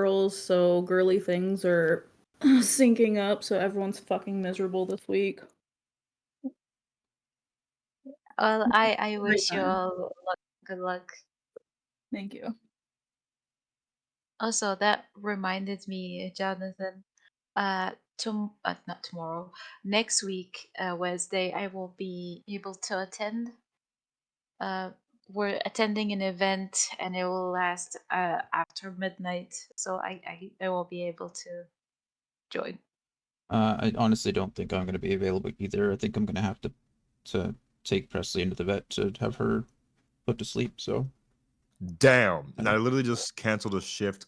girls, so girly things are syncing up, so everyone's fucking miserable this week. Well, I Great wish you time. all good luck. Thank you. Also, that reminded me, Jonathan. Not tomorrow. Next week, Wednesday, I will be able to attend. Uh, we're attending an event, and it will last after midnight, so I won't be able to join. I honestly don't think I'm going to be available either. I think I'm going to have to take Presley into the vet to have her put to sleep. So Damn. And I don't- literally just canceled a shift.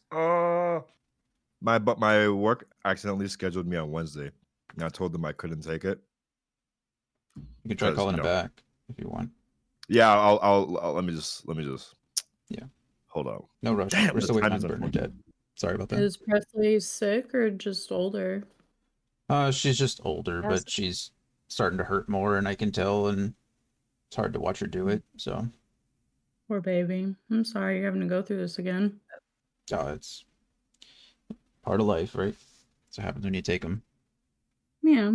My work accidentally scheduled me on Wednesday. And I told them I couldn't take it. you can try 'Cause, calling you it know. back if you want. Yeah, I'll let me just Yeah. hold on. No rush. Damn, We're the still waiting time on is unfortunate. Bernadette. Sorry about that. Is Presley sick or just older? She's just older, Yes. but she's starting to hurt more, and I can tell, and it's hard to watch her do it. So Poor baby. I'm sorry you're having to go through this again. it's part of life, right? So it happens when you take them. Yeah.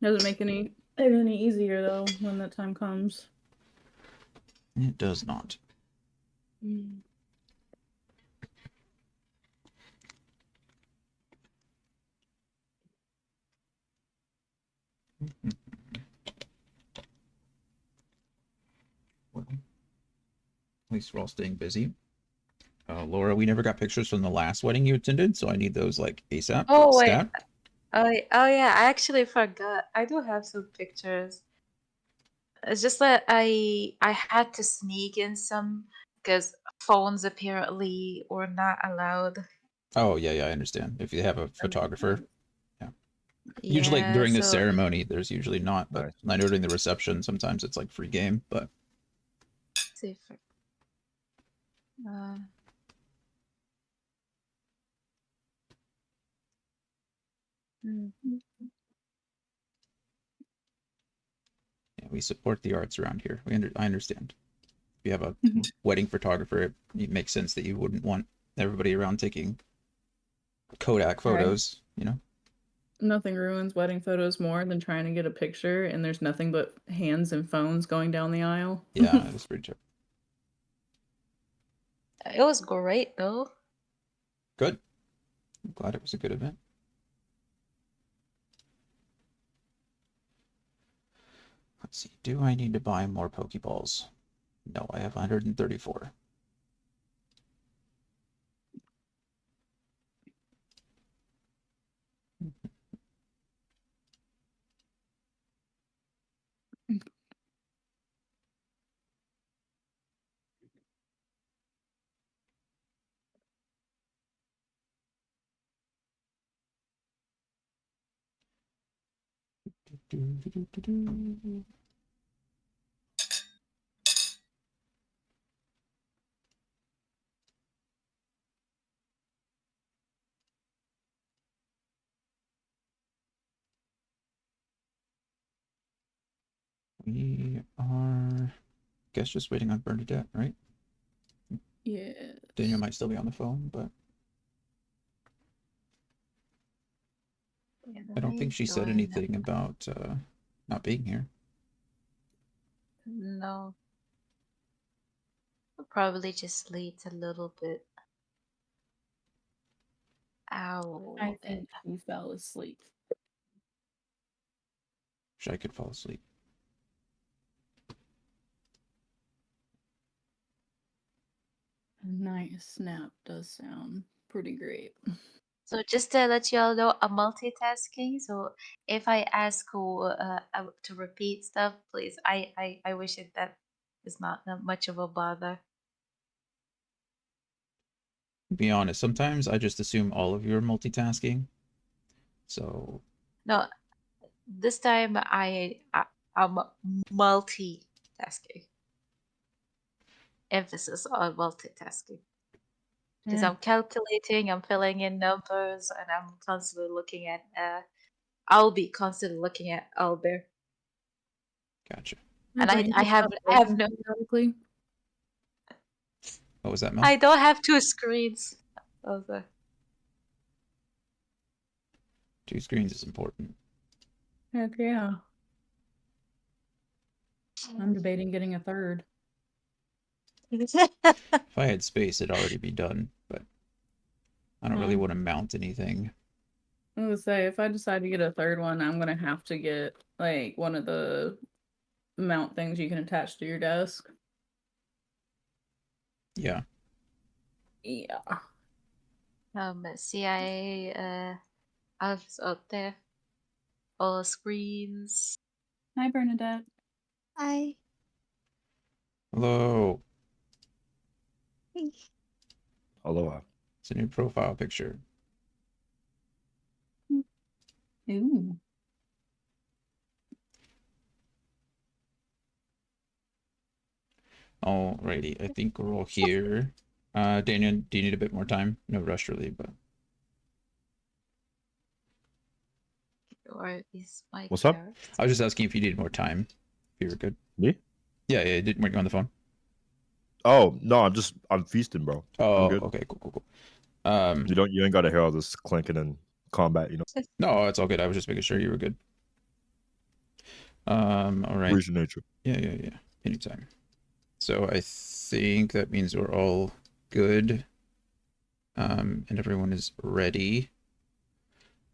Doesn't make it any easier though when that time comes. It does not. Mm. Well, at least we're all staying busy. Laura, we never got pictures from the last wedding you attended, so I need those like ASAP. Oh wait. Stat. Oh yeah, I actually forgot. I do have some pictures. It's just that I had to sneak in some because phones apparently were not allowed. Oh yeah, I understand. If you have a That makes photographer, sense. yeah. Usually Yeah, during the so ceremony, there's usually not, but Nice. I know during the reception, sometimes it's like free game. But let's see if uh, mhm. yeah, we support the arts around here. I understand. If you have a wedding photographer, it makes sense that you wouldn't want everybody around taking Kodak photos. You know. Nothing ruins wedding photos more than trying to get a picture and there's nothing but hands and phones going down the aisle. Yeah, that's pretty true. It was great though. Good. I'm glad it was a good event. Let's see. Do I need to buy more Pokeballs? No, I have 134. We are, I guess, just waiting on Bernadette, right? Yeah. Daniel might still be on the phone, but Yeah, I let don't think me she said join. anything about not being here. No, probably just late a little bit. Ow. I think he fell asleep. Wish I could fall asleep. A nice nap does sound pretty great. So just to let you all know, I'm multitasking. So if I ask who to repeat stuff, please, I wish it that is not that much of a bother. To be honest, sometimes I just assume all of you are multitasking. So No, this time I'm multitasking. Emphasis on multitasking. Because Yeah. I'm calculating, I'm filling in numbers, and I'm constantly looking at I'll be constantly looking at Albert. gotcha. My And brain I just have stopped I have working no periodically. What was that, Mel? I don't have two screens. Also. 2 screens is important. Heck yeah. I'm debating getting a third. If I had space, it'd already be done, but I don't really Hmm. want to mount anything. I would say if I decide to get a third one, I'm gonna have to get like one of the mount things you can attach to your desk. Yeah. Yeah. CIA Alpha's out there. All screens. Hi, Bernadette. Hi. Hello. Aloha. It's a new profile picture. Ooh. Alrighty, I think we're all here. Daniel, do you need a bit more time? No rush really, but Or is my What's up? character? I was just asking if you needed more time. If you were good. Me? Yeah, weren't you on the phone? Oh no, I'm feasting, bro. Oh, I'm good. okay, cool. You ain't gotta hear all this clanking and combat, you know. No, it's all good. I was just making sure you were good. All right. Appreciate nature. Yeah. Anytime. So I think that means we're all good. And everyone is ready.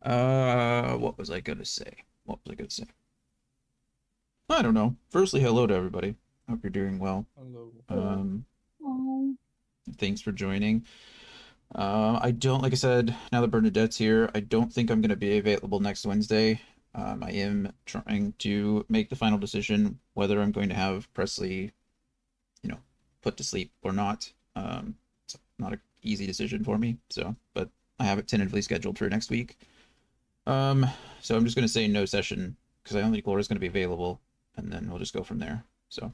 What was I gonna say? I don't know. Firstly, hello to everybody. Hope you're doing well. Hello. Oh. Thanks for joining. I don't, like I said, now that Bernadette's here, I don't think I'm gonna be available next Wednesday. I am trying to make the final decision whether I'm going to have Presley, put to sleep or not. It's not an easy decision for me, but I have it tentatively scheduled for next week. So I'm just gonna say no session because I don't think Laura's gonna be available, and then we'll just go from there. So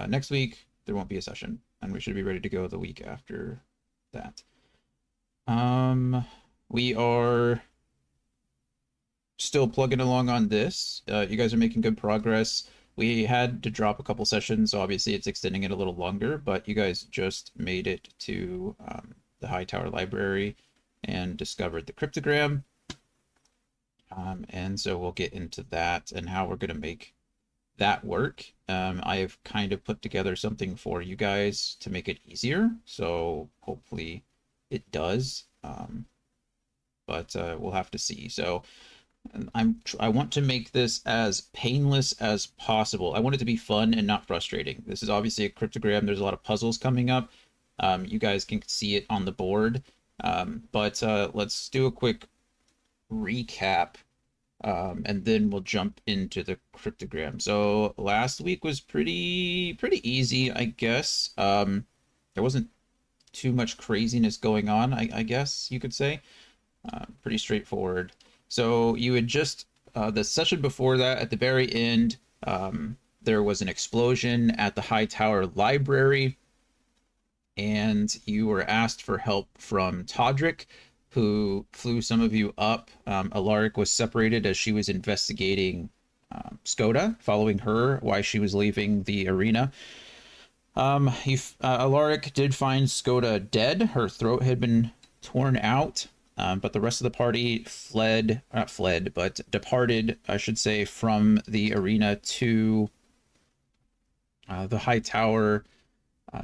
next week there won't be a session, and we should be ready to go the week after that. We are still plugging along on this. You guys are making good progress. We had to drop a couple sessions, so obviously it's extending it a little longer, but you guys just made it to the Hightower Library and discovered the cryptogram. And so we'll get into that and how we're going to make that work. I have kind of put together something for you guys to make it easier, so hopefully it does. But we'll have to see. So I want to make this as painless as possible. I want it to be fun and not frustrating. This is obviously a cryptogram. There's a lot of puzzles coming up. You guys can see it on the board. But let's do a quick recap, and then we'll jump into the cryptogram. So last week was pretty easy, I guess. There wasn't too much craziness going on, I guess you could say. Pretty straightforward. So you had just, the session before that, at the very end, there was an explosion at the Hightower Library, and you were asked for help from Todrick, who flew some of you up. Alaric was separated as she was investigating Skoda, following her while she was leaving the arena. Alaric did find Skoda dead. Her throat had been torn out. But the rest of the party departed, I should say, from the arena to the Hightower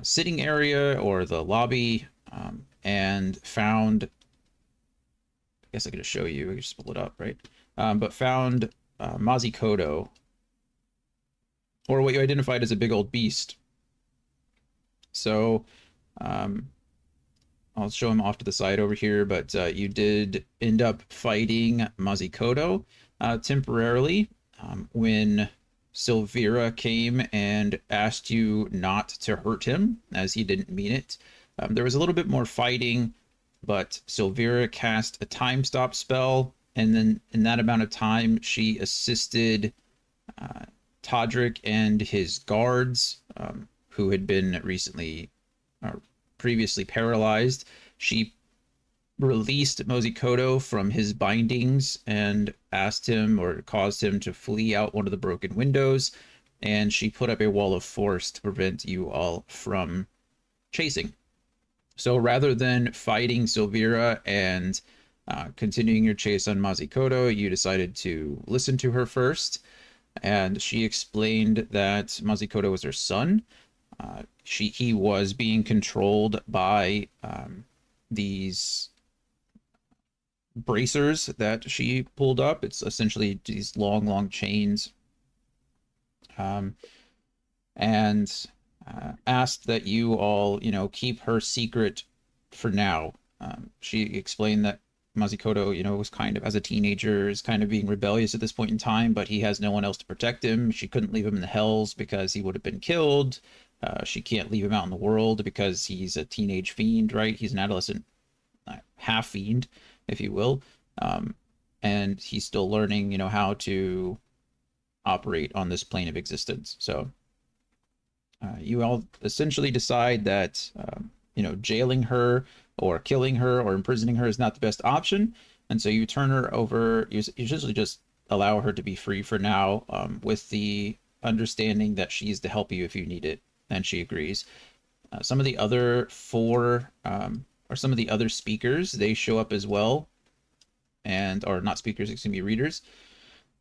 sitting area or the lobby, and found, I guess I could just show you, I could just pull it up, right? But found Mazikoto, or what you identified as a big old beast. So, I'll show him off to the side over here, but you did end up fighting Mazikoto temporarily when Silvira came and asked you not to hurt him, as he didn't mean it. There was a little bit more fighting, but Silvira cast a time stop spell, and then in that amount of time, she assisted Todrick and his guards, who had been previously paralyzed. She released Mozikoto from his bindings and asked him, or caused him, to flee out one of the broken windows, and she put up a wall of force to prevent you all from chasing. So rather than fighting Silvira and Continuing your chase on Mazikoto, you decided to listen to her first, and she explained that Mazikoto was her son. He was being controlled by these bracers that she pulled up. It's essentially these long chains, and asked that you all, keep her secret for now. She explained that Mazikoto, was kind of, as a teenager, is kind of being rebellious at this point in time, but he has no one else to protect him. She couldn't leave him in the hells because he would have been killed. She can't leave him out in the world because he's a teenage fiend, right? He's an adolescent half fiend, if you will. And he's still learning, how to operate on this plane of existence. So you all essentially decide that, jailing her or killing her or imprisoning her is not the best option. And so you turn her over, you usually just allow her to be free for now, with the understanding that she's to help you if you need it. And she agrees. Some of the other or some of the other speakers, they show up as well. Or not speakers, excuse me, readers.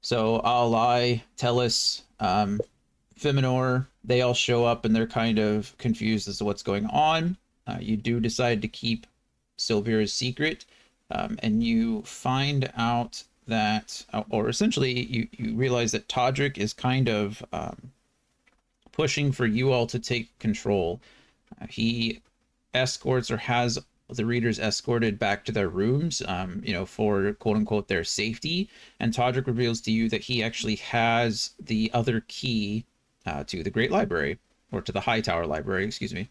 So Alai, Tellus, Feminor, they all show up and they're kind of confused as to what's going on. You do decide to keep Sylvira's secret, and you find out that, or essentially you realize that Todrick is kind of pushing for you all to take control. He escorts, or has the readers escorted back to their rooms, for quote unquote their safety. And Todrick reveals to you that he actually has the other key to the Great Library, or to the High Tower Library, excuse me.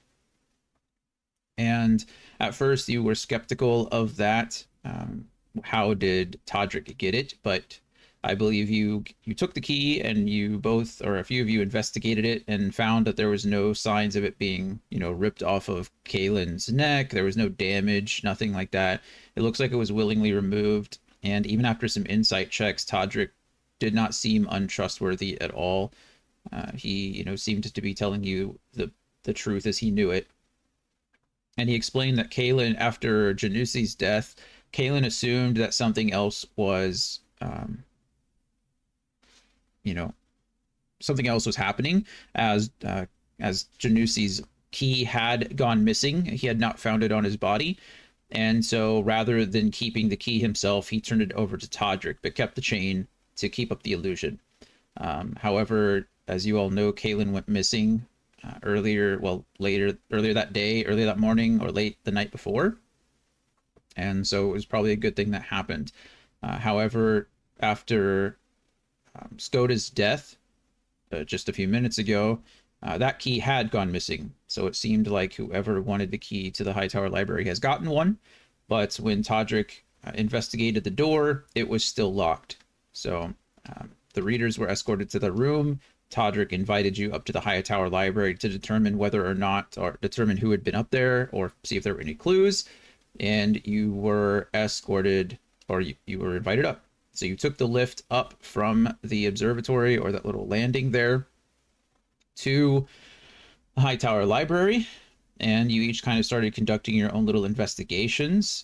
And at first you were skeptical of that. How did Todrick get it? But I believe you took the key, and you both, or a few of you, investigated it and found that there was no signs of it being, ripped off of Kaylin's neck. There was no damage, nothing like that. It looks like it was willingly removed. And even after some insight checks, Todrick did not seem untrustworthy at all. He, seemed to be telling you the truth as he knew it. And he explained that Kaylin, after Janusi's death, Kaylin assumed that something else was, something else was happening, as Janusi's key had gone missing. He had not found it on his body. And so rather than keeping the key himself, he turned it over to Todrick, but kept the chain to keep up the illusion. However, as you all know, Kaylin went missing earlier that day, early that morning, or late the night before. And so it was probably a good thing that happened. However, after Skoda's death, just a few minutes ago, that key had gone missing. So it seemed like whoever wanted the key to the High Tower Library has gotten one. But when Todrick investigated the door, it was still locked. So the readers were escorted to the room. Todrick invited you up to the High Tower Library to determine whether or not, or determine who had been up there, or see if there were any clues. And you were escorted, or you were invited up. So you took the lift up from the observatory, or that little landing there, to the High Tower Library, and you each kind of started conducting your own little investigations.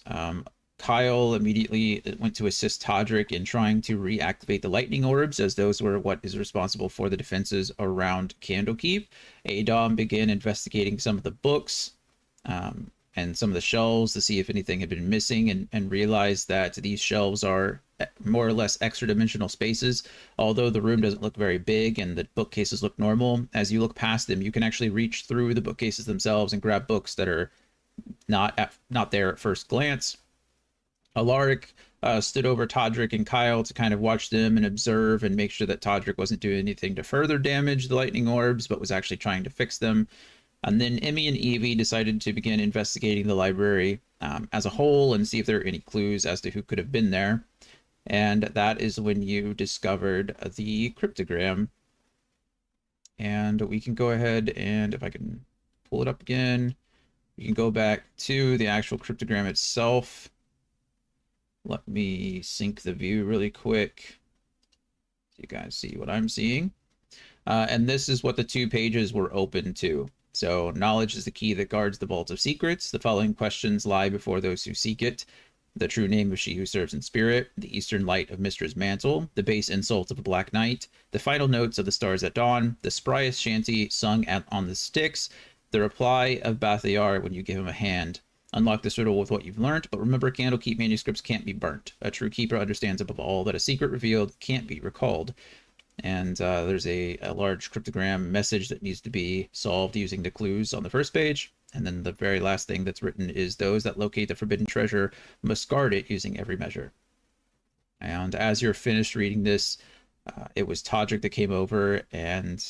Kyle immediately went to assist Todrick in trying to reactivate the lightning orbs, as those were what is responsible for the defenses around Candlekeep. Adom began investigating some of the books and some of the shelves to see if anything had been missing, and realized that these shelves are more or less extra dimensional spaces. Although the room doesn't look very big and the bookcases look normal, as you look past them, you can actually reach through the bookcases themselves and grab books that are not there at first glance. Alaric stood over Todrick and Kyle to kind of watch them and observe and make sure that Todrick wasn't doing anything to further damage the lightning orbs, but was actually trying to fix them. And then Emmy and Evie decided to begin investigating the library as a whole and see if there are any clues as to who could have been there. And that is when you discovered the cryptogram. And we can go ahead, and if I can pull it up again, we can go back to the actual cryptogram itself. Let me sync the view really quick so you guys see what I'm seeing. And this is what the 2 pages were open to. So knowledge is the key that guards the vault of secrets. The following questions lie before those who seek it. the true name of she who serves in spirit, the eastern light of Mistress Mantle, the base insults of a black knight, the final notes of the stars at dawn, the spryest shanty sung on the sticks, the reply of Bathayar when you give him a hand. Unlock this riddle with what you've learned, but remember, Candlekeep manuscripts can't be burnt. A true keeper understands above all that a secret revealed can't be recalled. And there's a large cryptogram message that needs to be solved using the clues on the first page. And then the very last thing that's written is those that locate the forbidden treasure must guard it using every measure. And as you're finished reading this, it was Todrick that came over and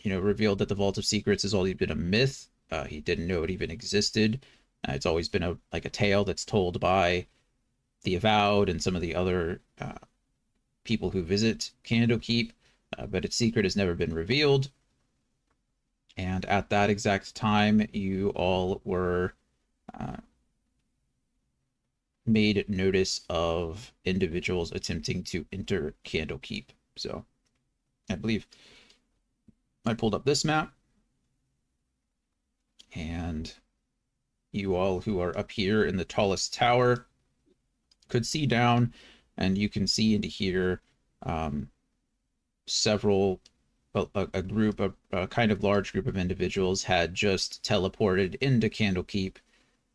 revealed that the Vault of Secrets has always been a myth. He didn't know it even existed. It's always been a tale that's told by the Avowed and some of the other people who visit Candlekeep, but its secret has never been revealed. And at that exact time, you all were made notice of individuals attempting to enter Candlekeep. So I believe I pulled up this map, and you all who are up here in the tallest tower could see down, and you can see into here several, a kind of large group of individuals had just teleported into Candlekeep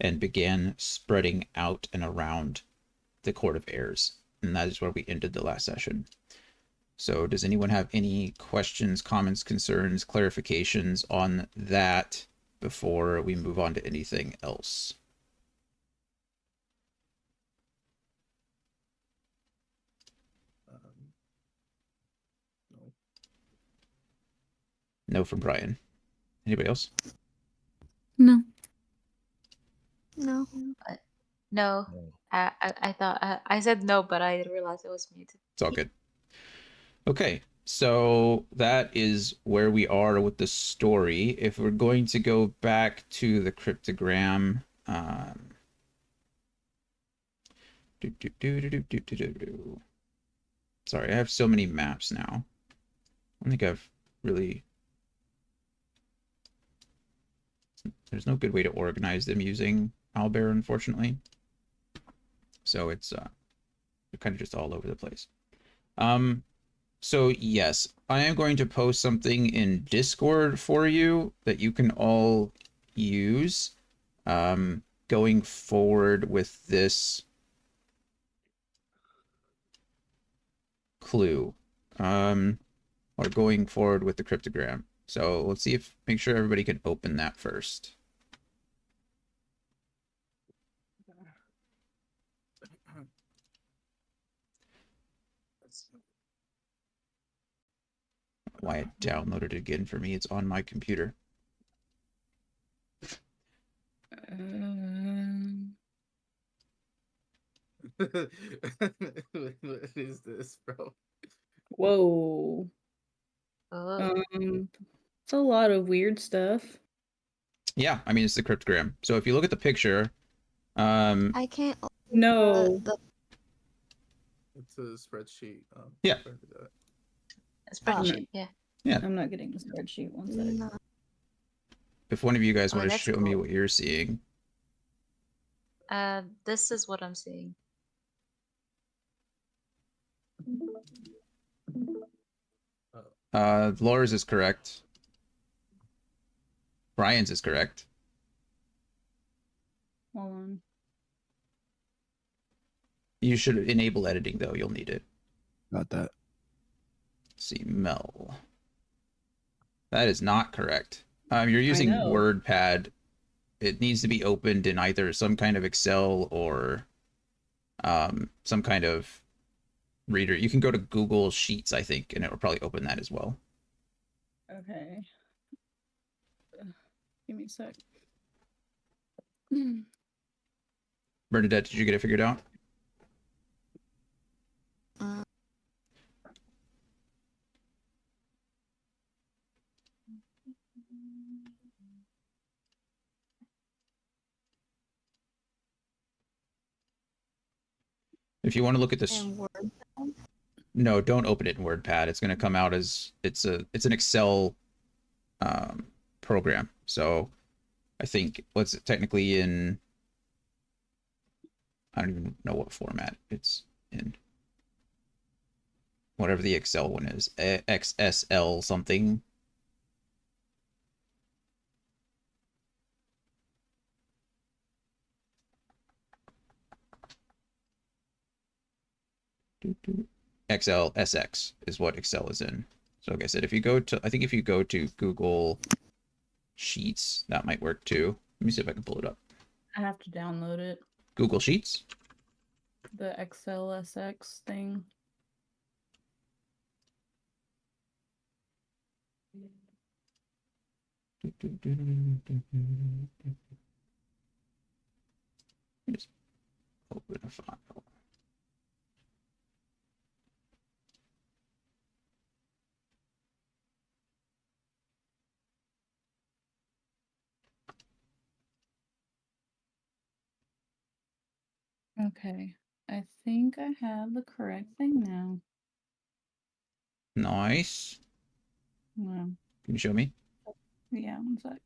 and began spreading out and around the Court of Airs. And that is where we ended the last session. So does anyone have any questions, comments, concerns, clarifications on that before we move on to anything else? No. No from Brian. Anybody else? No. No. No. No. I thought I said no, but I realized it was muted. It's all good. Okay, so that is where we are with the story. If we're going to go back to the cryptogram, sorry, I have so many maps now. I don't think I've really... There's no good way to organize them using Owlbear, unfortunately. So it's they're kind of just all over the place. So yes, I am going to post something in Discord for you that you can all use going forward with this clue, or going forward with the cryptogram. So let's see if, make sure everybody can open that first. Why it downloaded it again for me? It's on my computer. What is this, bro? Whoa. Oh. It's a lot of weird stuff. Yeah, I mean, it's the cryptogram. So if you look at the picture, I can't open No. the It's a spreadsheet. Yeah. printed out. A spreadsheet, yeah. Yeah. I'm not getting the spreadsheet. One second. no. if one of you guys Oh, want to that's show me cool. what you're seeing. This is what I'm seeing. Laura's is correct. Brian's is correct. Hold on. You should enable editing, though. You'll need it. Got that. Let's see, Mel. That is not correct. You're using know. WordPad. It needs to be opened in either some kind of Excel or some kind of reader. You can go to Google Sheets, I think, and it will probably open that as well. Okay. Give me a sec. Bernadette, did you get it figured out? Uh, If you want to look at this, and Word. no, don't open it in WordPad. It's going to come out as it's an Excel program. So I think what's technically in I don't even know what format it's in. Whatever the Excel one is. XSL something. XLSX is what Excel is in. So like I said, if you go to, I think if you go to Google Sheets, that might work too. Let me see if I can pull it up. I have to download it. Google Sheets. The XLSX thing. Just open a file. Okay. I think I have the correct thing now. Nice. Wow. Can you show me? Yeah, one sec.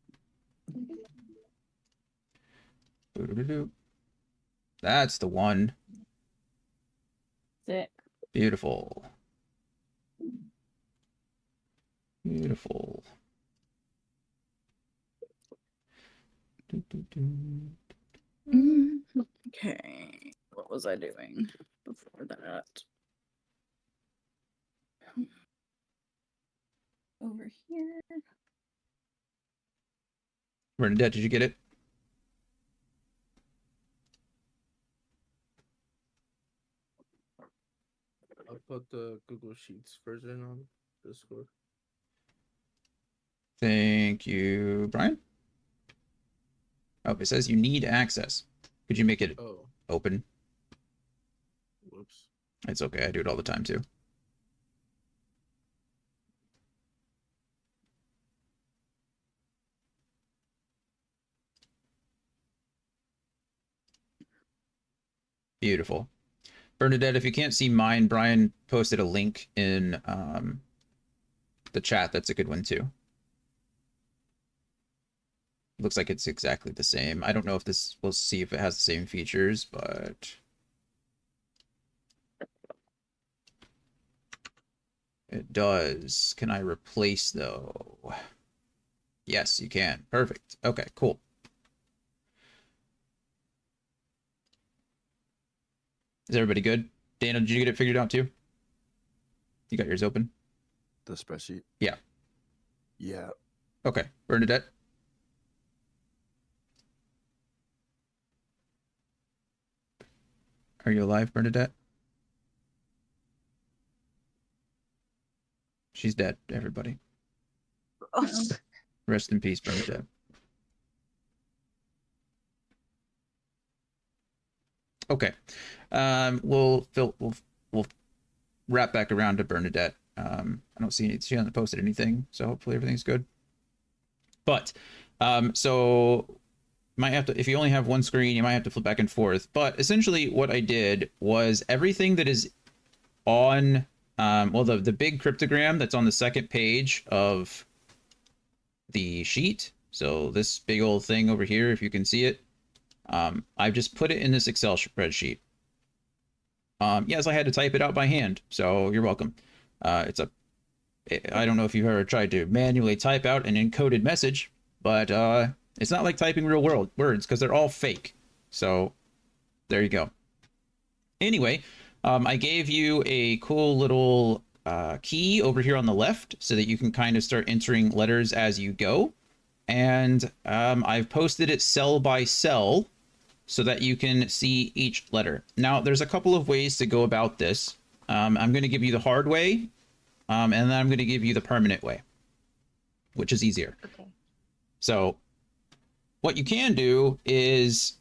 That's the one. Sick. Beautiful. Beautiful. Okay. What was I doing before that? Over here. Bernadette, did you get it? I'll put the Google Sheets version on Discord. Thank you, Brian. Oh, it says you need access. Could you make it Oh, open? whoops. It's okay. I do it all the time too. Beautiful. Bernadette, if you can't see mine, Brian posted a link in the chat. That's a good one too. Looks like it's exactly the same. I don't know if this, we'll see if it has the same features, but it does. Can I replace though? Yes, you can. Perfect. Okay, cool. Is everybody good? Dana, did you get it figured out too? You got yours open? The spreadsheet. Yeah. Yeah. Okay. Bernadette? Are you alive, Bernadette? She's dead, everybody. Oh, Rest in peace, Bernadette. Okay. We'll wrap back around to Bernadette. I don't see she hasn't posted anything, so hopefully everything's good. But so might have to, if you only have one screen, you might have to flip back and forth. But essentially what I did was everything that is on well, the big cryptogram that's on the second page of the sheet. So this big old thing over here, if you can see it, I've just put it in this Excel spreadsheet. Yes, I had to type it out by hand, so you're welcome. I don't know if you've ever tried to manually type out an encoded message, but it's not like typing real world words because they're all fake. So there you go. Anyway, I gave you a cool little key over here on the left so that you can kind of start entering letters as you go. And I've posted it cell by cell so that you can see each letter. Now, there's a couple of ways to go about this. I'm going to give you the hard way, and then I'm going to give you the permanent way, which is easier. okay. So what you can do is,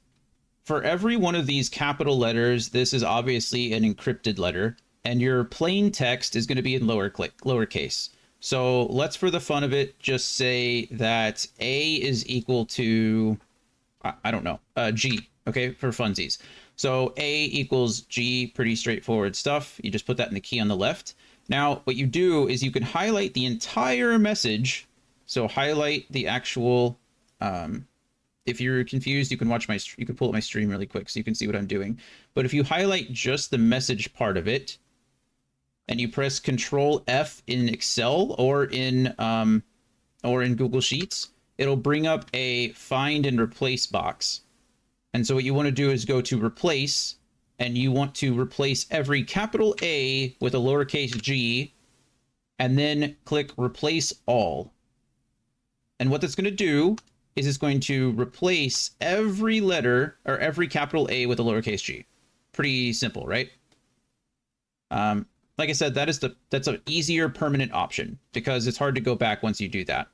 for every one of these capital letters, this is obviously an encrypted letter, and your plain text is going to be in lowercase. So let's, for the fun of it, just say that A is equal to, I don't know, G, okay, for funsies. So A equals G, pretty straightforward stuff. You just put that in the key on the left. Now, what you do is you can highlight the entire message. So highlight the actual if you're confused, you can watch you can pull up my stream really quick so you can see what I'm doing. But if you highlight just the message part of it, and you press Control F in Excel or in Google Sheets, it'll bring up a find and replace box. And so what you want to do is go to replace, and you want to replace every capital A with a lowercase g, and then click replace all. And what that's going to do is it's going to replace every letter or every capital A with a lowercase g. Pretty simple, right? Like I said, that's an easier permanent option because it's hard to go back once you do that.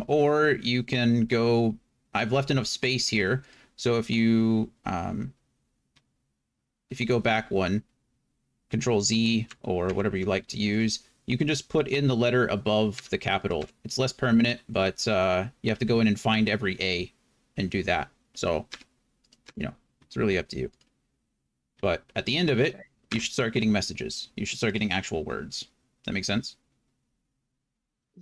Or you can go, I've left enough space here. So if you go back one, Control Z or whatever you like to use, you can just put in the letter above the capital. It's less permanent, but you have to go in and find every A and do that. So, it's really up to you. But at the end of it, you should start getting messages. You should start getting actual words. That make sense?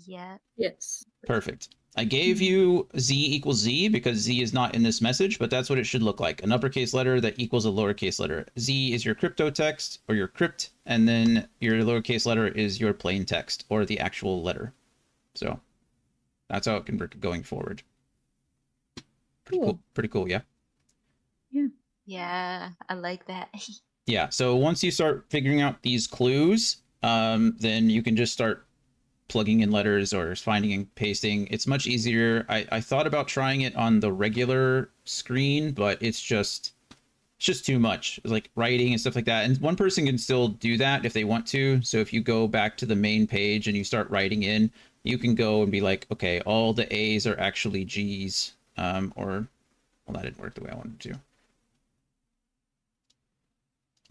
Yeah. Yes. Perfect. I gave you Z equals Z because Z is not in this message, but that's what it should look like. An uppercase letter that equals a lowercase letter. Z is your crypto text or your crypt, and then your lowercase letter is your plain text or the actual letter. So that's how it can work going forward. Pretty cool. Pretty cool, yeah? Yeah, I like that. Yeah, so once you start figuring out these clues, then you can just start plugging in letters or finding and pasting. It's much easier. I thought about trying it on the regular screen, but it's just too much. It's like writing and stuff like that. And one person can still do that if they want to. So if you go back to the main page and you start writing in, you can go and be like, okay, all the A's are actually G's. Well, that didn't work the way I wanted to.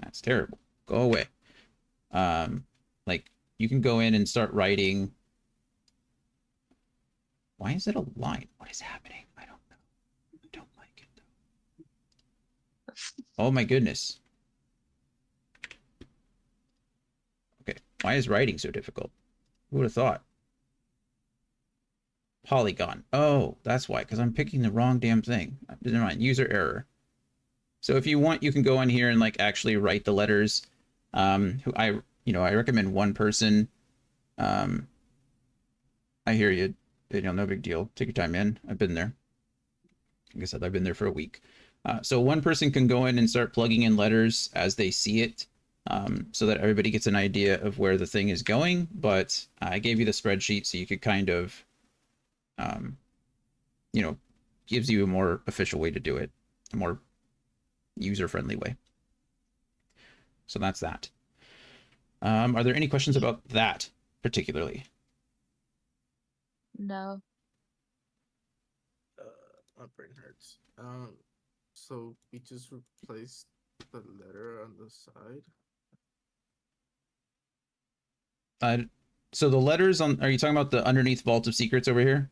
That's terrible. Go away. Like you can go in and start writing. Why is it a line? What is happening? I don't know. I don't like it though. Oh my goodness. Okay. Why is writing so difficult? Who would have thought? Polygon. Oh, that's why, because I'm picking the wrong damn thing. Never mind. User error. So if you want, you can go in here and like actually write the letters. I recommend one person. I hear you. No big deal. Take your time in. I've been there. Like I said, I've been there for a week. So one person can go in and start plugging in letters as they see it, so that everybody gets an idea of where the thing is going. But I gave you the spreadsheet so you could kind of, gives you a more official way to do it, a more user-friendly way. So that's that. Are there any questions about that particularly? No. My brain hurts. So we just replaced the letter on the side. So the letters on, are you talking about the underneath Vault of Secrets over here?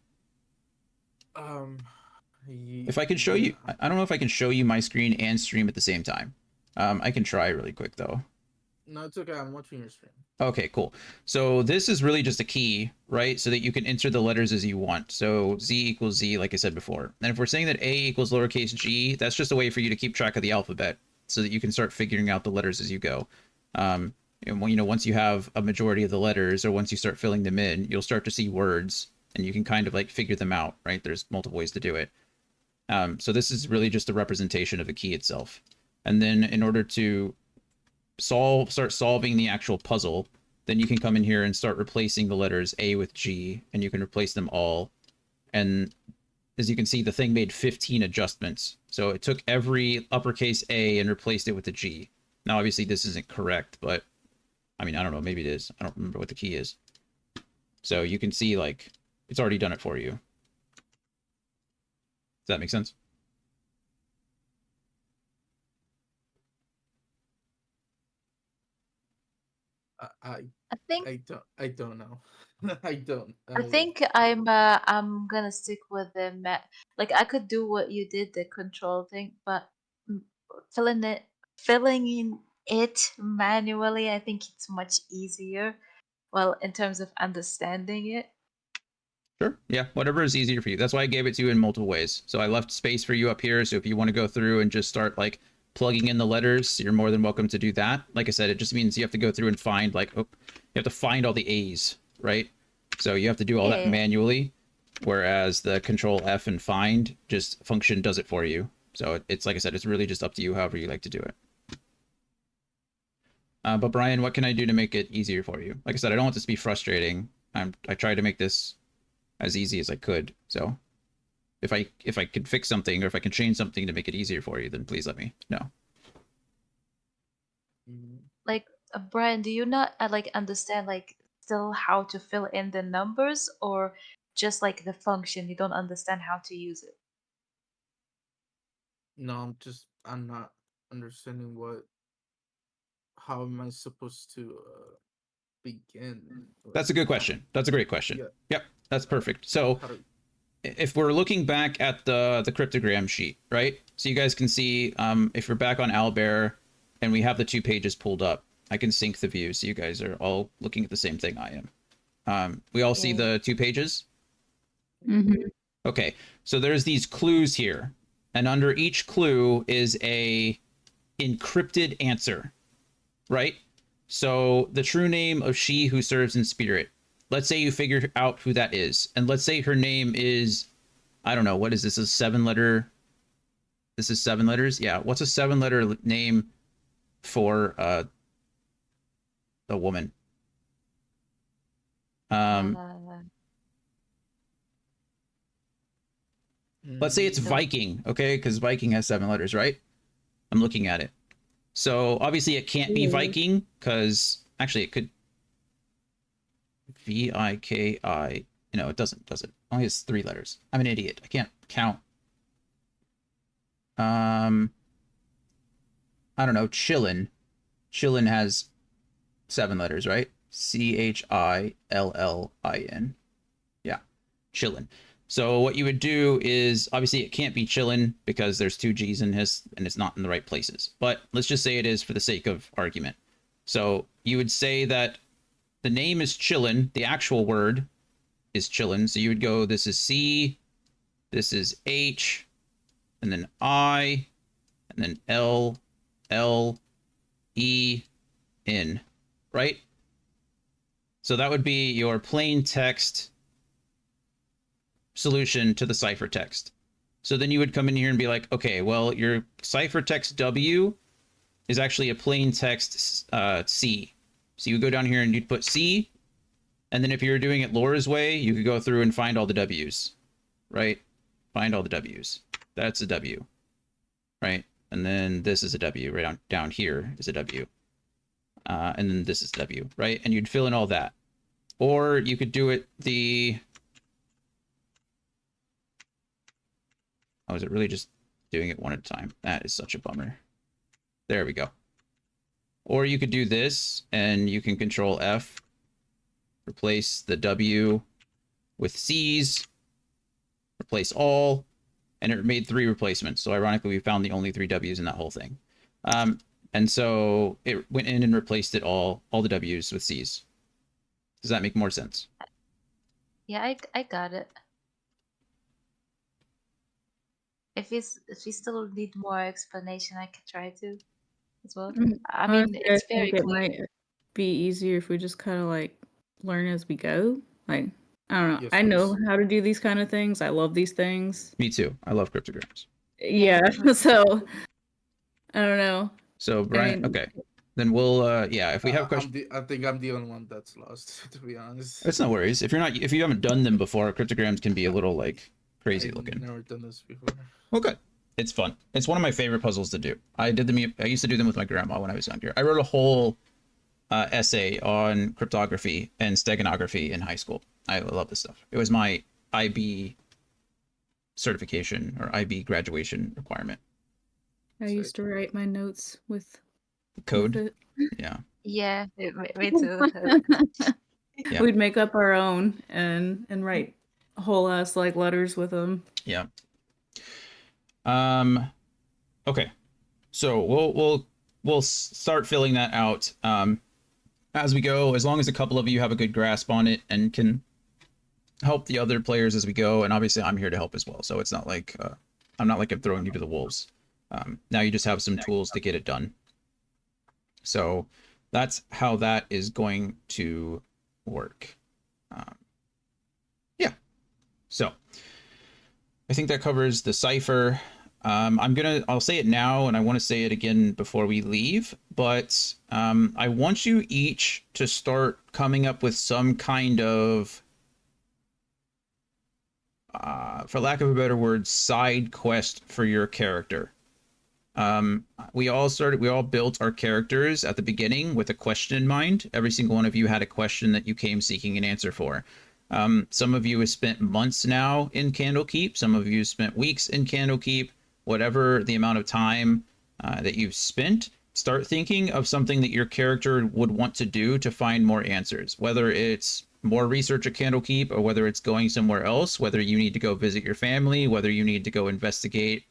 If I can show you, I don't know if I can show you my screen and stream at the same time. I can try really quick though. No, it's okay. I'm watching your stream. Okay, cool. So this is really just a key, right? So that you can enter the letters as you want. So Z equals Z, like I said before. And if we're saying that A equals lowercase g, that's just a way for you to keep track of the alphabet so that you can start figuring out the letters as you go. And once you have a majority of the letters, or once you start filling them in, you'll start to see words and you can kind of like figure them out, right? There's multiple ways to do it. So this is really just a representation of the key itself. And then in order to start solving the actual puzzle, then you can come in here and start replacing the letters A with G, and you can replace them all. And as you can see, the thing made 15 adjustments. So it took every uppercase A and replaced it with a G. Now, obviously this isn't correct, but I mean, I don't know, maybe it is. I don't remember what the key is. So you can see like it's already done it for you. Does that make sense? I think I don't know. I don't. I think I'm gonna stick with the like I could do what you did, the control thing, but mm, filling in it manually, I think it's much easier. Well, in terms of understanding it. Sure. Yeah, whatever is easier for you. That's why I gave it to you in multiple ways. So I left space for you up here. So if you want to go through and just start like plugging in the letters, you're more than welcome to do that. Like I said, it just means you have to go through and find like, you have to find all the A's, right? So you have to do all that Yeah. manually, whereas the Control F and find just function does it for you. So it's like I said, it's really just up to you, however you like to do it. But Brian, what can I do to make it easier for you? Like I said, I don't want this to be frustrating. I tried to make this as easy as I could. So if I could fix something or if I can change something to make it easier for you, then please let me know. Like, Brian, do you not like understand like still how to fill in the numbers, or just like the function you don't understand how to use it? No, I'm not understanding how am I supposed to begin? That's a good question. That's a great question. Yeah. Yep, that's perfect. So How to, if we're looking back at the cryptogram sheet, right? So you guys can see if we're back on Owlbear and we have the 2 pages pulled up, I can sync the view so you guys are all looking at the same thing I am. We all see Yeah. the 2 pages? Mm-hmm. Okay, so there's these clues here, and under each clue is a encrypted answer, right? So the true name of she who serves in spirit. Let's say you figure out who that is, and let's say her name is, I don't know, what is this? A 7-letter? This is 7 letters? Yeah. What's a 7-letter name for a woman? Let's say it's Viking, okay? Because Viking has 7 letters, right? I'm looking at it. So obviously it can't be Viking because actually it could VIKI. No, it doesn't, does it? Only has 3 letters. I'm an idiot. I can't count. I don't know. Chillin. Chillin has 7 letters, right? CHILLIN. Yeah, Chillin. So what you would do is, obviously it can't be Chillin because there's 2 G's in his and it's not in the right places. But let's just say it is for the sake of argument. So you would say that the name is Chillin, the actual word is Chillin. So you would go, this is C, this is H, and then I, and then L, E, N, right? So that would be your plain text solution to the ciphertext. So then you would come in here and be like, okay, well, your ciphertext W is actually a plain text C. So you would go down here and you'd put C, and then if you were doing it Laura's way, you could go through and find all the W's, right? Find all the W's. That's a W, right? And then this is a W, right down here is a W. And then this is W, right? And you'd fill in all that. Or you could do it the... Oh, is it really just doing it one at a time? That is such a bummer. There we go. Or you could do this, and you can Control F, replace the W with C's, replace all, and it made 3 replacements. So ironically, we found the only 3 W's in that whole thing. And so it went in and replaced it all the W's with C's. Does that make more sense? Yeah, I got it. If we still need more explanation, I could try to as well. I mean, Honestly, it's I very think it clear. might be easier if we just kind of like learn as we go. Like, I don't know. Yes, I know please. how to do these kind of things. I love these things. Me too. I love cryptograms. Yeah. So I don't know. So Brian, mean- okay. Then we'll yeah, if we have questions. I think I'm the only one that's lost, to be honest. It's no worries. If you haven't done them before, cryptograms can be a little like crazy looking. I've never done this before. Well, good. It's fun. It's one of my favorite puzzles to do. I used to do them with my grandma when I was younger. I wrote a whole essay on cryptography and steganography in high school. I love this stuff. It was my IB certification or IB graduation requirement. I used to write my notes with Code. it. Yeah. Yeah, me too. Yeah. We'd make up our own and write whole ass like letters with them. Yeah. Okay. So we'll start filling that out as we go, as long as a couple of you have a good grasp on it and can help the other players as we go, and obviously I'm here to help as well. So it's not like I'm not like I'm throwing you to the wolves. Now you just have some tools to get it done. So that's how that is going to work. Yeah. So I think that covers the cipher. I'll say it now, and I want to say it again before we leave, but I want you each to start coming up with some kind of, for lack of a better word, side quest for your character. We all built our characters at the beginning with a question in mind. Every single one of you had a question that you came seeking an answer for. Some of you have spent months now in Candlekeep. Some of you spent weeks in Candlekeep. Whatever the amount of time that you've spent, start thinking of something that your character would want to do to find more answers. Whether it's more research at Candlekeep, or whether it's going somewhere else, whether you need to go visit your family, whether you need to go investigate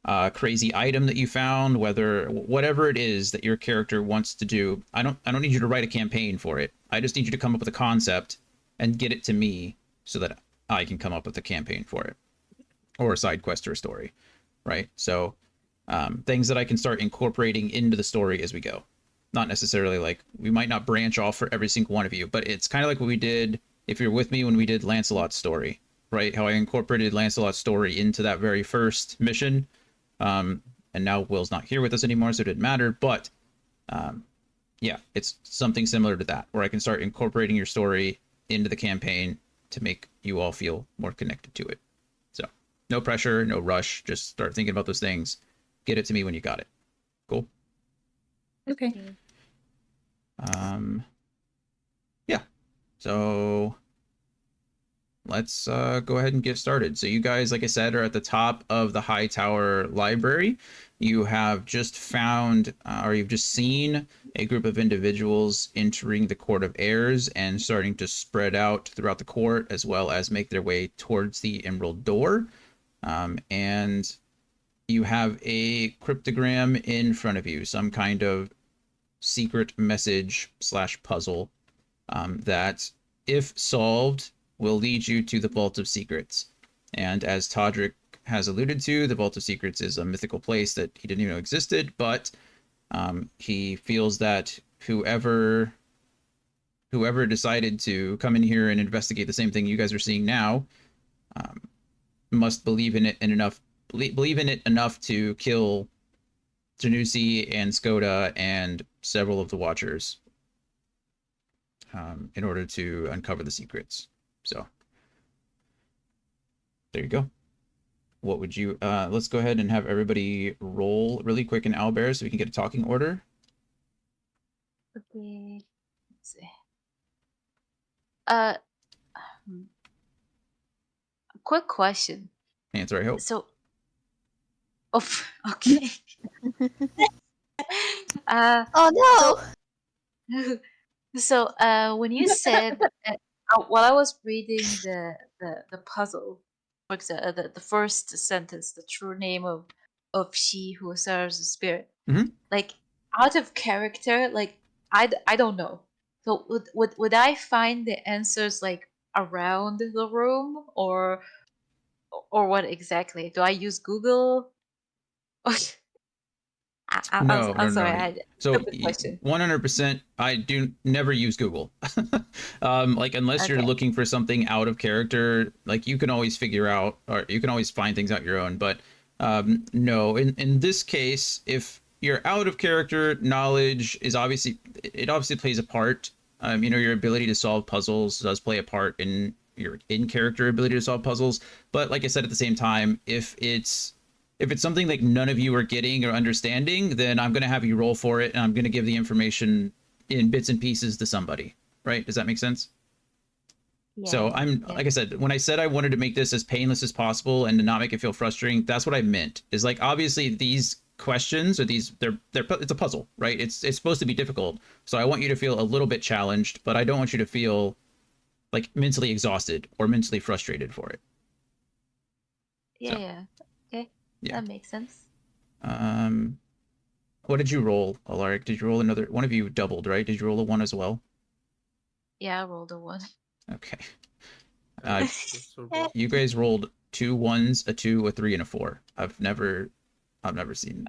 a crazy item that you found, whatever it is that your character wants to do. I don't need you to write a campaign for it. I just need you to come up with a concept and get it to me so that I can come up with a campaign for it, or a side quest or a story, right? So things that I can start incorporating into the story as we go. Not necessarily like, we might not branch off for every single one of you, but it's kind of like what we did, if you're with me, when we did Lancelot's story, right? How I incorporated Lancelot's story into that very first mission. And now Will's not here with us anymore, so it didn't matter. But yeah, it's something similar to that, where I can start incorporating your story into the campaign to make you all feel more connected to it. So no pressure, no rush. Just start thinking about those things. Get it to me when you got it. Cool. Okay. Yeah. So let's go ahead and get started. So you guys, like I said, are at the top of the High Tower Library. You have just found, or you've just seen a group of individuals entering the Court of Heirs and starting to spread out throughout the court, as well as make their way towards the Emerald Door. And you have a cryptogram in front of you, some kind of secret message / puzzle that, if solved, will lead you to the Vault of Secrets. And as Todrick has alluded to, the Vault of Secrets is a mythical place that he didn't even know existed, but he feels that whoever decided to come in here and investigate the same thing you guys are seeing now must believe in it enough to kill Janusi and Skoda and several of the Watchers in order to uncover the secrets. So there you go. What would you let's go ahead and have everybody roll really quick in owlbear so we can get a talking order. Okay. Let's see. Quick question. Answer, I hope. So, oh, okay. Oh no! So, when you said, while I was reading the puzzle, for example, the first sentence, the true name of she who serves the spirit, like, out of character, like, I don't know. So would I find the answers like around the room, or what exactly? Do I use Google? No. I'm sorry. So Stupid question. 100%, I do never use Google. Like, unless you're Okay. looking for something out of character, like, you can always figure out, or you can always find things out your own. But no, in this case, if you're out of character, knowledge is obviously plays a part. Your ability to solve puzzles does play a part in your in-character ability to solve puzzles. But like I said, at the same time, if it's something like none of you are getting or understanding, then I'm going to have you roll for it, and I'm going to give the information in bits and pieces to somebody. Right? Does that make sense? Yeah. So like I said, when I said I wanted to make this as painless as possible and to not make it feel frustrating, that's what I meant. Is like, obviously these questions, or it's a puzzle, right? It's supposed to be difficult. So I want you to feel a little bit challenged, but I don't want you to feel like mentally exhausted or mentally frustrated for it. Yeah, So, yeah. Okay. yeah. That makes sense. What did you roll, Alaric? Did you roll another one? Of you doubled, right? Did you roll a 1 as well? Yeah, I rolled a 1. Okay. Just a roll. You guys rolled 2 1s, a 2, a 3, and a 4. I've never seen.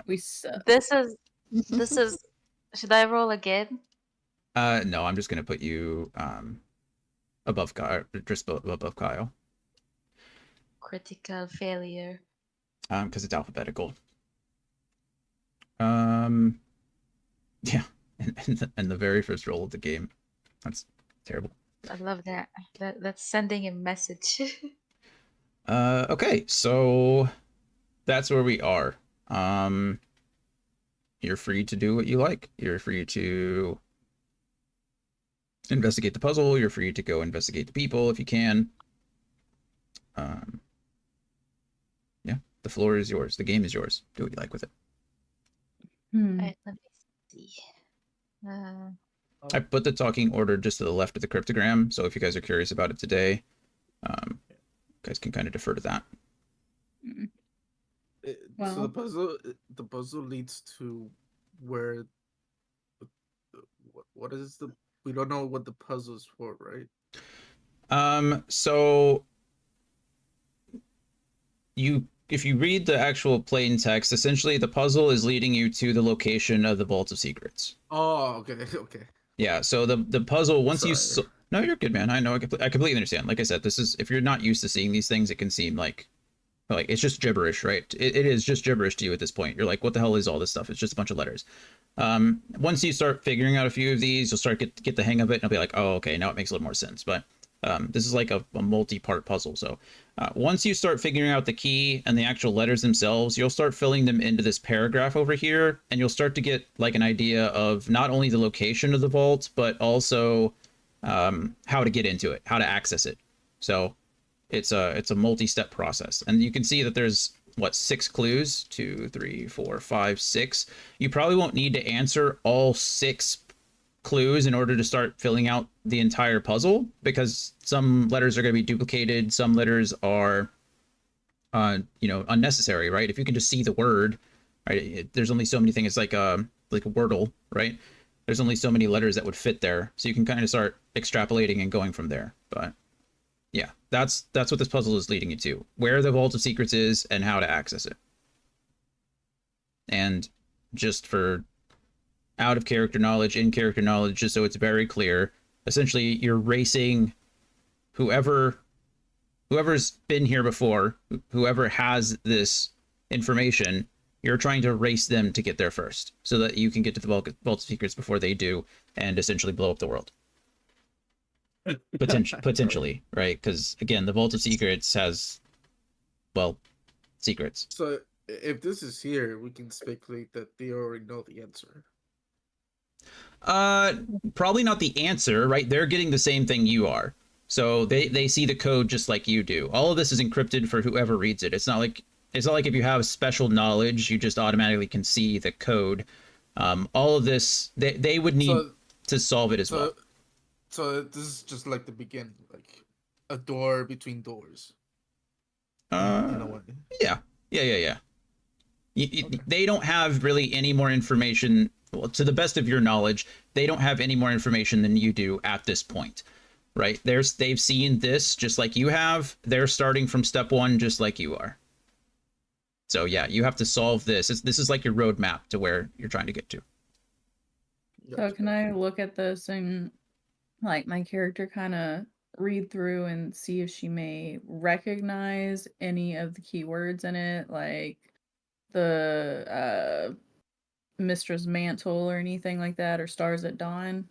We suck. This is. Should I roll again? No, I'm just gonna put you above Kyle, just above Kyle. Critical failure. Because it's alphabetical. Yeah, and the very first roll of the game. That's terrible. I love that. That's sending a message. Okay, so that's where we are. You're free to do what you like. You're free to investigate the puzzle. You're free to go investigate the people if you can. Yeah, the floor is yours. The game is yours. Do what you like with it. Alright, let me see. I put the talking order just to the left of the cryptogram, so if you guys are curious about it today, you guys can kind of defer to that. So the puzzle leads to where. What is the? We don't know what the puzzle is for, right? So if you read the actual plain text, essentially the puzzle is leading you to the location of the Vault of Secrets. Oh, okay, okay. Yeah, so the puzzle, once Sorry. no, you're good, man. I know, I completely understand. Like I said, this is, if you're not used to seeing these things, it can seem like it's just gibberish, right? It is just gibberish to you at this point. You're like, what the hell is all this stuff? It's just a bunch of letters. Once you start figuring out a few of these, you'll start get the hang of it, and you'll be like, oh, okay, now it makes a little more sense. But this is like a multi-part puzzle. So once you start figuring out the key and the actual letters themselves, you'll start filling them into this paragraph over here, and you'll start to get like an idea of not only the location of the vault, but also how to get into it, how to access it. So it's a multi-step process, and you can see that there's 6 clues. 2, 3, 4, 5, 6. You probably won't need to answer all 6 clues in order to start filling out the entire puzzle, because some letters are going to be duplicated, some letters are unnecessary, right? If you can just see the word, right, there's only so many things. It's like a Wordle, right? There's only so many letters that would fit there, so you can kind of start extrapolating and going from there. But yeah, that's what this puzzle is leading you to: where the Vault of Secrets is and how to access it. And just for out of character knowledge, in character knowledge, just so it's very clear, essentially you're racing whoever's been here before, whoever has this information, you're trying to race them to get there first, so that you can get to the Vault of Secrets before they do, and essentially blow up the world. Potentially, right? Because again, the Vault of Secrets has, well, secrets. So if this is here, we can speculate that they already know the answer. Probably not the answer, right? They're getting the same thing you are. So they see the code just like you do. All of this is encrypted for whoever reads it. It's not like if you have special knowledge, you just automatically can see the code. All of this, they would need to solve it as well. So this is just like the beginning, like a door between doors. In a way. Yeah. Okay. They don't have really any more information. Well, to the best of your knowledge, they don't have any more information than you do at this point, right? They've seen this just like you have. They're starting from step 1 just like you are. So yeah, you have to solve this. This is like your roadmap to where you're trying to get to. So can I look at this and like my character kind of read through and see if she may recognize any of the keywords in it, like the Mistress Mantle or anything like that, or Stars at Dawn?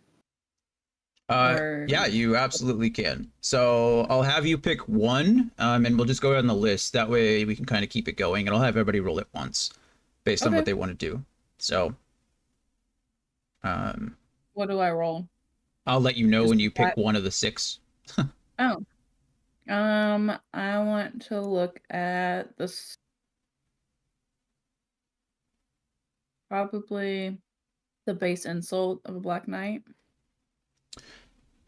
Yeah, you absolutely can. So I'll have you pick one, and we'll just go down the list. That way we can kind of keep it going, and I'll have everybody roll it once based on what they want to do. So what do I roll? I'll let you know when you pick one of the 6. Oh. I want to look at this. Probably the base insult of a Black Knight.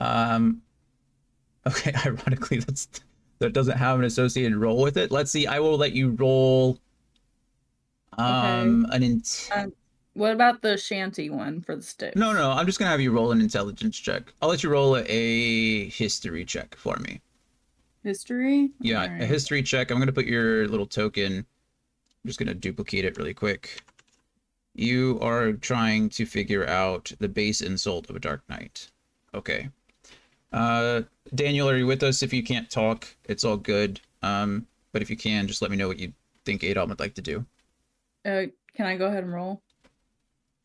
Okay, ironically, that doesn't have an associated roll with it. Let's see. I will let you roll an intent. What about the shanty one for the sticks? No, I'm just gonna have you roll an intelligence check. I'll let you roll a history check for me. History? Yeah, All right. a history check. I'm gonna put your little token. I'm just gonna duplicate it really quick. You are trying to figure out the base insult of a Dark Knight. Okay. Daniel, are you with us? If you can't talk, it's all good. But if you can, just let me know what you think Adom would like to do. Can I go ahead and roll?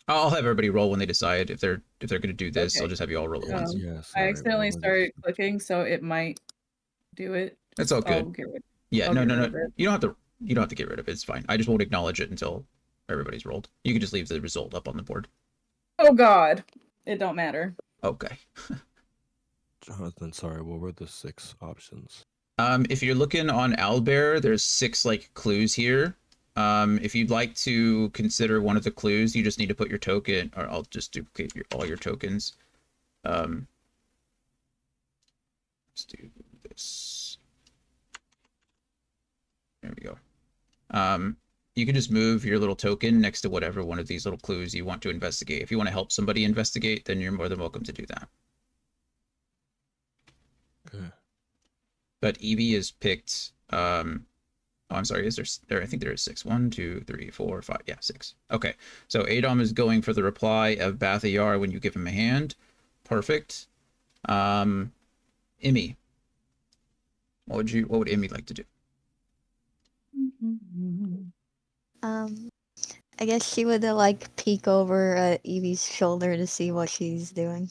I'll have everybody roll when they decide if they're gonna do this. Okay. I'll just have you all roll at once. Yeah, I sorry, accidentally what was it? started clicking, so it might do it. That's all I'll good. get rid- Yeah, I'll no. get rid of it. You don't have to get rid of it. It's fine. I just won't acknowledge it until everybody's rolled. You can just leave the result up on the board. Oh God, it don't matter. Okay. Jonathan, sorry, what were the 6 options? If you're looking on Owlbear, there's 6 like clues here. If you'd like to consider one of the clues, you just need to put your token, or I'll just duplicate all your tokens. Let's do this. There we go. You can just move your little token next to whatever one of these little clues you want to investigate. If you want to help somebody investigate, then you're more than welcome to do that. Okay. But Evie is picked. Oh, I'm sorry. Is there? I think there is 6. 1, 2, 3, 4, 5. Yeah, 6. Okay. So Adom is going for the reply of Bathayar when you give him a hand. Perfect. Emmy. What would Emmy like to do? I guess she would like peek over Evie's shoulder to see what she's doing.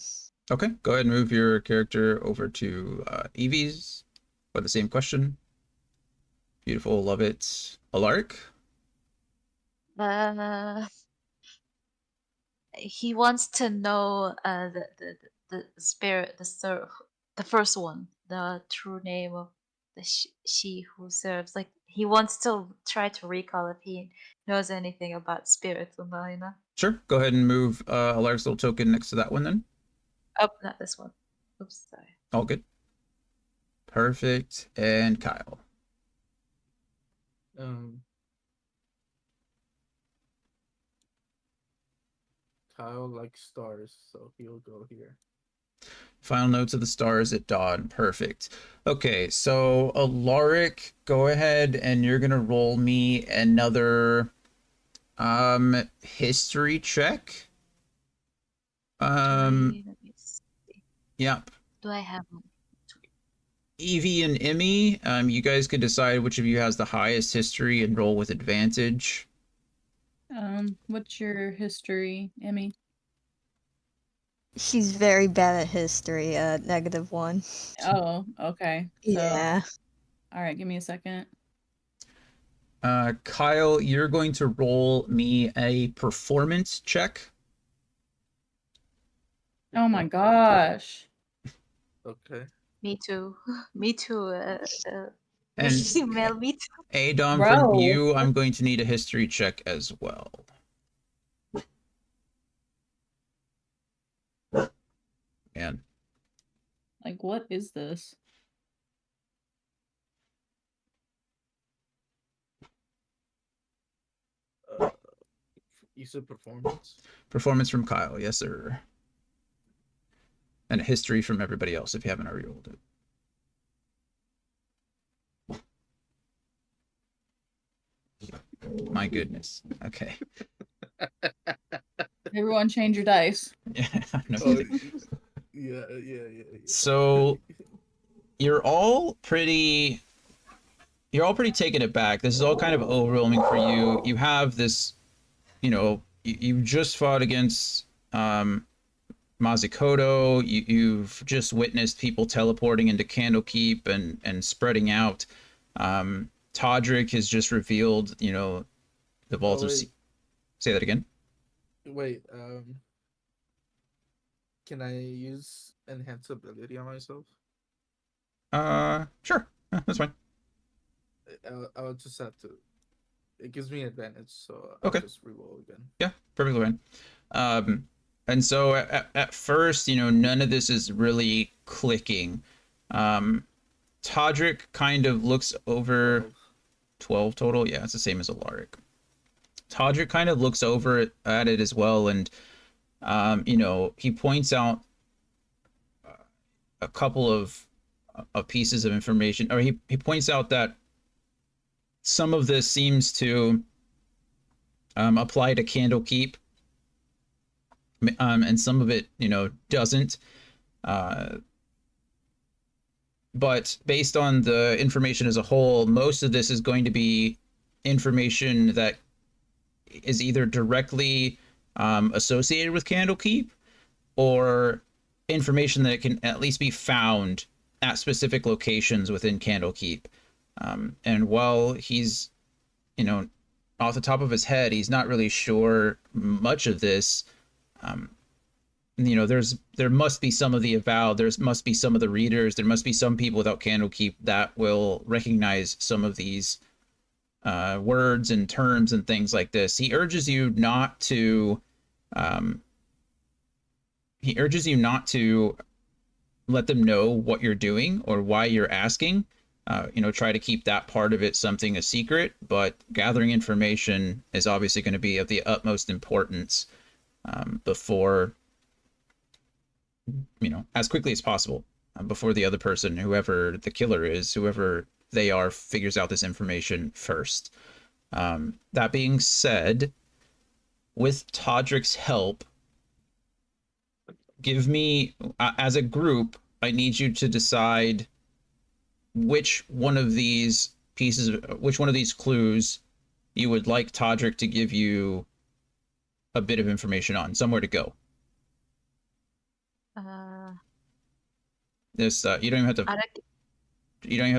Okay. Go ahead and move your character over to Evie's for the same question. Beautiful. Love it. Alaric? He wants to know the spirit, the first one, the true name of the she who serves. Like he wants to try to recall if he knows anything about spirits, Umalina. Sure. Go ahead and move Alaric's little token next to that one then. Oh, not this one. Oops, sorry. All good. Perfect. And Kyle. Kyle likes stars, so he'll go here. Final notes of the stars at dawn. Perfect. Okay, so Alaric, go ahead and you're gonna roll me another history check. Let me see. Yep. Do I have one? Evie and Emmy, you guys can decide which of you has the highest history and roll with advantage. What's your history, Emmy? She's very bad at history, -1. Oh, okay. So, Yeah. all right, give me a second. Kyle, you're going to roll me a performance check. Oh my gosh. Okay. Me too. Me too. And Female, me too. Adom, Bro. from you, I'm going to need a history check as well. Man. Like, what is this? You said performance? Performance from Kyle, yes, sir. And a history from everybody else if you haven't already rolled it. My goodness. Okay. Everyone change your dice. Yeah, no Oh, kidding. yeah. So you're all pretty taken aback. This is all kind of overwhelming for you. You have this, you just fought against Mazikoto. You've just witnessed people teleporting into Candlekeep and spreading out. Todrick has just revealed, the vault of. Say that again. Wait. Can I use enhance ability on myself? Sure. Yeah, that's fine. I'll just have to. It gives me advantage, so Okay. I'll just reroll again. Yeah, perfectly fine. And so at first, none of this is really clicking. Todrick kind of looks over 12 total. Yeah, it's the same as Alaric. Todrick kind of looks over at it as well, and you know, he points out a couple of pieces of information, or he points out that some of this seems to apply to Candlekeep, and some of it, you know, doesn't. But based on the information as a whole, most of this is going to be information that is either directly associated with Candlekeep, or information that can at least be found at specific locations within Candlekeep. And while he's, you know, off the top of his head, he's not really sure much of this. You know, there must be some of the avowed, there must be some of the readers, there must be some people without Candlekeep that will recognize some of these words and terms and things like this. He urges you not to let them know what you're doing or why you're asking. You know, try to keep that part of it something a secret, but gathering information is obviously going to be of the utmost importance before, you know, as quickly as possible, before the other person, whoever the killer is, whoever they are, figures out this information first. That being said, with Todrick's help, give me, as a group, I need you to decide which one of these clues you would like Todrick to give you a bit of information on, somewhere to go. This you don't even have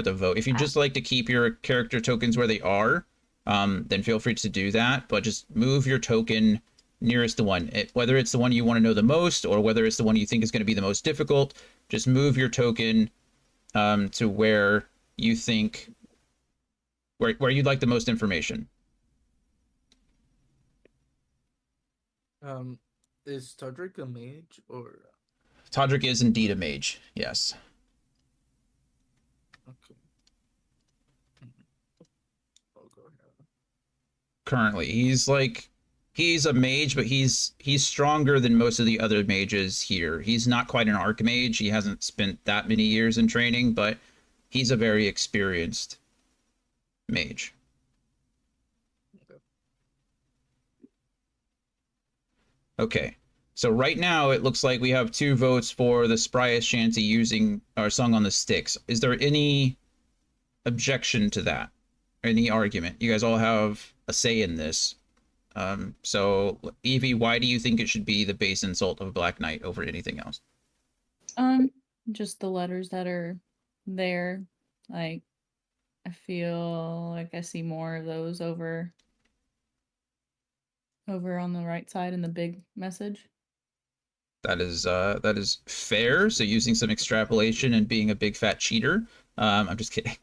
to vote. If you just like to keep your character tokens where they are, then feel free to do that. But just move your token nearest the one, whether it's the one you want to know the most or whether it's the one you think is going to be the most difficult. Just move your token to where you think where you'd like the most information. Is Todrick a mage or? Todrick is indeed a mage. Yes. Okay. I'll go ahead. Currently, he's a mage, but he's stronger than most of the other mages here. He's not quite an archmage. He hasn't spent that many years in training, but he's a very experienced mage. Okay. So right now it looks like we have 2 votes for the spryest shanty using our song on the sticks. Is there any objection to that? Any argument? You guys all have a say in this. So Evie, why do you think it should be the base insult of Black Knight over anything else? Just the letters that are there. Like, I feel like I see more of those over on the right side in the big message. That is fair. So using some extrapolation and being a big fat cheater. I'm just kidding.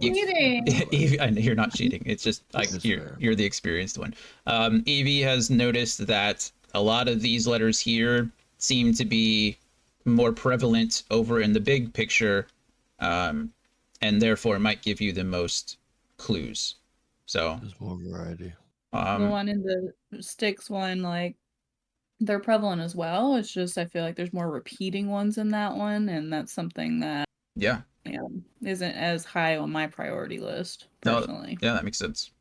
Cheating. Evie, I know you're not cheating. It's just like you're the experienced one. Evie has noticed that a lot of these letters here seem to be more prevalent over in the big picture, and therefore might give you the most clues. So There's more variety. The one in the sticks one, like, they're prevalent as well. It's just I feel like there's more repeating ones in that one, and that's something that isn't as high on my priority list personally. No, yeah, that makes sense.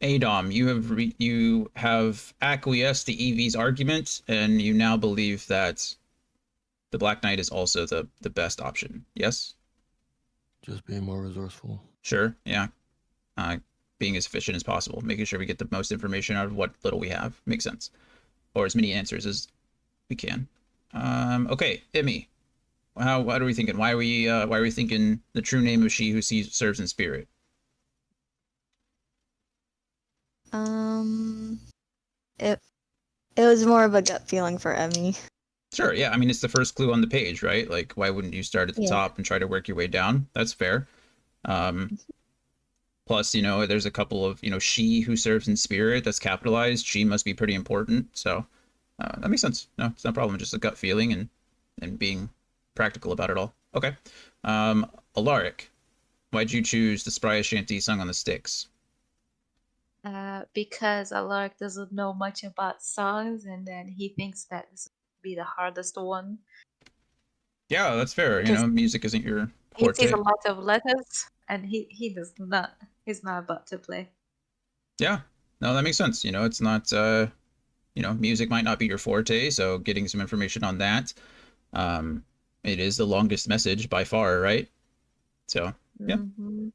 Adom, you have acquiesced to Evie's argument, and you now believe that the Black Knight is also the best option. Yes? Just being more resourceful. Sure, yeah. Being as efficient as possible, making sure we get the most information out of what little we have. Makes sense. Or as many answers as we can. Okay, Emmy. What are we thinking? Why are we thinking the true name of she who serves in spirit? It was more of a gut feeling for Emmy. Sure, yeah. I mean, it's the first clue on the page, right? Like, why wouldn't you start at the top and try to work your way down? That's fair. Plus, you know, there's a couple of, you know, she who serves in spirit, that's capitalized. She must be pretty important. So that makes sense. No, it's no problem. Just a gut feeling and being practical about it all. Okay. Alaric, why'd you choose the spryest shanty sung on the sticks? because Alaric doesn't know much about songs, and then he thinks that this will be the hardest one. Yeah, that's fair. You Because know, music isn't your he sees forte. a lot of letters, and he does not. He's not about to play. Yeah, no, that makes sense. You know, it's not. You know, music might not be your forte, so getting some information on that. Um, it is the longest message by far, right? So yeah, Mm-hmm.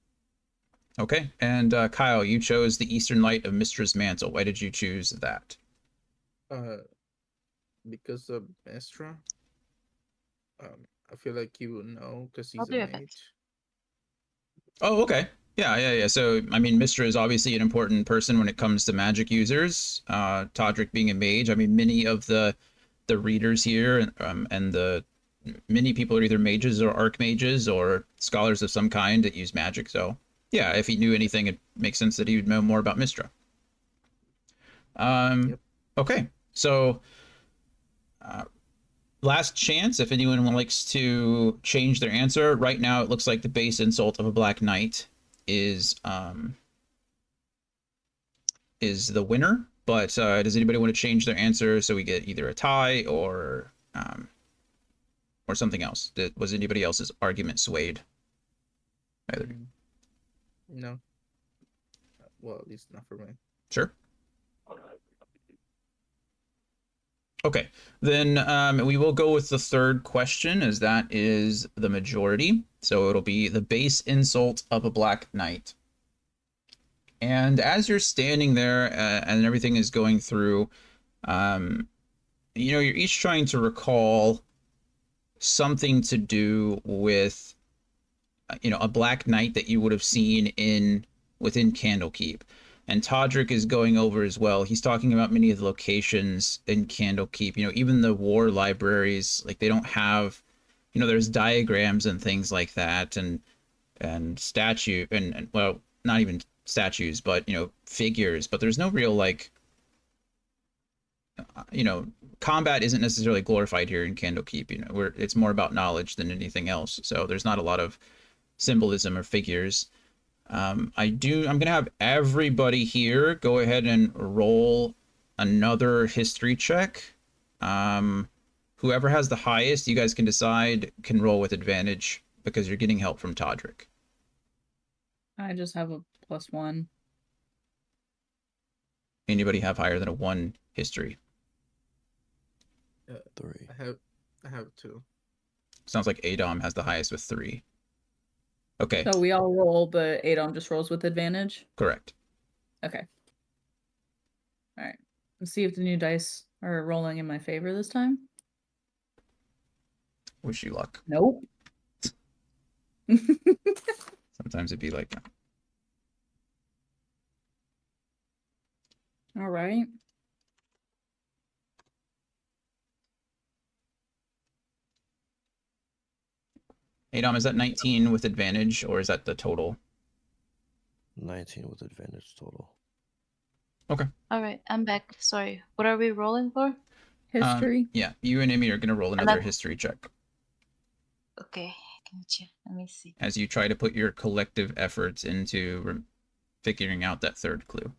okay. And Kyle, you chose the Eastern Light of Mistra's Mantle. Why did you choose that? Uh, because of Mestra. I feel like he would know because I'll he's a be right back. mage. Oh, okay. Yeah. So, I mean, Mistra is obviously an important person when it comes to magic users. Todrick being a mage, I mean, many of the readers here and the many people are either mages or archmages or scholars of some kind that use magic. So, yeah, if he knew anything, it makes sense that he would know more about Mistra. Yep. Okay. So, last chance if anyone likes to change their answer. Right now, it looks like the base insult of a Black Knight is the winner. But does anybody want to change their answer so we get either a tie or something else? Was anybody else's argument swayed? Either. No. Well, at least not for me. Sure. Okay, then we will go with the third question, as that is the majority. So it'll be the base insult of a Black Knight. And as you're standing there and everything is going through, you know, you're each trying to recall something to do with, you know, a Black Knight that you would have seen within Candlekeep. And Todrick is going over as well. He's talking about many of the locations in Candlekeep. You know, even the war libraries, like they don't have, you know, there's diagrams and things like that, and statue and well, not even statues, but you know, figures. But there's no real like, you know, combat isn't necessarily glorified here in Candlekeep. You know, where it's more about knowledge than anything else. So there's not a lot of symbolism or figures. I'm going to have everybody here go ahead and roll another history check. Whoever has the highest, you guys can decide, can roll with advantage because you're getting help from Todrick. I just have a +1. Anybody have higher than a 1 history? 3. I have 2. Sounds like Adom has the highest with 3. Okay. So we all roll, but Adom just rolls with advantage? Correct. Okay. Alright. Let's see if the new dice are rolling in my favor this time. Wish you luck. Nope. Sometimes it'd be like that. All right. Adom, is that 19 with advantage or is that the total? 19 with advantage total. Okay. All right, I'm back. Sorry. What are we rolling for? History. Yeah, you and Amy are going to roll another history check Okay, gotcha. Let me see. as you try to put your collective efforts into figuring out that third clue.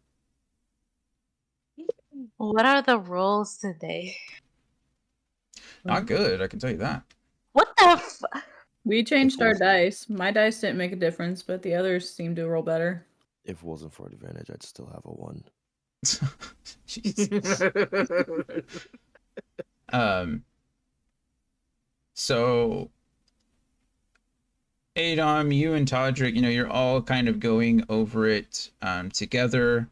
What are the rolls today? Not good, I can tell you that. What the We changed our wasn't- dice. My dice didn't make a difference, but the others seem to roll better. If it wasn't for advantage, I'd still have a 1. Jeez. So Adom, you and Todrick, you know, you're all kind of going over it together.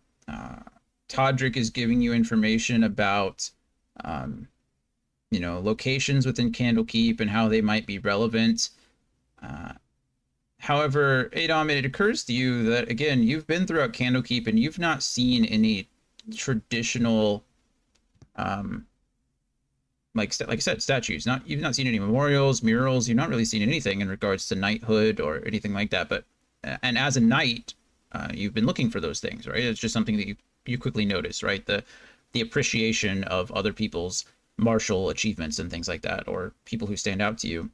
Todrick is giving you information about, you know, locations within Candlekeep and how they might be relevant. However, Adom, it occurs to you that, again, you've been throughout Candlekeep and you've not seen any traditional, like I said, statues. You've not seen any memorials, murals. You've not really seen anything in regards to knighthood or anything like that. But and as a knight, you've been looking for those things, right? It's just something that you quickly notice, right? The appreciation of other people's martial achievements and things like that, or people who stand out to you.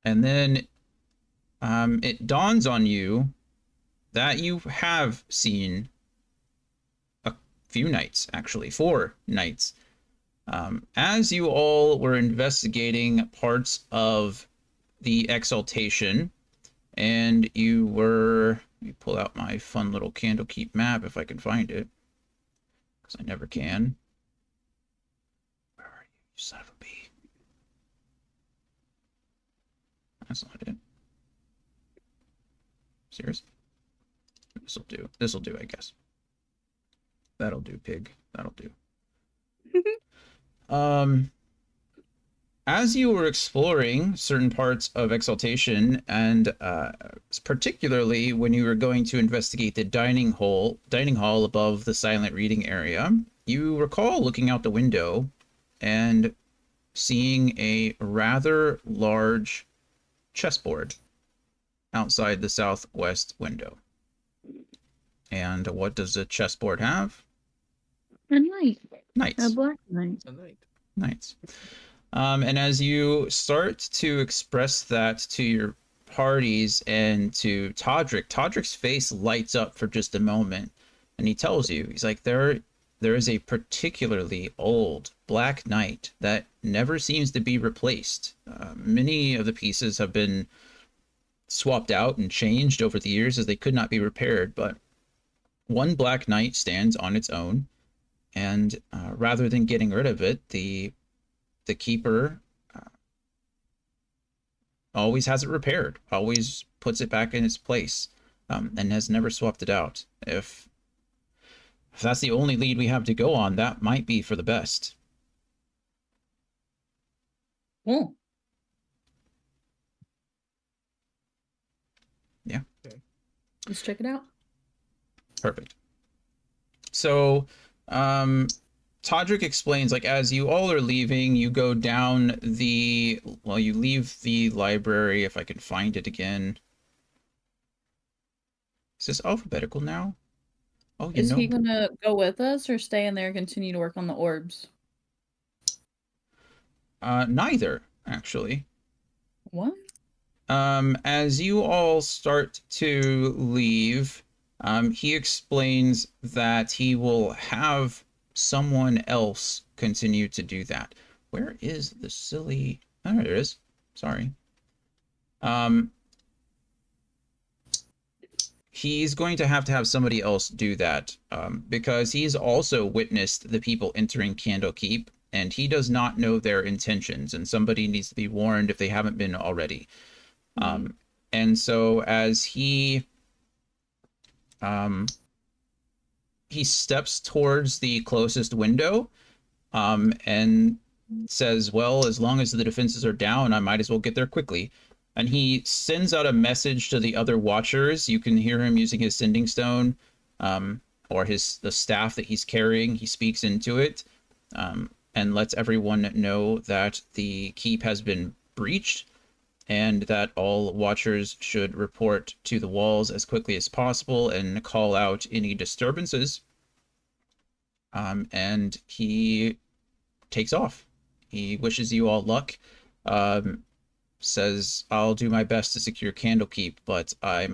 And then it dawns on you that you have seen few nights, actually, 4 nights. As you all were investigating parts of the exaltation, and you were, let me pull out my fun little Candlekeep map if I can find it, because I never can. Where are you, you son of a bee? That's not it. Serious? This'll do. This'll do, I guess. That'll do, pig. That'll do. As you were exploring certain parts of Exaltation, and particularly when you were going to investigate the dining hall above the silent reading area, you recall looking out the window and seeing a rather large chessboard outside the southwest window. And what does the chessboard have? A knight. Knights. A black knight. A night. Knights. And as you start to express that to your parties and to Todrick's face lights up for just a moment, and he tells you, he's like, there is a particularly old black knight that never seems to be replaced. Many of the pieces have been swapped out and changed over the years as they could not be repaired, but one black knight stands on its own, and rather than getting rid of it, the keeper always has it repaired, always puts it back in its place, and has never swapped it out. If that's the only lead we have to go on, that might be for the best. Cool. Yeah. Okay. Let's check it out. Perfect. So, Todrick explains, like, as you all are leaving, you go down you leave the library, if I can find it again. Is this alphabetical now? Oh, Is he gonna go with us or stay in there and continue to work on the orbs? Neither, actually. What? As you all start to leave, he explains that he will have someone else continue to do that. Where is the silly... Oh, there it is. Sorry. He's going to have somebody else do that, because he's also witnessed the people entering Candlekeep, and he does not know their intentions, and somebody needs to be warned if they haven't been already. And so as he steps towards the closest window, and says, well, as long as the defenses are down, I might as well get there quickly. And he sends out a message to the other watchers. You can hear him using his sending stone, or the staff that he's carrying. He speaks into it, and lets everyone know that the keep has been breached, and that all watchers should report to the walls as quickly as possible and call out any disturbances. And he takes off. He wishes you all luck. Says, I'll do my best to secure Candlekeep, but I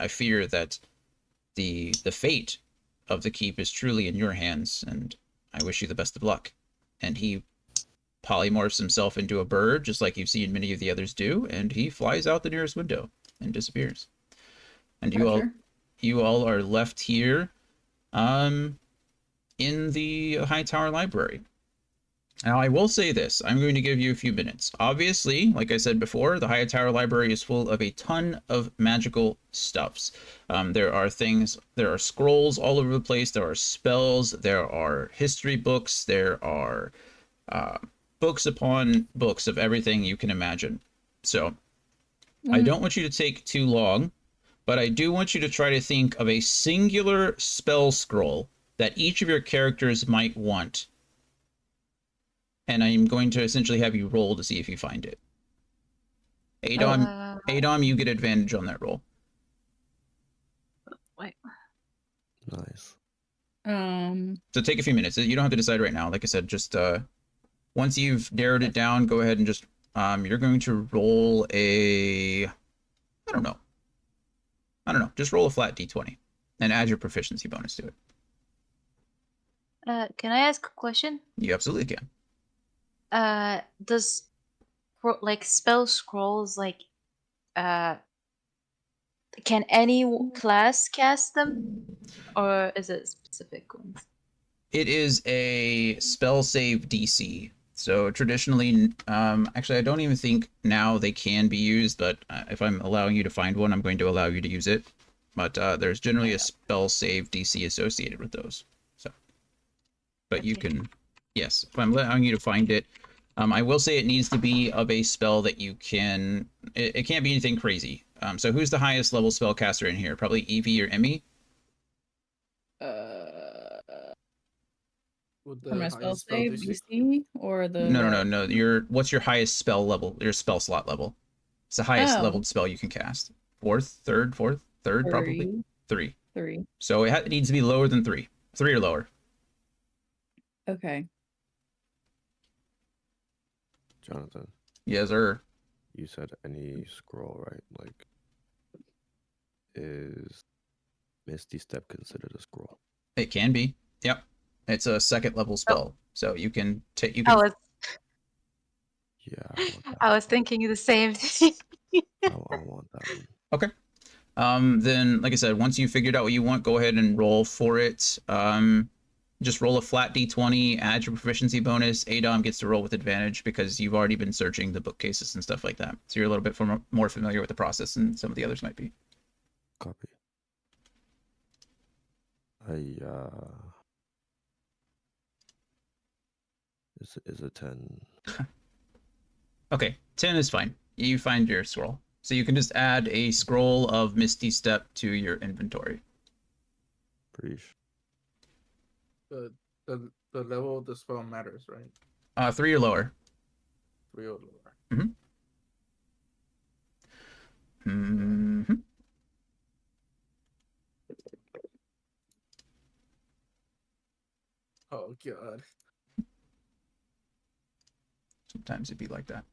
fear that the fate of the keep is truly in your hands, and I wish you the best of luck. And he polymorphs himself into a bird, just like you've seen many of the others do, and he flies out the nearest window and disappears. And you all are left here in the High Tower Library. Now, I will say this. I'm going to give you a few minutes. Obviously, like I said before, the High Tower Library is full of a ton of magical stuffs. There are scrolls all over the place. There are spells. There are history books. There are books upon books of everything you can imagine. So, I don't want you to take too long, but I do want you to try to think of a singular spell scroll that each of your characters might want. And I'm going to essentially have you roll to see if you find it. Adom, you get advantage on that roll. Wait. Nice. So take a few minutes. You don't have to decide right now. Like I said, just once you've narrowed it down, go ahead and just you're going to roll a I don't know. Just roll a flat d20 and add your proficiency bonus to it. Can I ask a question? You absolutely can. Does like spell scrolls like can any class cast them, or is it specific ones? It is a spell save DC. So traditionally, actually, I don't even think now they can be used, but if I'm allowing you to find one, I'm going to allow you to use it. But there's generally a spell save DC associated with those. So, but you can, yes, if I'm allowing you to find it, I will say it needs to be of a spell that you can. It can't be anything crazy. So who's the highest level spellcaster in here? Probably Evie or Emmy. With For my the spell highest spell save DC. DC or the No. What's your highest spell level? Your spell slot level. It's the highest leveled spell you can cast. Third, probably three. So it needs to be lower than 3. 3 or lower. Okay. Jonathan, Yes, sir. you said any scroll, right? Like, is Misty Step considered a scroll? It can be. Yep. It's a second level spell, so you can take. You I can. was Yeah, I want that. I was thinking the same thing. I want that one. Okay. Then, like I said, once you figured out what you want, go ahead and roll for it. Just roll a flat d20, add your proficiency bonus. Adom gets to roll with advantage because you've already been searching the bookcases and stuff like that. So you're a little bit more familiar with the process than some of the others might be. Copy. Is a 10. Okay, 10 is fine. You find your scroll. So you can just add a scroll of Misty Step to your inventory. Preach. The level of the spell matters, right? 3 or lower. 3 or lower. Mm-hmm. Oh god. Sometimes it'd be like that.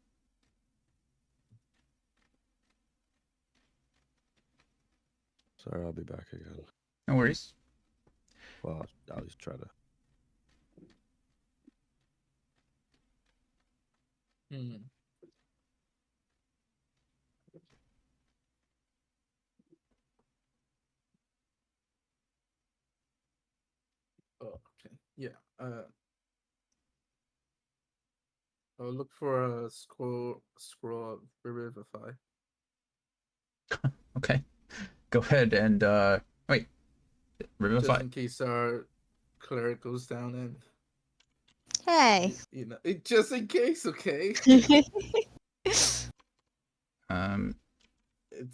Sorry, I'll be back again. No worries. Well, I'll just try to. Oh, okay. Yeah. I'll look for a scroll of Revivify. Okay. Go ahead and wait. Revivify. Just in case our cleric goes down and Hey. you know, just in case, okay? It's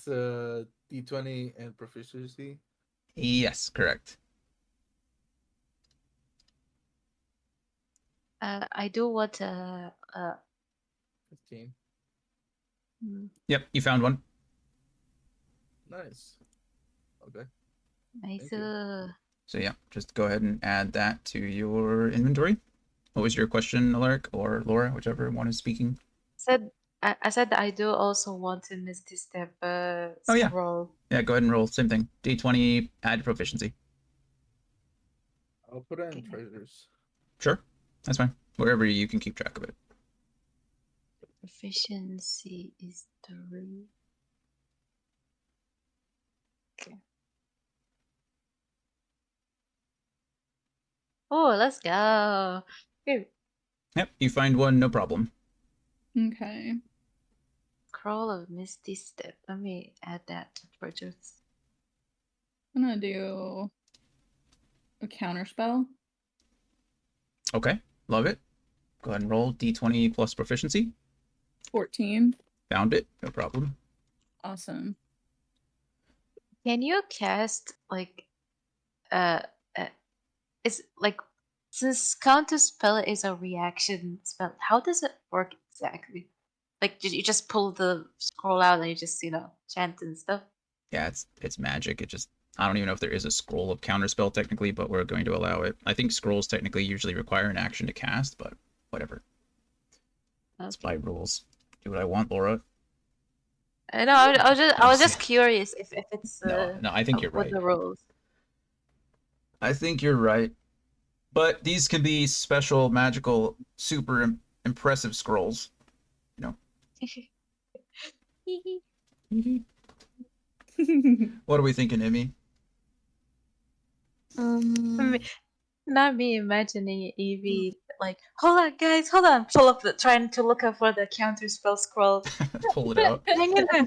a D20 and proficiency. Yes, correct. I do want 15. Yep, you found one. Nice. Okay. Nice. So yeah, just go ahead and add that to your inventory. What was your question, Alaric or Laura, whichever one is speaking? I said that I do also want to Misty Step scroll. Yeah, go ahead and roll. Same thing. D20, add proficiency. I'll put it in treasures. Sure, that's fine. Wherever you can keep track of it. Proficiency is 3. Okay. Oh, let's go. Here. Yep, you find one, no problem. Okay. Scroll of Misty Step. Let me add that to purchase. I'm gonna do a counter spell. Okay, love it. Go ahead and roll D20 plus proficiency. 14. Found it, no problem. Awesome. Can you cast like it's like, since counter spell is a reaction spell, how does it work exactly? Like, did you just pull the scroll out and you just chant and stuff? Yeah, it's magic. I don't even know if there is a scroll of counterspell technically, but we're going to allow it. I think scrolls technically usually require an action to cast, but whatever. Okay. It's my rules. Do what I want, Laura. I know. I was just curious if it's No, I think you're with right. the rules. I think you're right. But these can be special, magical, super impressive scrolls. What are we thinking, Emmy? Not me imagining Evie like, hold on, guys, hold on, trying to look up for the counter spell scroll. Pull it out. Hang in there.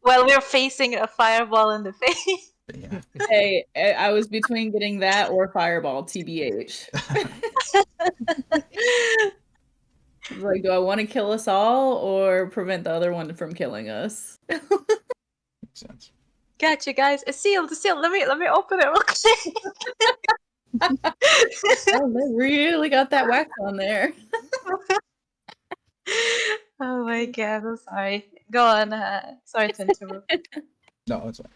While we're facing a fireball in the face. Yeah. Hey, I was between getting that or fireball, TBH. Like, do I want to kill us all or prevent the other one from killing us? Makes sense. Gotcha, guys. It's sealed. It's sealed. Let me open it real quick. Oh, they really got that wax on there. Oh my god, I'm sorry. Go on. Sorry to interrupt. No, it's fine.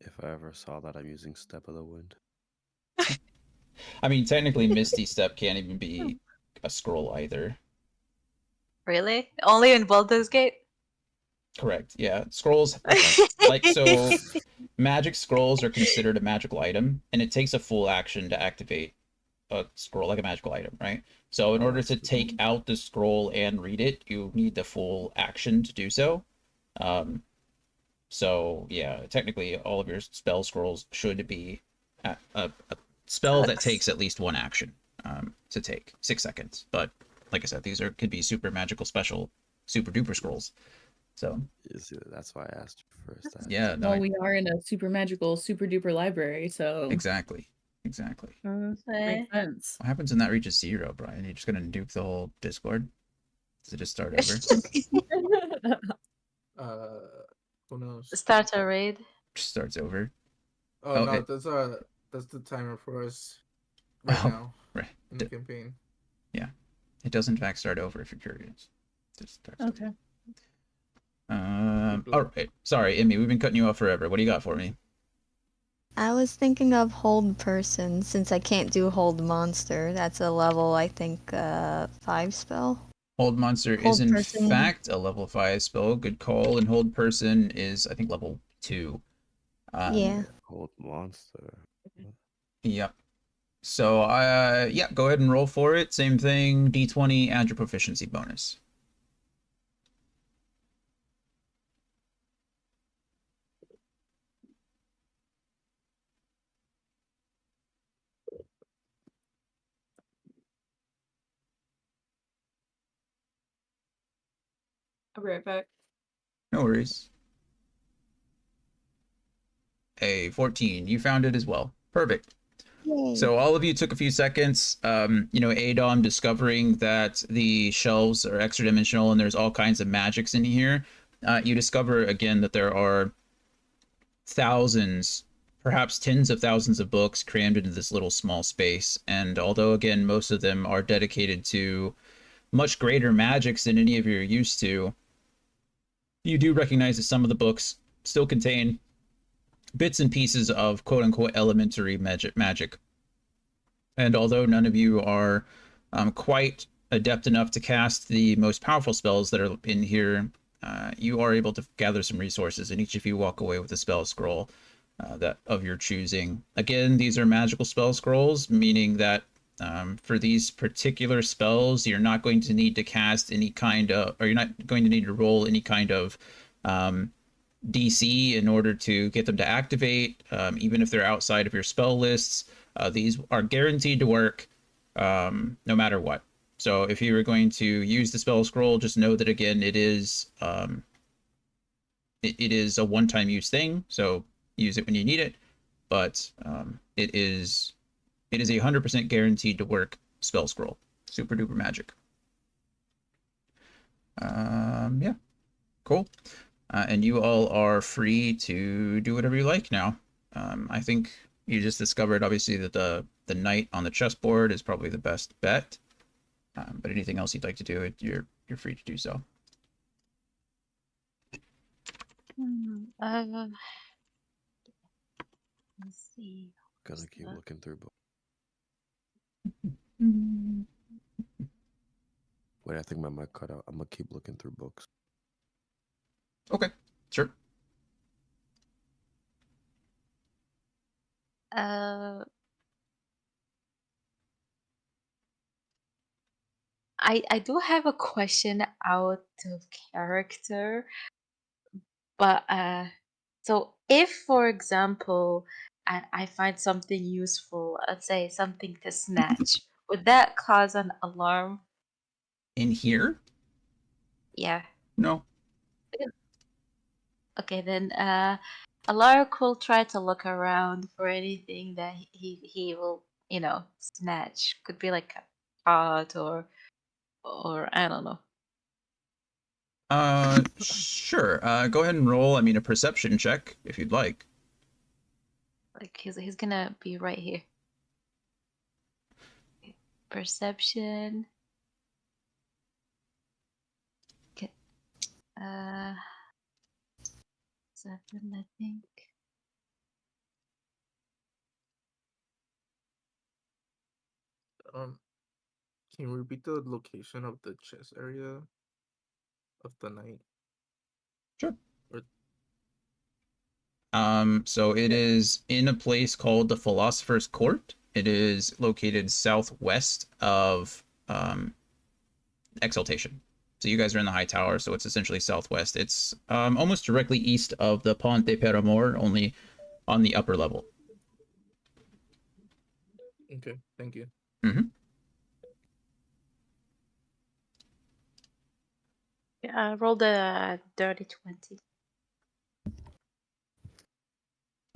If I ever saw that, I'm using Step of the Wind. I mean, technically, Misty Step can't even be a scroll either. Really? Only in Baldur's Gate? Correct. Yeah, scrolls like so. Magic scrolls are considered a magical item, and it takes a full action to activate a scroll like a magical item, right? So in order to take out the scroll and read it, you need the full action to do so. So yeah, technically, all of your spell scrolls should be a spell that takes at least one action to take 6 seconds. But like I said, these could be super magical, special, super duper scrolls. So that's why I asked you first. yeah, no, Well, we are in a super magical, super duper library, so exactly. makes sense. What happens when that reaches 0, Brian? You're just gonna nuke the whole Discord? Does it just start over? Who knows? Start a raid. Just starts over. Oh, Oh, no, that's the timer for us right now right. in the campaign. Yeah, it does in fact start over if you're curious. It just starts Okay. all right. Sorry, Emmy, we've been cutting you off forever. What do you got for me? I was thinking of Hold Person, since I can't do Hold Monster. That's a level, I think, 5 spell. Hold Monster Hold is in Person. fact a level 5 spell. Good call. And Hold Person is, I think, level 2. Yeah. Hold Monster. Yep. So, yeah, go ahead and roll for it. Same thing. D20, add your proficiency bonus. I'll be right back. No worries. A 14. You found it as well. Perfect. Yay. So all of you took a few seconds, Adom discovering that the shelves are extra dimensional and there's all kinds of magics in here. You discover again that there are thousands, perhaps tens of thousands of books crammed into this little small space. And although again, most of them are dedicated to much greater magics than any of you are used to, you do recognize that some of the books still contain bits and pieces of quote unquote elementary magic. And although none of you are quite adept enough to cast the most powerful spells that are in here, you are able to gather some resources, and each of you walk away with a spell scroll that of your choosing. Again, these are magical spell scrolls, meaning that for these particular spells, you're not going to need to cast any kind of, or you're not going to need to roll any kind of DC in order to get them to activate, even if they're outside of your spell lists. These are guaranteed to work no matter what. So if you were going to use the spell scroll, just know that again, it is a one-time use thing. So use it when you need it, but it is a 100% guaranteed to work spell scroll. Super duper magic. Yeah, cool. And you all are free to do whatever you like now. I think you just discovered, obviously, that the knight on the chessboard is probably the best bet. But anything else you'd like to do, you're free to do so. Let's see. Gonna keep looking through books. Wait, I think my mic cut out. I'm gonna keep looking through books. Okay, sure. Uh, I do have a question out of character, but so if, for example, I find something useful, let's say something to snatch, would that cause an alarm? In here? Yeah. No. Okay, then Alaric will try to look around for anything that he will, snatch. Could be like a pot or I don't know. Sure. Go ahead and roll, a perception check if you'd like. Like he's gonna be right here. Okay, perception. Okay. 7, I think. Can you repeat the location of the chess area of the night? Sure. Or So it is in a place called the Philosopher's Court. It is located southwest of Exaltation. So you guys are in the high tower, so it's essentially southwest. It's almost directly east of the Pont de Peramor, only on the upper level. okay, thank you. Mm-hmm. Yeah, I rolled a dirty 20.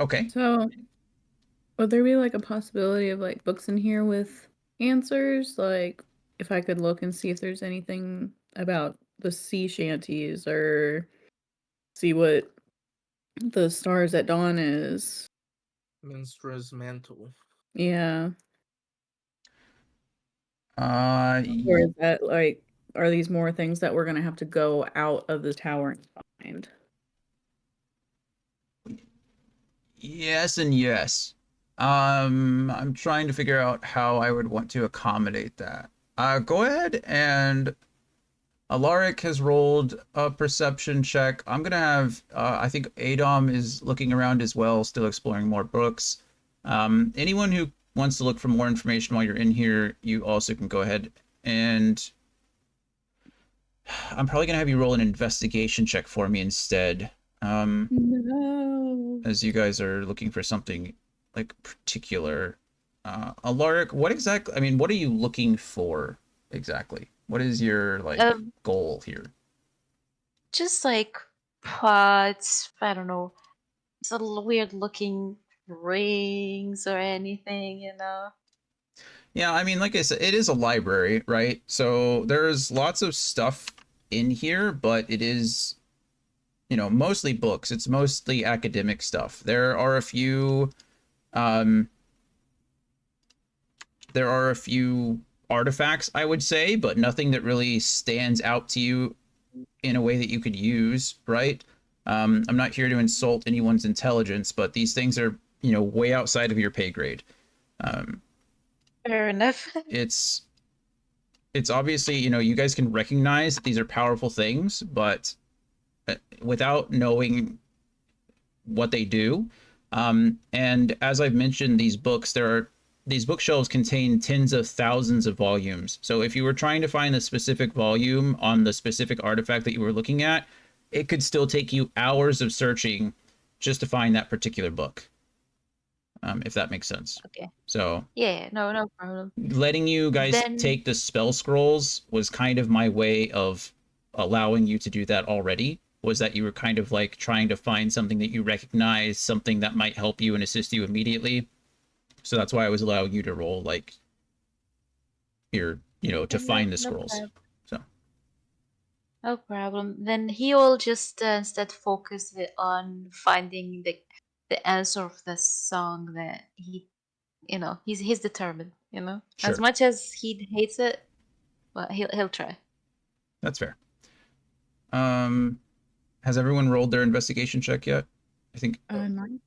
Okay. So, would there be like a possibility of like books in here with answers? Like, if I could look and see if there's anything about the sea shanties or see what the stars at dawn is. Minstra's mantle. Yeah. Uh, Or is that like, are these more things that we're going to have to go out of the tower and find? yes and yes. I'm trying to figure out how I would want to accommodate that. Go ahead and Alaric has rolled a perception check. I'm gonna have, I think Adom is looking around as well, still exploring more books. Anyone who wants to look for more information while you're in here, you also can go ahead and I'm probably gonna have you roll an investigation check for me instead. No. As you guys are looking for something like particular. Alaric, what exactly, what are you looking for exactly? What is your goal here? Just like pots, I don't know, some weird looking rings or anything. Yeah, like I said, it is a library, right? So there's lots of stuff in here, but it is, mostly books. It's mostly academic stuff. Um, there are a few artifacts, I would say, but nothing that really stands out to you in a way that you could use, right? I'm not here to insult anyone's intelligence, but these things are, way outside of your pay grade. Fair enough. It's obviously, you guys can recognize that these are powerful things, but without knowing what they do. And as I've mentioned, these bookshelves contain tens of thousands of volumes. So if you were trying to find the specific volume on the specific artifact that you were looking at, it could still take you hours of searching just to find that particular book. If that makes sense. Okay. So Yeah, no problem. letting you guys take the spell scrolls was kind of my way of allowing you to do that already. Was that you were kind of like trying to find something that you recognize, something that might help you and assist you immediately. So that's why I was allowing you to roll like your, to find the scrolls. So No problem. Then he will just instead focus it on finding the answer of the song that he's determined. Sure. As much as he hates it, but he'll try. That's fair. Has everyone rolled their investigation check yet? I think. I'm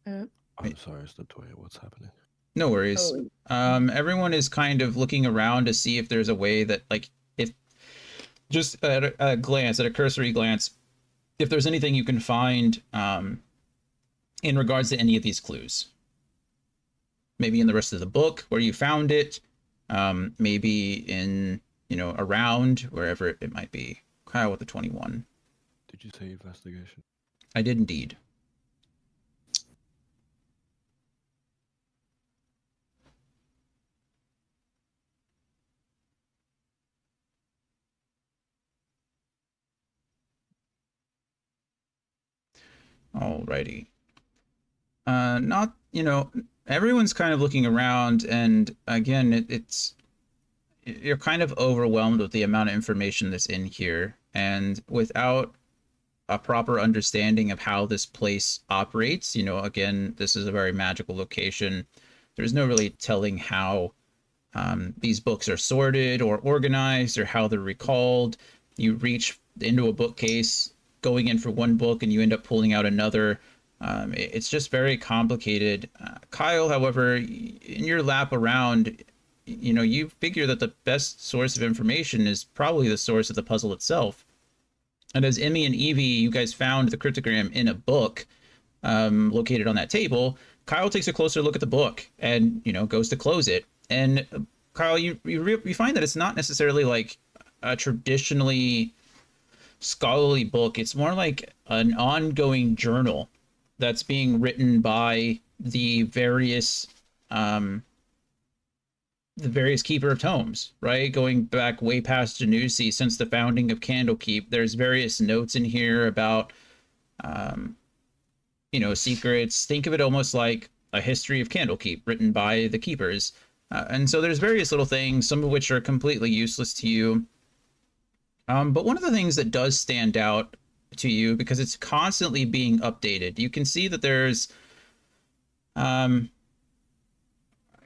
sorry, Statoya. What's happening? No worries. Everyone is kind of looking around to see if there's a way that, like, if just at a glance, at a cursory glance, if there's anything you can find in regards to any of these clues. maybe in the rest of the book where you found it, maybe in, around wherever it might be. Kyle with the 21. Did you say investigation? I did indeed. Alrighty. Not, everyone's kind of looking around, and again, you're kind of overwhelmed with the amount of information that's in here, and without a proper understanding of how this place operates, again, this is a very magical location. There's no really telling how these books are sorted or organized or how they're recalled. You reach into a bookcase going in for one book and you end up pulling out another. It's just very complicated. Kyle, however, in your lap around, you figure that the best source of information is probably the source of the puzzle itself. And as Emmy and Evie, you guys found the cryptogram in a book located on that table. Kyle takes a closer look at the book and, goes to close it. And Kyle, you find that it's not necessarily like a traditionally scholarly book. It's more like an ongoing journal that's being written by the various keeper of tomes, right? Going back way past Janussi, since the founding of Candlekeep, there's various notes in here about secrets. Think of it almost like a history of Candlekeep written by the keepers. And so there's various little things, some of which are completely useless to you. But one of the things that does stand out to you, because it's constantly being updated, you can see that there's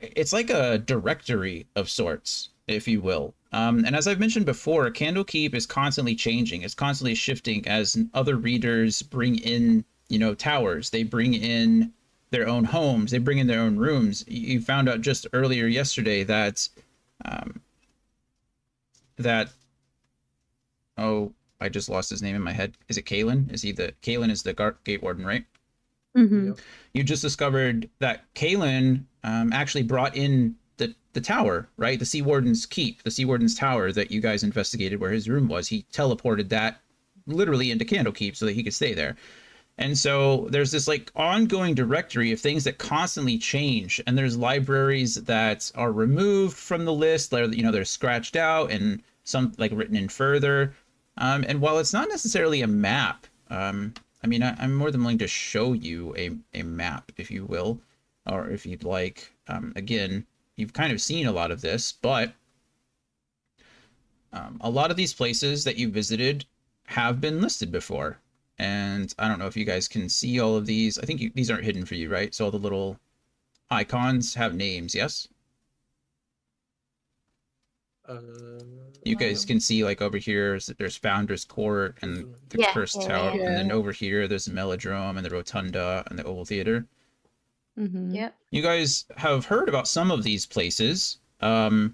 it's like a directory of sorts, if you will. And as I've mentioned before, Candlekeep is constantly changing. It's constantly shifting as other readers bring in, towers. They bring in their own homes. They bring in their own rooms. You found out just earlier yesterday that I just lost his name in my head. Is it Kalen? Kalen is the gate warden, right? Mm-hmm. Yep. You just discovered that Kalen actually brought in the tower, right? The Sea Warden's keep, the Sea Warden's tower that you guys investigated where his room was. He teleported that literally into Candlekeep so that he could stay there. And so there's this like ongoing directory of things that constantly change. And there's libraries that are removed from the list, they're scratched out and some like written in further. And while it's not necessarily a map, I'm more than willing to show you a map, if you will, or if you'd like. Again, you've kind of seen a lot of this, but a lot of these places that you visited have been listed before. And I don't know if you guys can see all of these. I think these aren't hidden for you, right? So all the little icons have names, yes? You guys can see like over here, there's Founder's Court and the Yeah, Cursed yeah, Tower. yeah. And then over here, there's the Melodrome and the Rotunda and the Oval Theater. Mm-hmm. Yep. You guys have heard about some of these places, as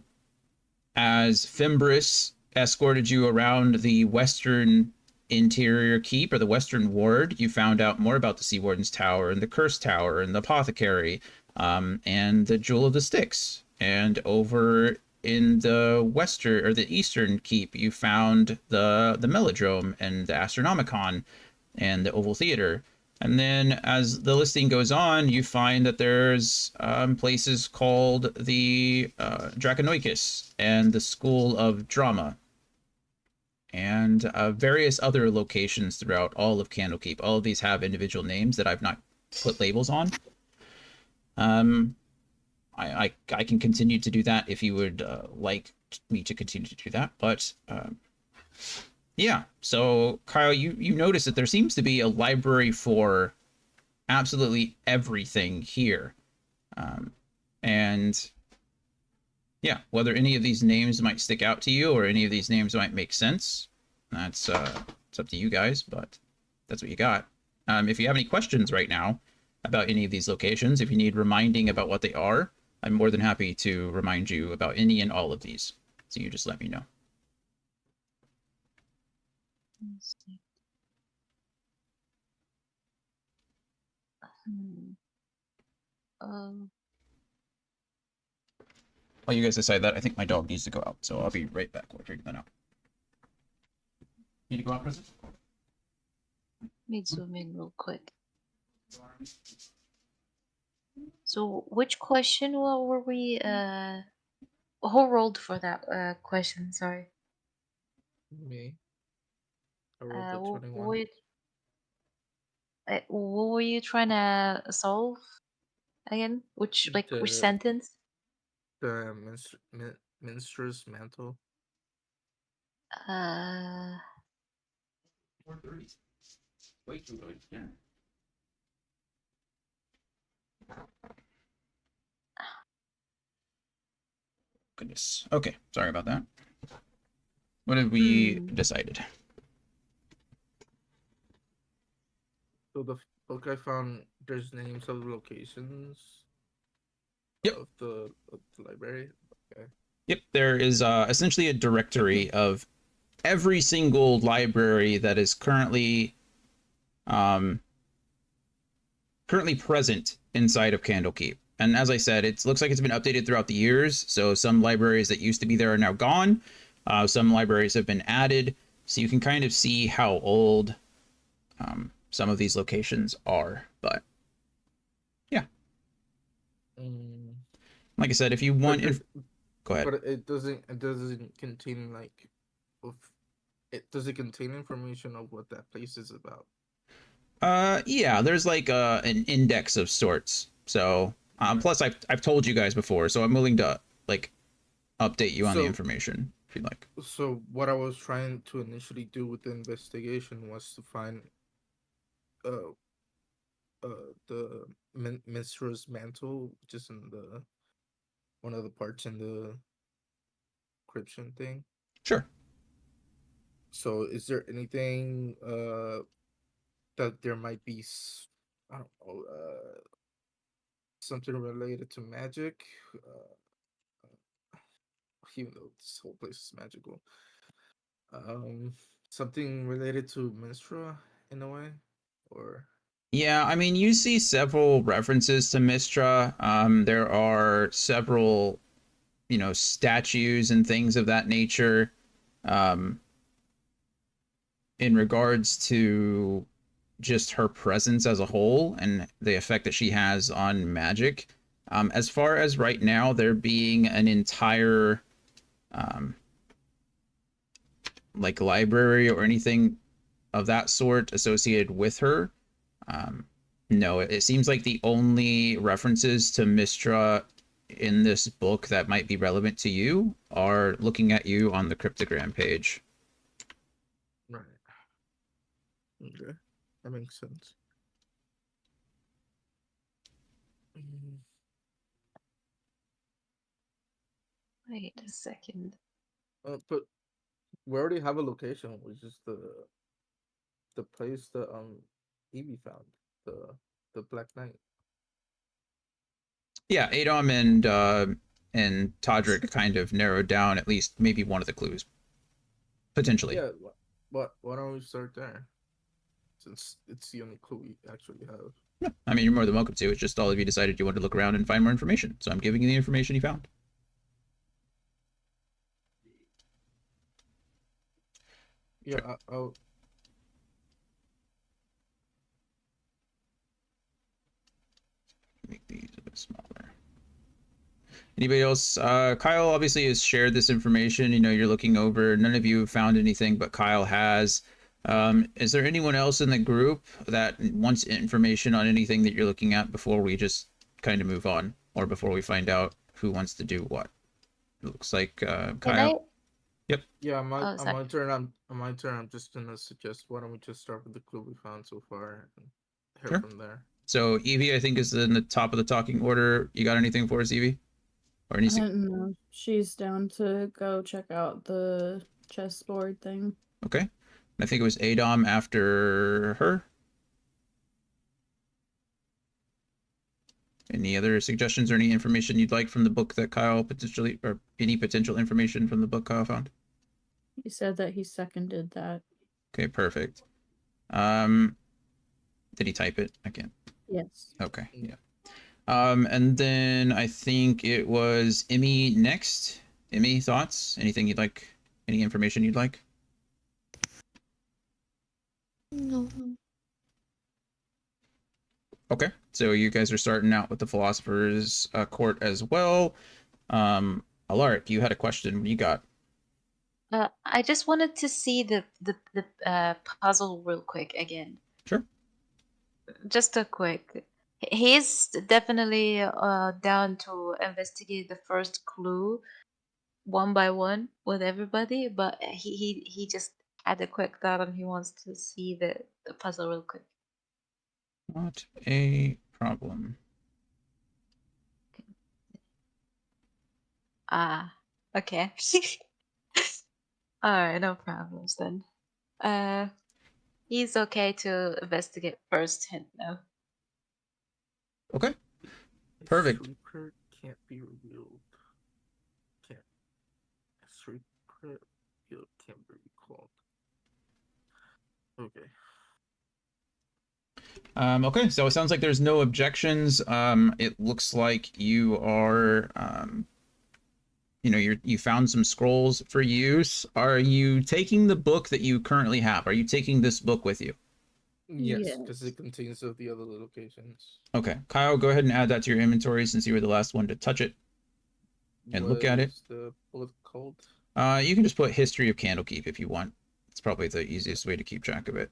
Fimbris escorted you around the western interior keep, or the western ward. You found out more about the Sea Warden's Tower and the Cursed Tower and the Apothecary, and the Jewel of the Styx. And over in the western or the eastern keep, you found the Melodrome and the Astronomicon and the Oval Theater. And then as the listing goes on, you find that there's places called the Draconoicus and the School of Drama, and various other locations throughout all of Candlekeep. All of these have individual names that I've not put labels on. I can continue to do that if you would like me to continue to do that, but yeah. So Kyle, you notice that there seems to be a library for absolutely everything here, and yeah, whether any of these names might stick out to you or any of these names might make sense, that's it's up to you guys, but that's what you got. If you have any questions right now about any of these locations, if you need reminding about what they are, I'm more than happy to remind you about any and all of these. So you just let me know. Let's see. Hmm. Um, while you guys decide that, I think my dog needs to go out, so I'll be right back. We'll figure that out. Need to go out, President? Let me zoom in real quick. So which question were we who rolled for that question? Sorry. Me. I rolled the 21. What were you trying to solve again? Which which sentence? The minstrel's mantle. 4:30. Way too early. Yeah. Goodness. Okay, sorry about that. What have we decided? So the book I found, there's names of the locations. Yep. Of the library. Okay. Yep, there is essentially a directory of every single library that is currently present inside of Candlekeep. And as I said, it looks like it's been updated throughout the years. So some libraries that used to be there are now gone. Some libraries have been added. So you can kind of see how old some of these locations are. But yeah. Like I said, if you want... Go ahead. But it doesn't contain does it contain information of what that place is about? Yeah, there's like an index of sorts. So plus I've told you guys before, so I'm willing to like update you on the information if you'd like. So what I was trying to initially do with the investigation was to find the minstrel's mantle, just in the one of the parts in the encryption thing. Sure. So is there anything that there might be, I don't know, something related to magic, even though this whole place is magical, something related to minstrel in a way, or... Yeah, I mean, you see several references to Mistra. There are several, statues and things of that nature. In regards to just her presence as a whole and the effect that she has on magic. As far as right now, there being an entire like library or anything of that sort associated with her, no, it seems like the only references to Mistra in this book that might be relevant to you are looking at you on the cryptogram page. Right. Okay, that makes sense. Wait a second. But we already have a location, which is the place that Evie found, the Black Knight. Yeah, Adom and Todrick kind of narrowed down at least maybe one of the clues. Potentially. Yeah, why don't we start there? Since it's the only clue we actually have. Yeah, I mean, you're more than welcome to. It's just all of you decided you wanted to look around and find more information. So I'm giving you the information you found. Yeah, I'll... Make these a bit smaller. Anybody else? Kyle obviously has shared this information. You're looking over. None of you have found anything, but Kyle has. Is there anyone else in the group that wants information on anything that you're looking at before we just kind of move on, or before we find out who wants to do what? It looks like Kyle. Yep. Yeah, on my turn, I'm just gonna suggest, why don't we just start with the clue we found so far and hear from there. So Evie, I think, is in the top of the talking order. You got anything for us, Evie? Or any? No, she's down to go check out the chessboard thing. Okay. I think it was Adom after her. Any other suggestions or any information you'd like from the book that Kyle potentially, or any potential information from the book Kyle found? He said that he seconded that. Okay, perfect. Did he type it? I can't. Yes. Okay, yeah. And then I think it was Emmy next. Emmy, thoughts? Anything you'd like? Any information you'd like? No. Okay, so you guys are starting out with the Philosopher's Court as well. Alaric, you had a question. What you got? I just wanted to see the puzzle real quick again. Sure. Just a quick. He's definitely down to investigate the first clue one by one with everybody, but he just had a quick thought and he wants to see the puzzle real quick. Not a problem. Ah, okay. All right, no problems then. He's okay to investigate first hint though. Okay. A Perfect. secret can't be revealed. Can't. A secret revealed can't be recalled. Okay. Okay, so it sounds like there's no objections. It looks like you are, you found some scrolls for use. Are you taking the book that you currently have? Are you taking this book with you? Yes, because it contains of the other locations. Okay, Kyle, go ahead and add that to your inventory since you were the last one to touch it and look at it. What is the book called? You can just put History of Candlekeep if you want. It's probably the easiest way to keep track of it.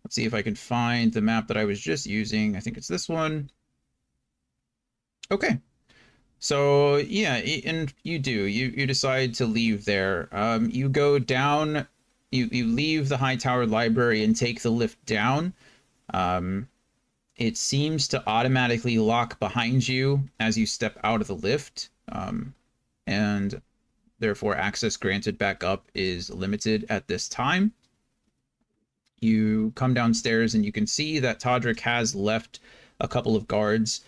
Let's see if I can find the map that I was just using. I think it's this one. Okay. So yeah, and you do. You decide to leave there. You go down. You leave the high tower library and take the lift down. It seems to automatically lock behind you as you step out of the lift, and therefore access granted back up is limited at this time. You come downstairs and you can see that Todrick has left a couple of guards,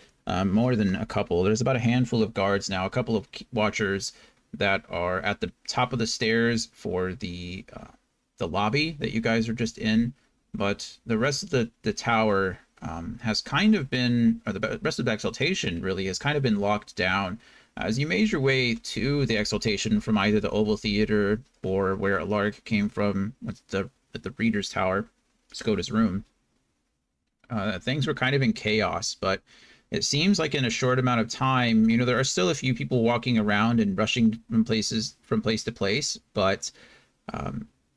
more than a couple. There's about a handful of guards now, a couple of watchers that are at the top of the stairs for the lobby that you guys are just in. But the rest of the tower has kind of been, or the rest of the exaltation really has kind of been locked down. As you made your way to the exaltation from either the Oval Theater or where Alaric came from, at the Reader's Tower, Skoda's room, things were kind of in chaos, but it seems like in a short amount of time, there are still a few people walking around and rushing from place to place, but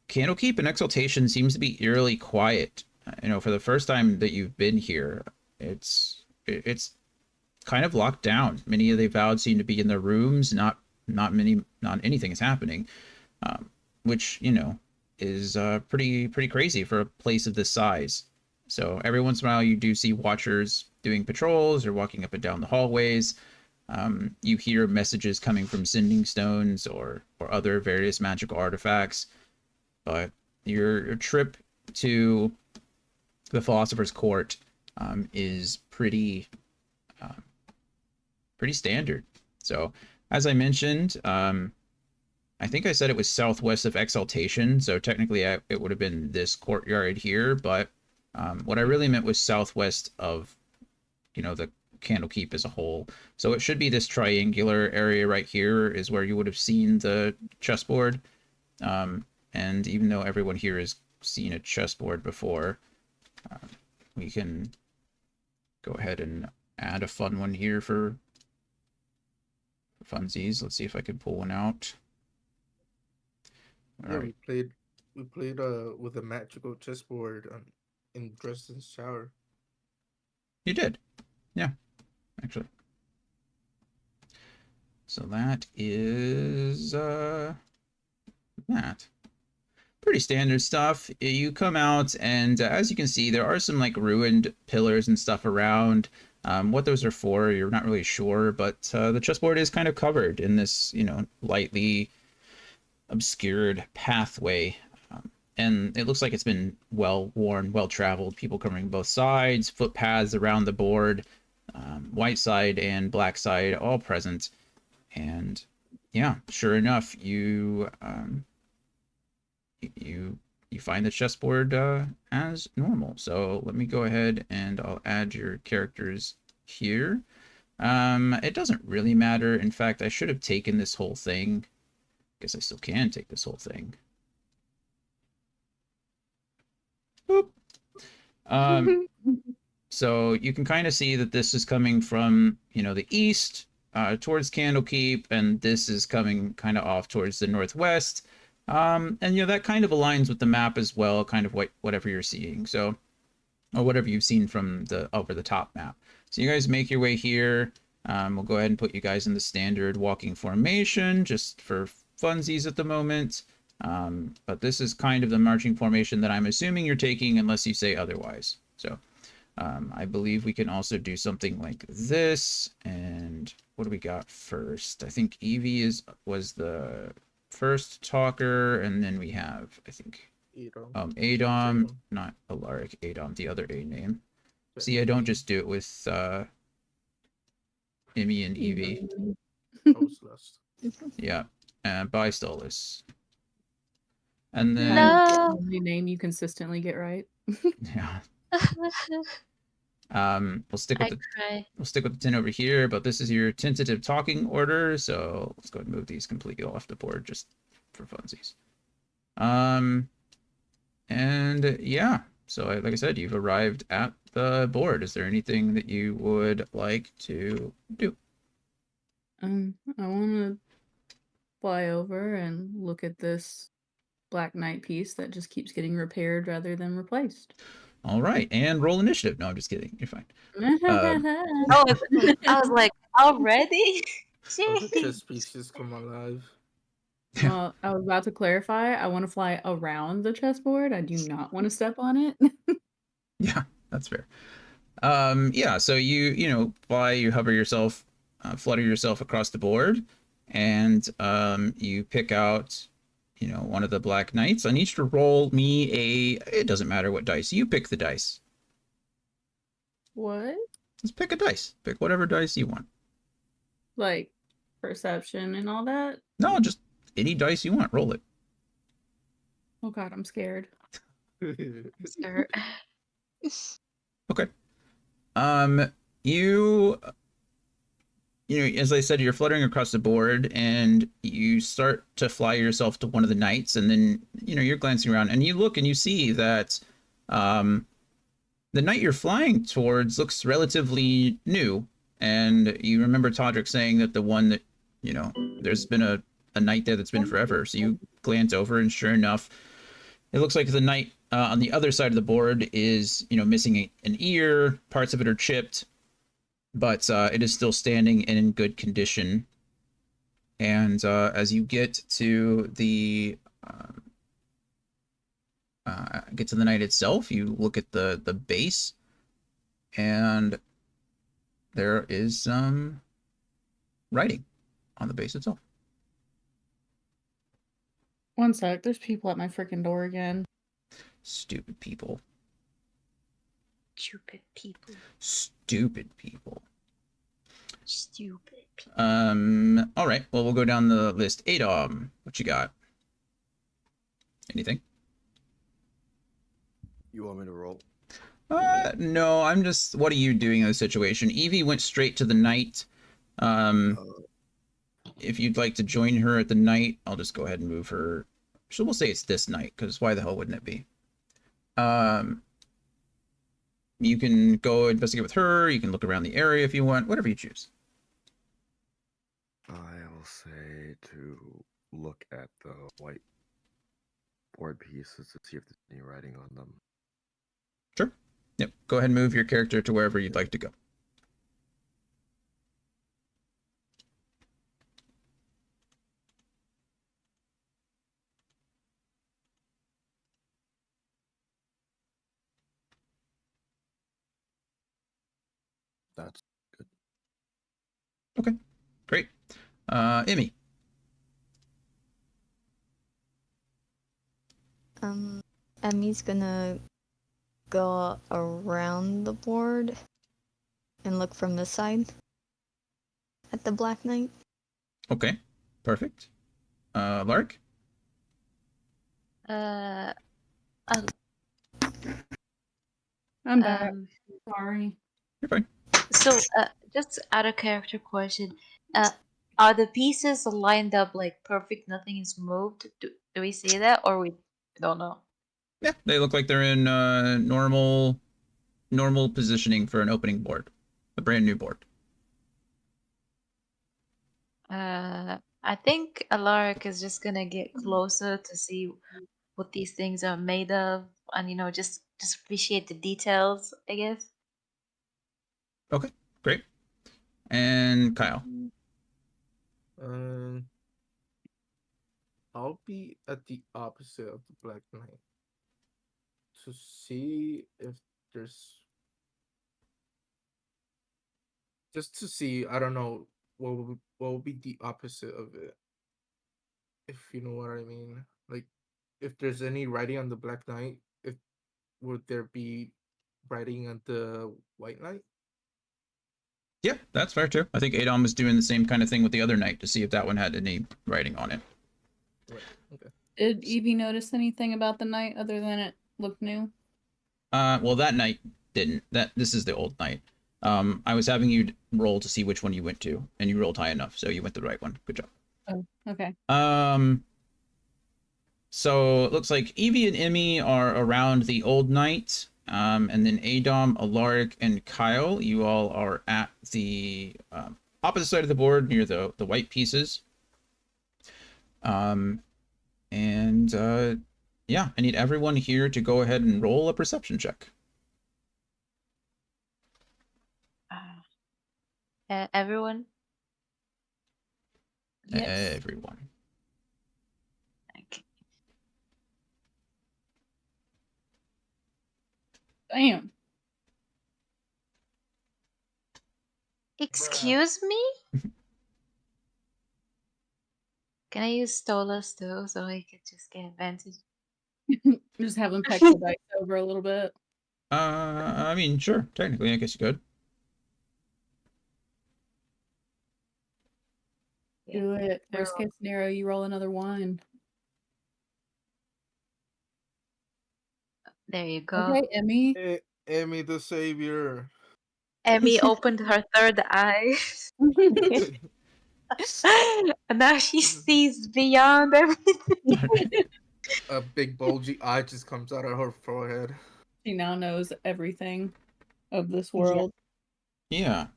Candlekeep and Exaltation seems to be eerily quiet. For the first time that you've been here, it's kind of locked down. Many of the Avowed seem to be in their rooms. Not anything is happening, which is pretty crazy for a place of this size. So every once in a while, you do see watchers doing patrols or walking up and down the hallways. You hear messages coming from sending stones or other various magical artifacts. But your trip to the Philosopher's Court is pretty standard. So, as I mentioned, I think I said it was southwest of Exaltation, so technically it would have been this courtyard here, but what I really meant was southwest of, the Candlekeep as a whole. So it should be this triangular area right here is where you would have seen the chessboard. And even though everyone here has seen a chessboard before, we can go ahead and add a fun one here for funsies. Let's see if I can pull one out. Yeah, we played with a magical chessboard in Dresden's Tower. You did. Yeah, actually. So that is that. Pretty standard stuff. You come out, and as you can see, there are some like ruined pillars and stuff around. What those are for, you're not really sure, but the chessboard is kind of covered in this, lightly obscured pathway. And it looks like it's been well worn, well traveled. People covering both sides, footpaths around the board, white side and black side, all present. And yeah, sure enough, you you find the chessboard as normal. So let me go ahead and I'll add your characters here. It doesn't really matter. In fact, I should have taken this whole thing. Guess I still can take this whole thing. Boop. So you can kind of see that this is coming from, the east towards Candlekeep, and this is coming kind of off towards the northwest. And, that kind of aligns with the map as well, kind of whatever you're seeing. So, or whatever you've seen from the over the top map. So you guys make your way here. We'll go ahead and put you guys in the standard walking formation just for funsies at the moment. But this is kind of the marching formation that I'm assuming you're taking unless you say otherwise. So I believe we can also do something like this. And what do we got first? I think Evie was the first talker, and then we have, I think, Adom, not Alaric, Adom, the other A name. See, I don't just do it with Emmy and Evie. Yeah, and bye, Stolas. And then No. The name you consistently get right. yeah. We'll stick with we'll stick with the 10 over here, but this is your tentative talking order, so let's go ahead and move these completely off the board just for funsies. And yeah, so like I said, you've arrived at the board. Is there anything that you would like to do? I want to fly over and look at this Black Knight piece that just keeps getting repaired rather than replaced. All right, and roll initiative. No, I'm just kidding. You're fine. I was like, already? The chess pieces come alive. Well, I was about to clarify. I want to fly around the chessboard. I do not want to step on it. Yeah, that's fair. Yeah, so you fly, you hover yourself, flutter yourself across the board, and you pick out, one of the Black Knights. I need you to roll me it doesn't matter what dice. You pick the dice. What? Just pick a dice. Pick whatever dice you want. Like perception and all that? No, just any dice you want. Roll it. Oh god, I'm scared. Sir. Okay. As I said, you're fluttering across the board, and you start to fly yourself to one of the knights, and then you're glancing around, and you look and you see that the knight you're flying towards looks relatively new, and you remember Todrick saying that the one that there's been a knight there that's been forever. So you glance over, and sure enough, it looks like the knight on the other side of the board is missing an ear. Parts of it are chipped, but it is still standing and in good condition. And as you get to the knight itself, you look at the base, and there is some writing on the base itself. One sec, there's people at my freaking door again. Stupid people. Stupid people. Stupid people. Stupid people. All right. Well, we'll go down the list. Adom, what you got? Anything? You want me to roll? No, I'm just. What are you doing in this situation? Evie went straight to the knight. If you'd like to join her at the knight, I'll just go ahead and move her. So we'll say it's this knight, because why the hell wouldn't it be? You can go investigate with her. You can look around the area if you want. Whatever you choose. I will say to look at the white board pieces to see if there's any writing on them. Sure. Yep. Go ahead and move your character to wherever you'd like to go. That's good. Okay. Great. Emmy. Emmy's gonna go around the board and look from the side at the Black Knight. Okay. Perfect. Lark? I'm back. Um, Sorry. You're fine. so, just out of character question, are the pieces lined up like perfect? Nothing is moved. Do we see that, or we don't know? Yeah, they look like they're in normal positioning for an opening board, a brand new board. I think Alaric is just gonna get closer to see what these things are made of, and just appreciate the details, I guess. Okay, great. And Kyle. Um, I'll be at the opposite of the Black Knight to see if there's just to see. I don't know what will be the opposite of it, if you know what I mean. Like, if there's any writing on the Black Knight, if would there be writing on the White Knight? Yeah, that's fair too. I think Adom was doing the same kind of thing with the other knight to see if that one had any writing on it. Right. Okay. Did Evie notice anything about the night other than it looked new? Well, that knight didn't. This is the old knight. I was having you roll to see which one you went to, and you rolled high enough, so you went the right one. Good job. Oh, okay. So it looks like Evie and Emmy are around the old knight, and then Adom, Alaric, and Kyle, you all are at the opposite side of the board near the white pieces. Yeah, I need everyone here to go ahead and roll a perception check. Everyone. Yes. Everyone. Okay. Damn. Excuse me? Can I use Stolas too, so I could just get advantage? Just have them peck the dice over a little bit. I mean, sure. Technically, I guess you could. Do it. Worst case scenario, you roll another one. There you go. Okay, Emmy. Emmy the Savior. Emmy opened her third eye. And now she sees beyond everything. A big bulgy eye just comes out of her forehead. She now knows everything of this world. Yeah.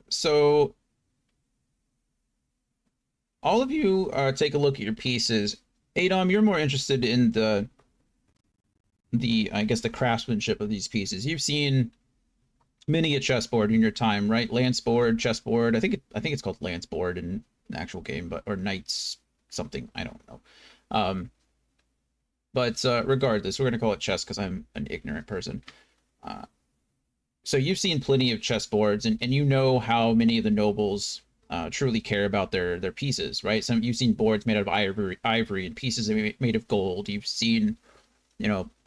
So all of you take a look at your pieces. Adom, you're more interested in the I guess the craftsmanship of these pieces. You've seen many a chessboard in your time, right? Lance board, chessboard. I think it's called lance board in an actual game, or knights something. I don't know. But regardless, we're gonna call it chess because I'm an ignorant person. So you've seen plenty of chessboards, and you know how many of the nobles truly care about their pieces, right? You've seen boards made out of ivory and pieces made of gold. You've seen,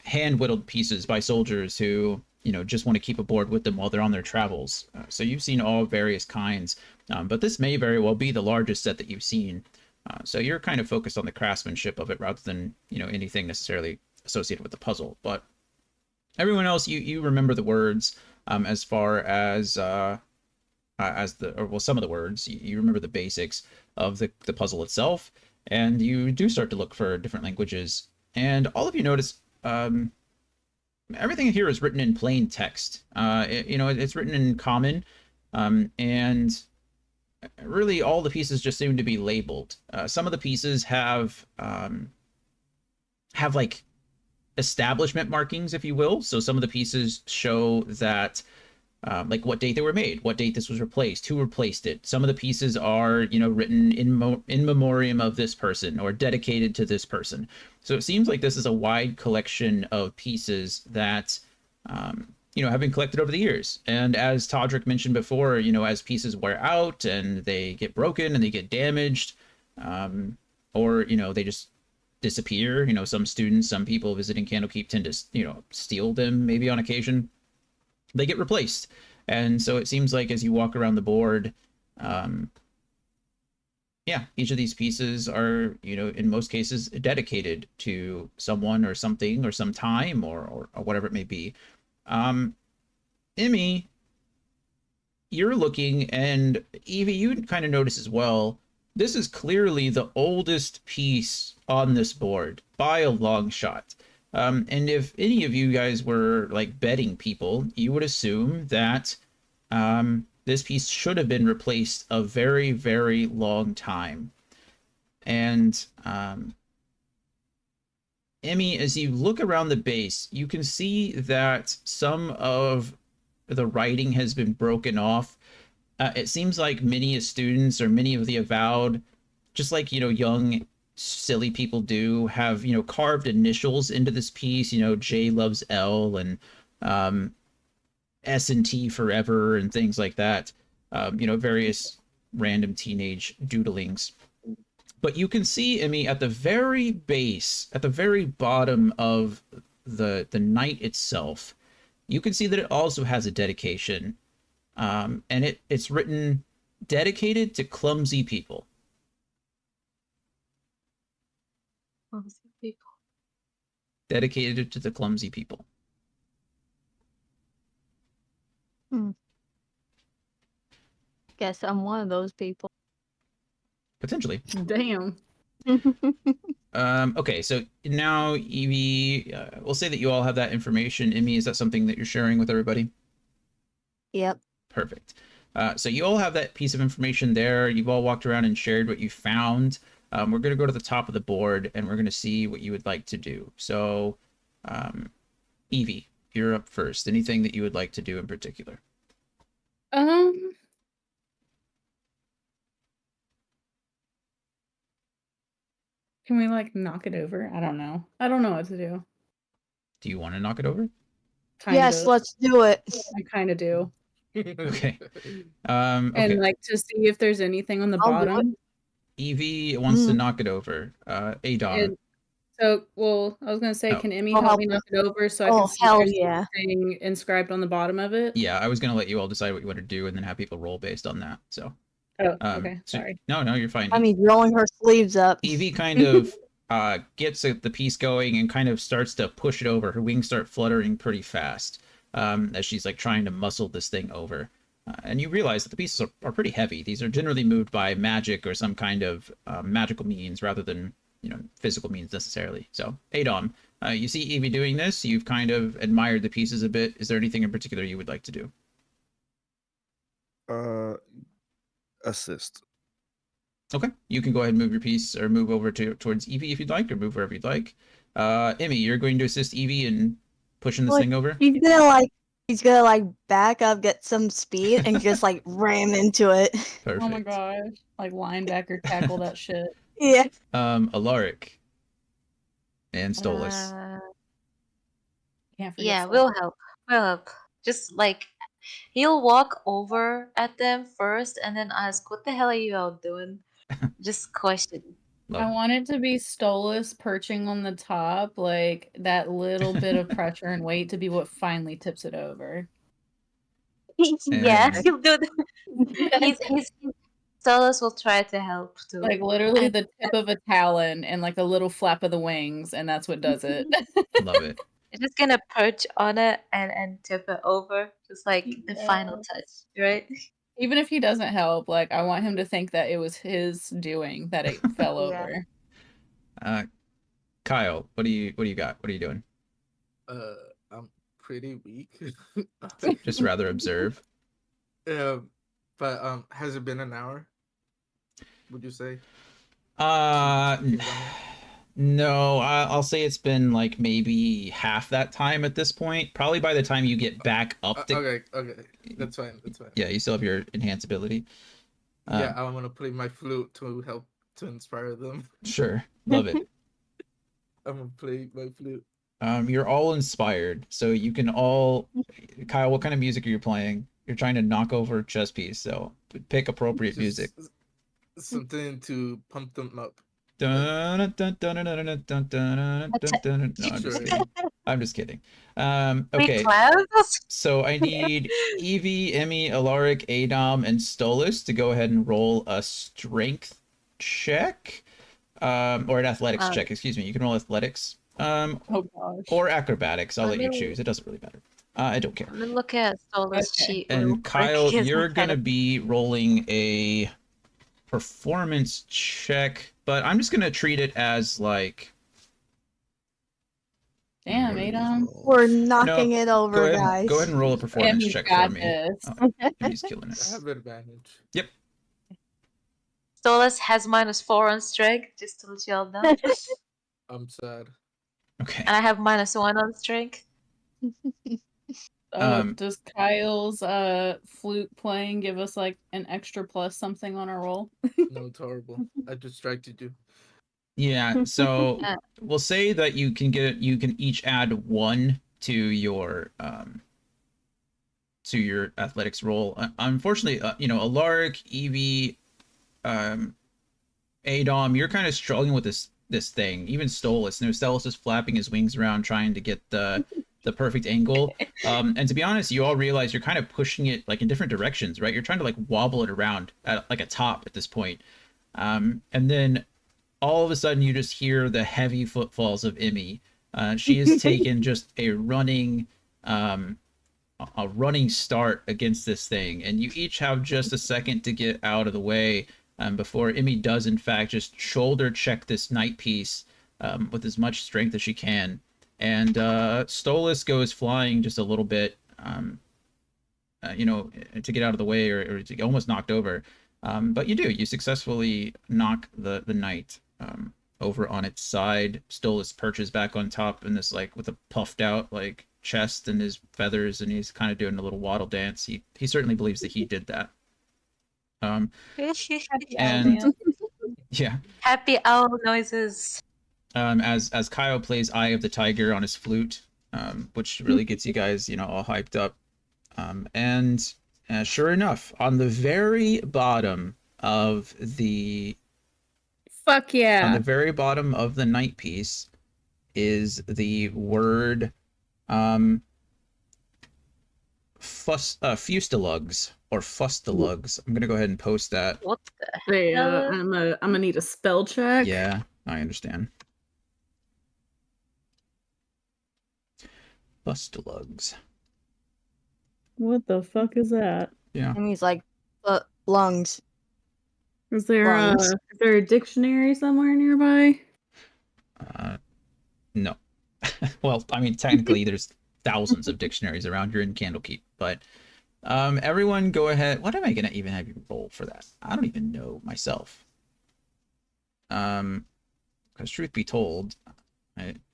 hand whittled pieces by soldiers who, just want to keep a board with them while they're on their travels. So you've seen all various kinds, but this may very well be the largest set that you've seen. So you're kind of focused on the craftsmanship of it rather than, anything necessarily associated with the puzzle. But everyone else, you remember the words as far as some of the words. You remember the basics of the puzzle itself, and you do start to look for different languages. And all of you notice everything here is written in plain text. It's written in common, and really all the pieces just seem to be labeled. Some of the pieces have like establishment markings, if you will. So some of the pieces show that like what date they were made, what date this was replaced, who replaced it. Some of the pieces are, written in memoriam of this person or dedicated to this person. So it seems like this is a wide collection of pieces that, have been collected over the years. And as Todrick mentioned before, as pieces wear out and they get broken and they get damaged, or, they just disappear. Some students, some people visiting Candlekeep tend to, steal them maybe on occasion. They get replaced. And so it seems like as you walk around the board, Yeah, each of these pieces are, in most cases, dedicated to someone or something or some time or whatever it may be. Emmy, you're looking, and Evie, you kind of notice as well, this is clearly the oldest piece on this board by a long shot. And if any of you guys were like betting people, you would assume that this piece should have been replaced a very, very long time. And Emmy, as you look around the base, you can see that some of the writing has been broken off. It seems like many students or many of the avowed, just like, young, silly people do, have, carved initials into this piece, J loves L and S&T forever and things like that. Various random teenage doodlings. But you can see, Emmy, at the very base, at the very bottom of the night itself, you can see that it also has a dedication. And it's written, dedicated to clumsy people. Dedicated to the clumsy people. Guess I'm one of those people. Potentially. Damn. Okay, so now, Evie, we'll say that you all have that information. Emmy, is that something that you're sharing with everybody? Yep. Perfect. So you all have that piece of information there. You've all walked around and shared what you found. We're going to go to the top of the board, and we're going to see what you would like to do. So, Evie, you're up first. Anything that you would like to do in particular? Can we like knock it over? I don't know. I don't know what to do. Do you want to knock it over? Kind Yes, of. let's do it. I kind of do. Okay. And like to see if there's anything on the I'll do bottom. Evie wants to knock it over. Adon. So, well, I was gonna say, can Emmy I'll help help me knock it over so I Oh, can see if hell there's yeah. anything inscribed on the bottom of it? Yeah, I was going to let you all decide what you want to do and then have people roll based on that. So, Oh, okay. Sorry. No, you're fine. I mean, rolling her sleeves up. Evie kind of gets the piece going and kind of starts to push it over. Her wings start fluttering pretty fast as she's like trying to muscle this thing over. And you realize that the pieces are pretty heavy. These are generally moved by magic or some kind of magical means rather than, physical means necessarily. So, Adon, you see Evie doing this. You've kind of admired the pieces a bit. Is there anything in particular you would like to do? Assist. Okay, you can go ahead and move your piece or move over towards Evie if you'd like, or move wherever you'd like. Emmy, you're going to assist Evie in pushing this thing over? He's gonna like back up, get some speed, and just like ram into it. Perfect. Oh my gosh. Like linebacker tackle that shit. Yeah. Alaric and Stolas. Can't forget Yeah, Stolas. we'll help. We'll help. Just like he'll walk over at them first and then ask, "What the hell are you all doing?" Just question. I want it to be Stolas perching on the top, like that little bit of pressure and weight to be what finally tips it over. Yeah, he'll do that. He's Stolas will try to help too. Like literally the tip of a talon and like a little flap of the wings, and that's what does it. Love it. You're just gonna perch on it and tip it over, just like the final touch, right? Even if he doesn't help, like I want him to think that it was his doing that it fell over. Kyle, what do you got? What are you doing? I'm pretty weak. Just rather observe. But has it been an hour? Would you say? No, I'll say it's been like maybe half that time at this point. Probably by the time you get back up to... Okay, that's fine. Yeah, you still have your enhance ability. Yeah, I'm gonna play my flute to help to inspire them. Sure, love it. I'm gonna play my flute. You're all inspired, so you can all... Kyle, what kind of music are you playing? You're trying to knock over a chess piece, so pick appropriate music. Something to pump them up. No, I'm just kidding. I'm just kidding. Okay. So I need Evie, Emmy, Alaric, Adom, and Stolas to go ahead and roll a strength check, or an athletics Um, check. Excuse me. You can roll athletics, Oh gosh. or acrobatics. I'll Let let you me- choose. It doesn't really matter. I don't care. Let me look at Sola's Okay. sheet real And quick, Kyle, 'cause you're I'm kind gonna of- be rolling a performance check, but I'm just gonna treat it as like. Damn, What are these Adam. rolls? We're knocking it over, Go guys. ahead and roll a performance Emmy's check got for me. this. Oh, Emmy's killing I it. have advantage. Yep. Solas has -4 on strength, just to let you all know. I'm sad. Okay. And I have -1 on strength. Does Kyle's flute playing give us like an extra plus something on our roll? No, it's horrible. I distracted you. Yeah, so Uh. we'll say that you can each add 1 to your athletics roll. Unfortunately, Alaric, Evie, Adom, you're kind of struggling with this thing. Even Stolas, Stolas is flapping his wings around trying to get the perfect angle. And to be honest, you all realize you're kind of pushing it like in different directions, right? You're trying to like wobble it around at like a top at this point. And then all of a sudden you just hear the heavy footfalls of Emmy. She has taken just a running start against this thing, and you each have just a second to get out of the way before Emmy does in fact just shoulder check this night piece with as much strength as she can, and Stolas goes flying just a little bit, to get out of the way or to get almost knocked over. But you successfully knock the knight over on its side. Stolas perches back on top in this like with a puffed out like chest and his feathers, and he's kind of doing a little waddle dance. He certainly believes that he did that. Happy And- Owl Yeah. Happy owl noises. As Kyle plays Eye of the Tiger on his flute, which really gets you guys, all hyped up. And sure enough, on the very bottom of the Fuck yeah. on the very bottom of the night piece is the word fustilugs or fustilugs. I'm gonna go ahead and post that. What the Hey, hell? I'm gonna need a spell check. Yeah, I understand. Fustilugs. What the fuck is that? Yeah. And he's like, lungs. Is there Lungs. a dictionary somewhere nearby? No. Well, I mean, technically, there's thousands of dictionaries around here in Candlekeep, but everyone go ahead. What am I gonna even have you roll for that? I don't even know myself. Because truth be told,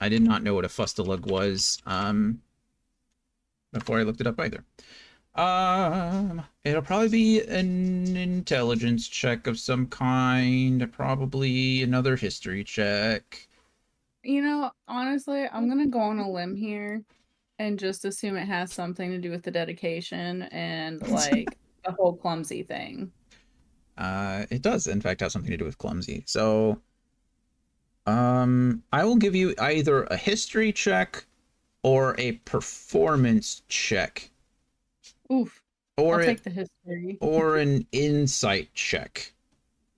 I did not know what a fustilug was before I looked it up either. It'll probably be an intelligence check of some kind, probably another history check. Honestly, I'm gonna go on a limb here and just assume it has something to do with the dedication and like the whole clumsy thing. It does, in fact, have something to do with clumsy. So, I will give you either a history check or a performance check. Oof. Or I'll take the history. or an insight check.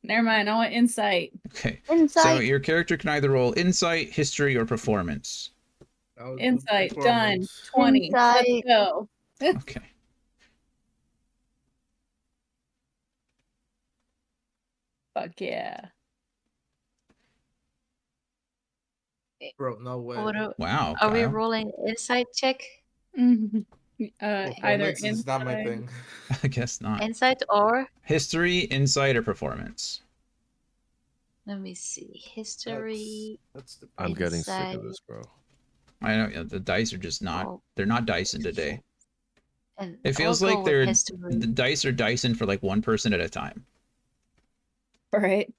Never mind, I want insight. Okay. Insight. So your character can either roll insight, history, or performance. I'll do Insight done. performance. 20. Insight. Let's go. Okay. Fuck yeah. Bro, no way. Wow. Are we Kyle. rolling insight check? Either Performance is not my inside- thing. I guess not. Insight or History, insight, or performance. let me see. History. That's the I'm getting sick of Inside. this, bro. I know the dice are just not. Oh. They're not Dyson today. And It feels I'll go like with they're history. the dice are Dyson for like one person at a time. Right.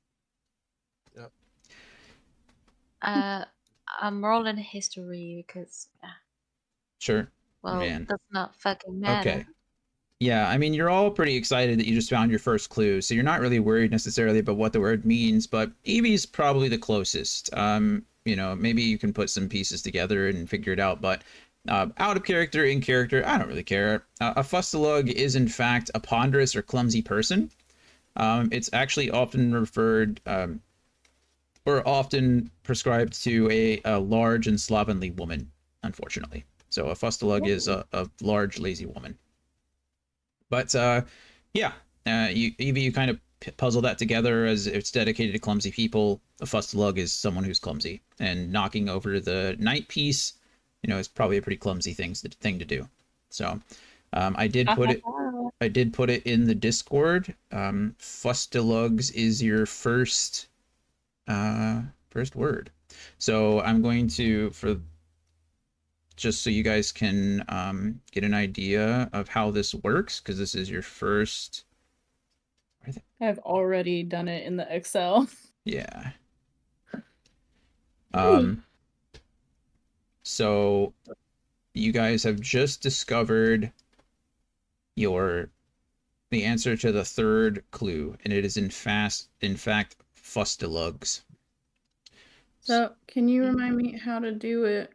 I'm rolling history because Sure. well, Man. that's not fucking matter. Okay. Yeah, I mean, you're all pretty excited that you just found your first clue, so you're not really worried necessarily about what the word means, but Evie's probably the closest. Maybe you can put some pieces together and figure it out, but out of character, in character, I don't really care. A fustilug is, in fact, a ponderous or clumsy person. It's actually often referred or often prescribed to a large and slovenly woman, unfortunately. So a fustalug is a large, lazy woman. But yeah, you kind of puzzle that together as it's dedicated to clumsy people. A fustalug is someone who's clumsy, and knocking over the night piece, is probably a pretty clumsy thing to do. So I did put it. I did put it in the Discord. Fustalugs is your first word. So I'm going to, for just so you guys can get an idea of how this works, because this is your first. I've already done it in the Excel. Yeah. So you guys have just discovered the answer to the third clue, and it is in fact fustalugs. So, can you remind me how to do it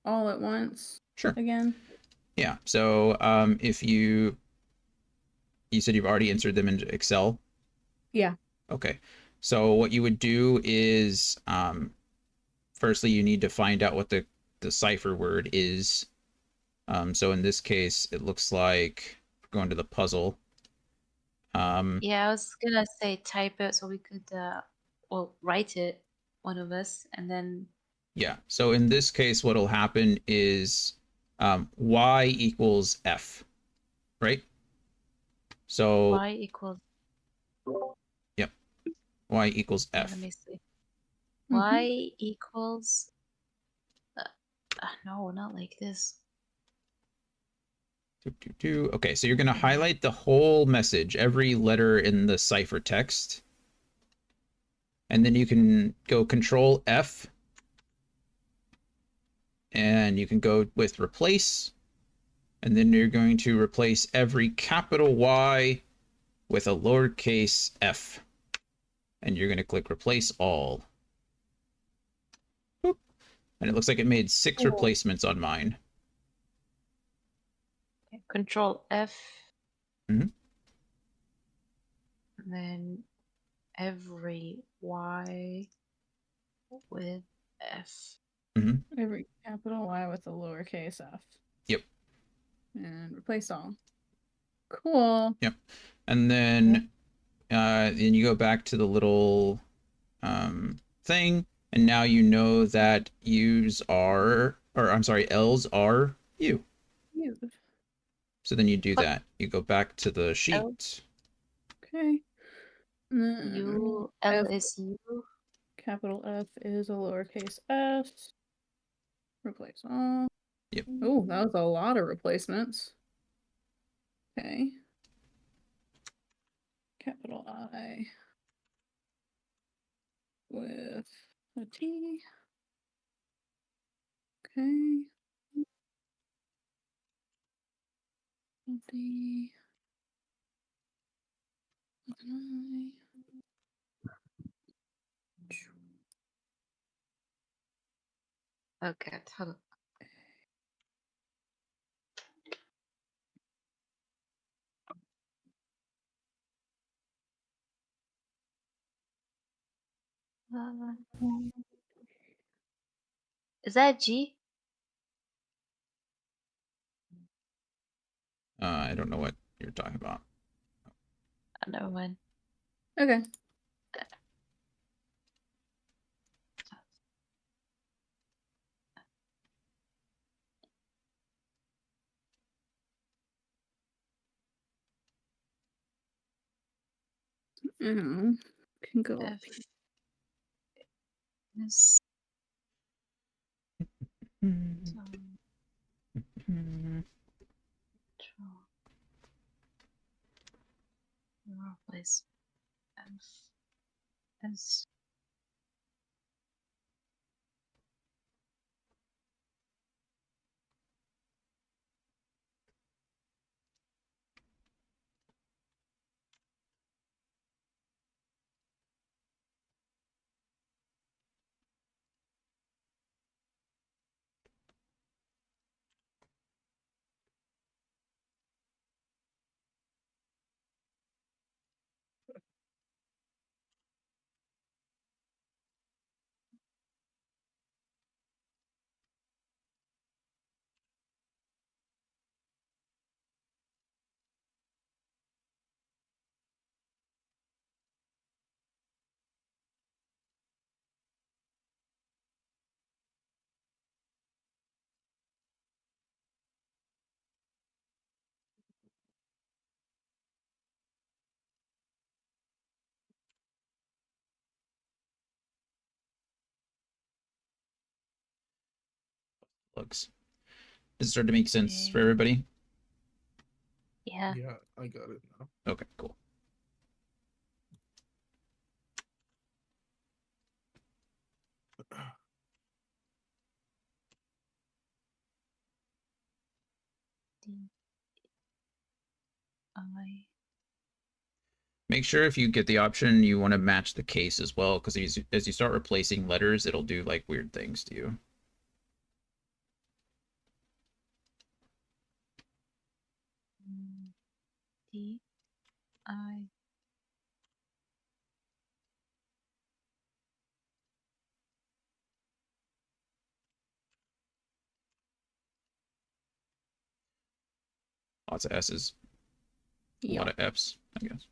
all at once? Sure. Again? Yeah. So, if you said you've already entered them into Excel. Yeah. Okay. So what you would do is, firstly, you need to find out what the cipher word is. So in this case, it looks like going to the puzzle. Yeah, I was gonna say type it so we could, write it, one of us, and then. Yeah. So in this case, what'll happen is y equals f, right? So Y equals. yep, y equals Yeah, f. let me see. Mhm. Y equals. No, not like this. Okay, so you're going to highlight the whole message, every letter in the cipher text. And then you can go Control F. And you can go with replace. And then you're going to replace every capital Y with a lowercase f. And you're going to click replace all. Boop. And it looks like it made 6 replacements on mine. Okay, Control F. Mm-hmm. And then every Y with F. Mm-hmm. Every capital Y with a lowercase f. Yep. And replace all. Cool. Yep. And then then you go back to the little thing, and now you know that U's are, or I'm sorry, L's are U. So then you do that. You go back to the sheet. Okay. U, L F, is U. capital F is a lowercase s. Replace all. Yep. Oh, that was a lot of replacements. Okay. Capital I with a T. Okay. D with an Okay, hold on. Is that G? I don't know what you're talking about. Oh, never mind. Okay. Can go F up here. is replace F as looks. Does it start to make sense Okay. for everybody? Yeah. Yeah, I got it now. Okay, cool. Make sure if you get the option, you want to match the case as well, because as you start replacing letters, it'll do like weird things to you. D I. Lots of S's, a lot of F's, I guess.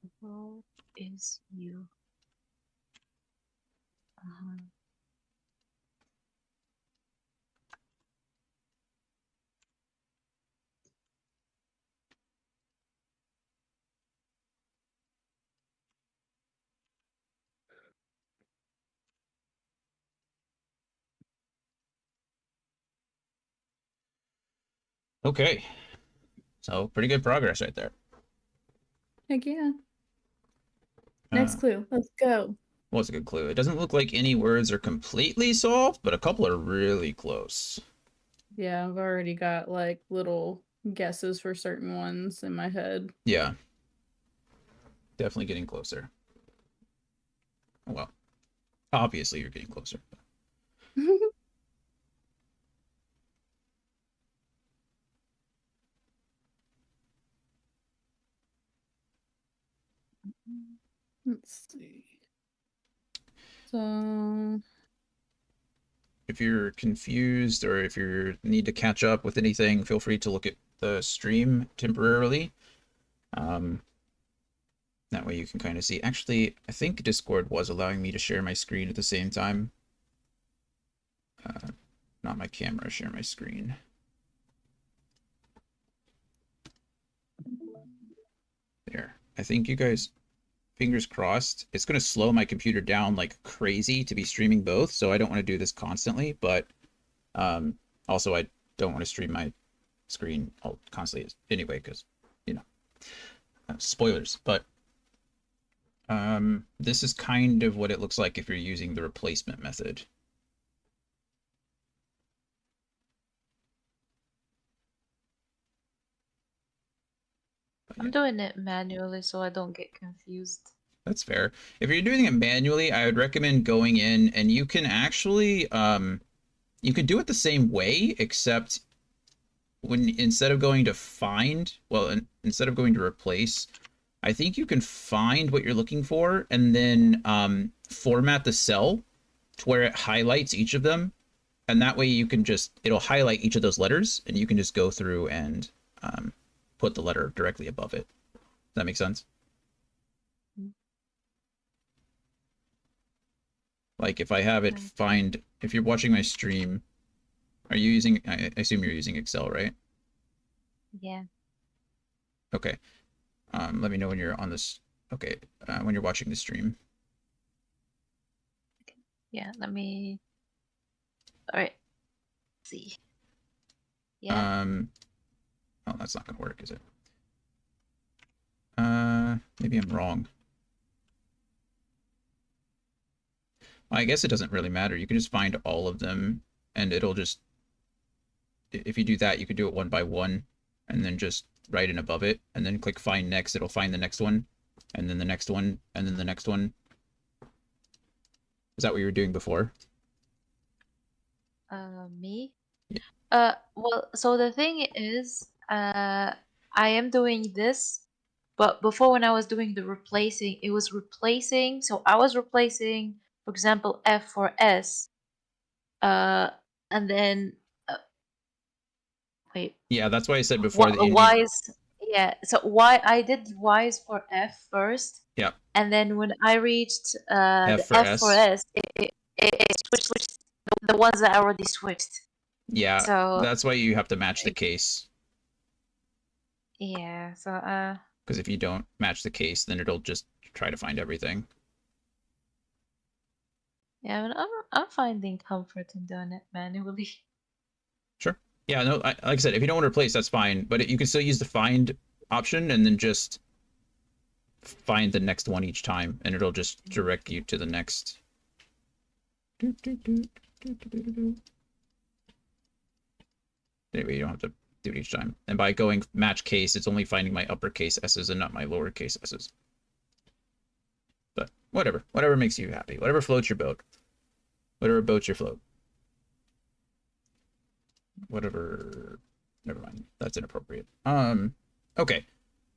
The world is you. Okay, so pretty good progress right there. Heck yeah. Next clue. Let's go. Well, it's a good clue. It doesn't look like any words are completely solved, but a couple are really close. Yeah, I've already got like little guesses for certain ones in my head. Yeah. Definitely getting closer. Well, obviously you're getting closer. Let's see. So If you're confused or if you need to catch up with anything, feel free to look at the stream temporarily. That way you can kind of see. Actually, I think Discord was allowing me to share my screen at the same time. Not my camera, share my screen. There. I think you guys, fingers crossed. It's going to slow my computer down like crazy to be streaming both, so I don't want to do this constantly, but also I don't want to stream my screen all constantly anyway, because, you know, spoilers. But this is kind of what it looks like if you're using the replacement method. I'm doing it manually so I don't get confused. That's fair. If you're doing it manually, I would recommend going in and you can actually you can do it the same way, except when instead of going to find, well, instead of going to replace, I think you can find what you're looking for and then format the cell to where it highlights each of them. And that way you can just, it'll highlight each of those letters and you can just go through and put the letter directly above it. Does that make sense? Like if I have it find, if you're watching my stream, are you using, I assume you're using Excel, right? Yeah. Okay. Let me know when you're on this. Okay. When you're watching the stream. Yeah, let me. All right. Let's see. Yeah. Oh, that's not gonna work, is it? Maybe I'm wrong. Well, I guess it doesn't really matter. You can just find all of them and it'll just, if you do that, you can do it one by one and then just write in above it and then click find next. It'll find the next one and then the next one and then the next one. Is that what you were doing before? Me? Yeah. Well, so the thing is, I am doing this, but before when I was doing the replacing, it was replacing. So I was replacing, for example, F for S, and then wait, Yeah, that's why I said before that you need. Y's. Yeah, so Y I did Y's for F first. Yeah. And then when I reached F the for F for S, it switched the ones that I already switched. yeah, So that's why you have to match the case. yeah, so because if you don't match the case, then it'll just try to find everything. yeah, I mean, I'm finding comfort in doing it manually. Sure. Yeah, no, like I said, if you don't want to replace, that's fine. But you can still use the find option and then just find the next one each time, and it'll just direct you to the next. Anyway, you don't have to do it each time. And by going match case, it's only finding my uppercase S's and not my lowercase S's. But whatever. Whatever makes you happy. Whatever floats your boat. Whatever boats your float. Whatever. Never mind. That's inappropriate. Okay.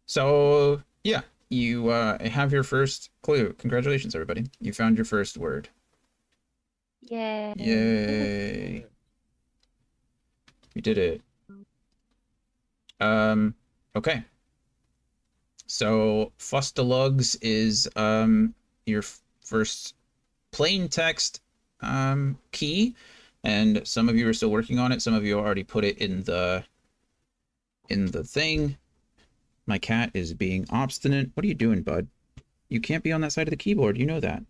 So, yeah. You have your first clue. Congratulations, everybody. You found your first word. Yay. Yay. We did it. Okay. So Fustalugs is your first plain text key, and some of you are still working on it. Some of you already put it in the thing. My cat is being obstinate. What are you doing, bud? You can't be on that side of the keyboard. You know that.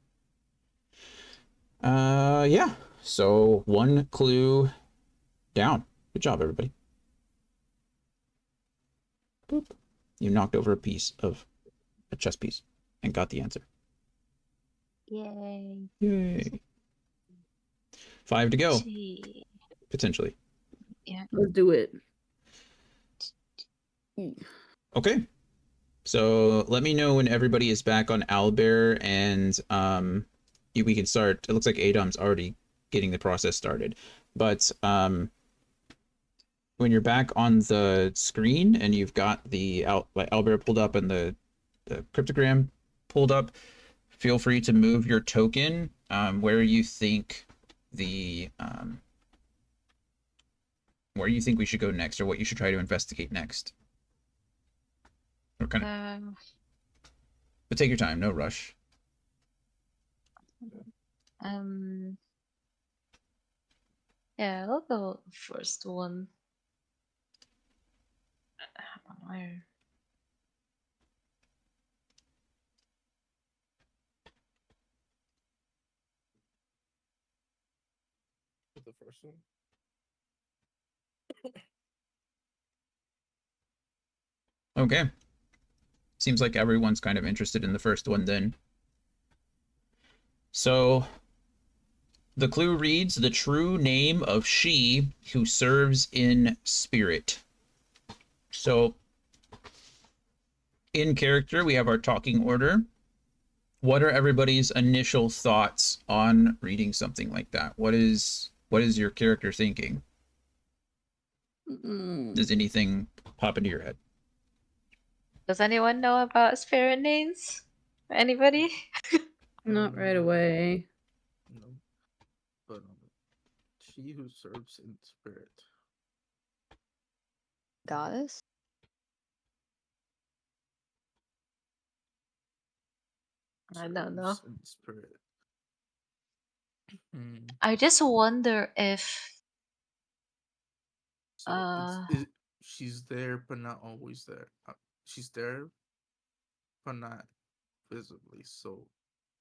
Yeah. So 1 clue down. Good job, everybody. Boop. You knocked over a piece of a chess piece and got the answer. Yay. Yay. 5 to go, Gee. potentially. Yeah. Let's do it. Okay. So let me know when everybody is back on Owlbear, and we can start. It looks like Adam's already getting the process started. But when you're back on the screen and you've got the Owlbear pulled up and the cryptogram pulled up, feel free to move your token where you think where you think we should go next, or what you should try to investigate next. Or kind of, but take your time, no rush. Yeah, I'll go first one. I don't know. The first one. Okay. Seems like everyone's kind of interested in the first one then. So the clue reads, the true name of she who serves in spirit. So in character, we have our talking order. What are everybody's initial thoughts on reading something like that? What is your character thinking? Does anything pop into your head? Does anyone know about spirit names? Anybody? Not right away. No. But she who serves in spirit. Goddess? I don't know. Serves in spirit. I just wonder if So she's there but not always there. She's there but not visibly. So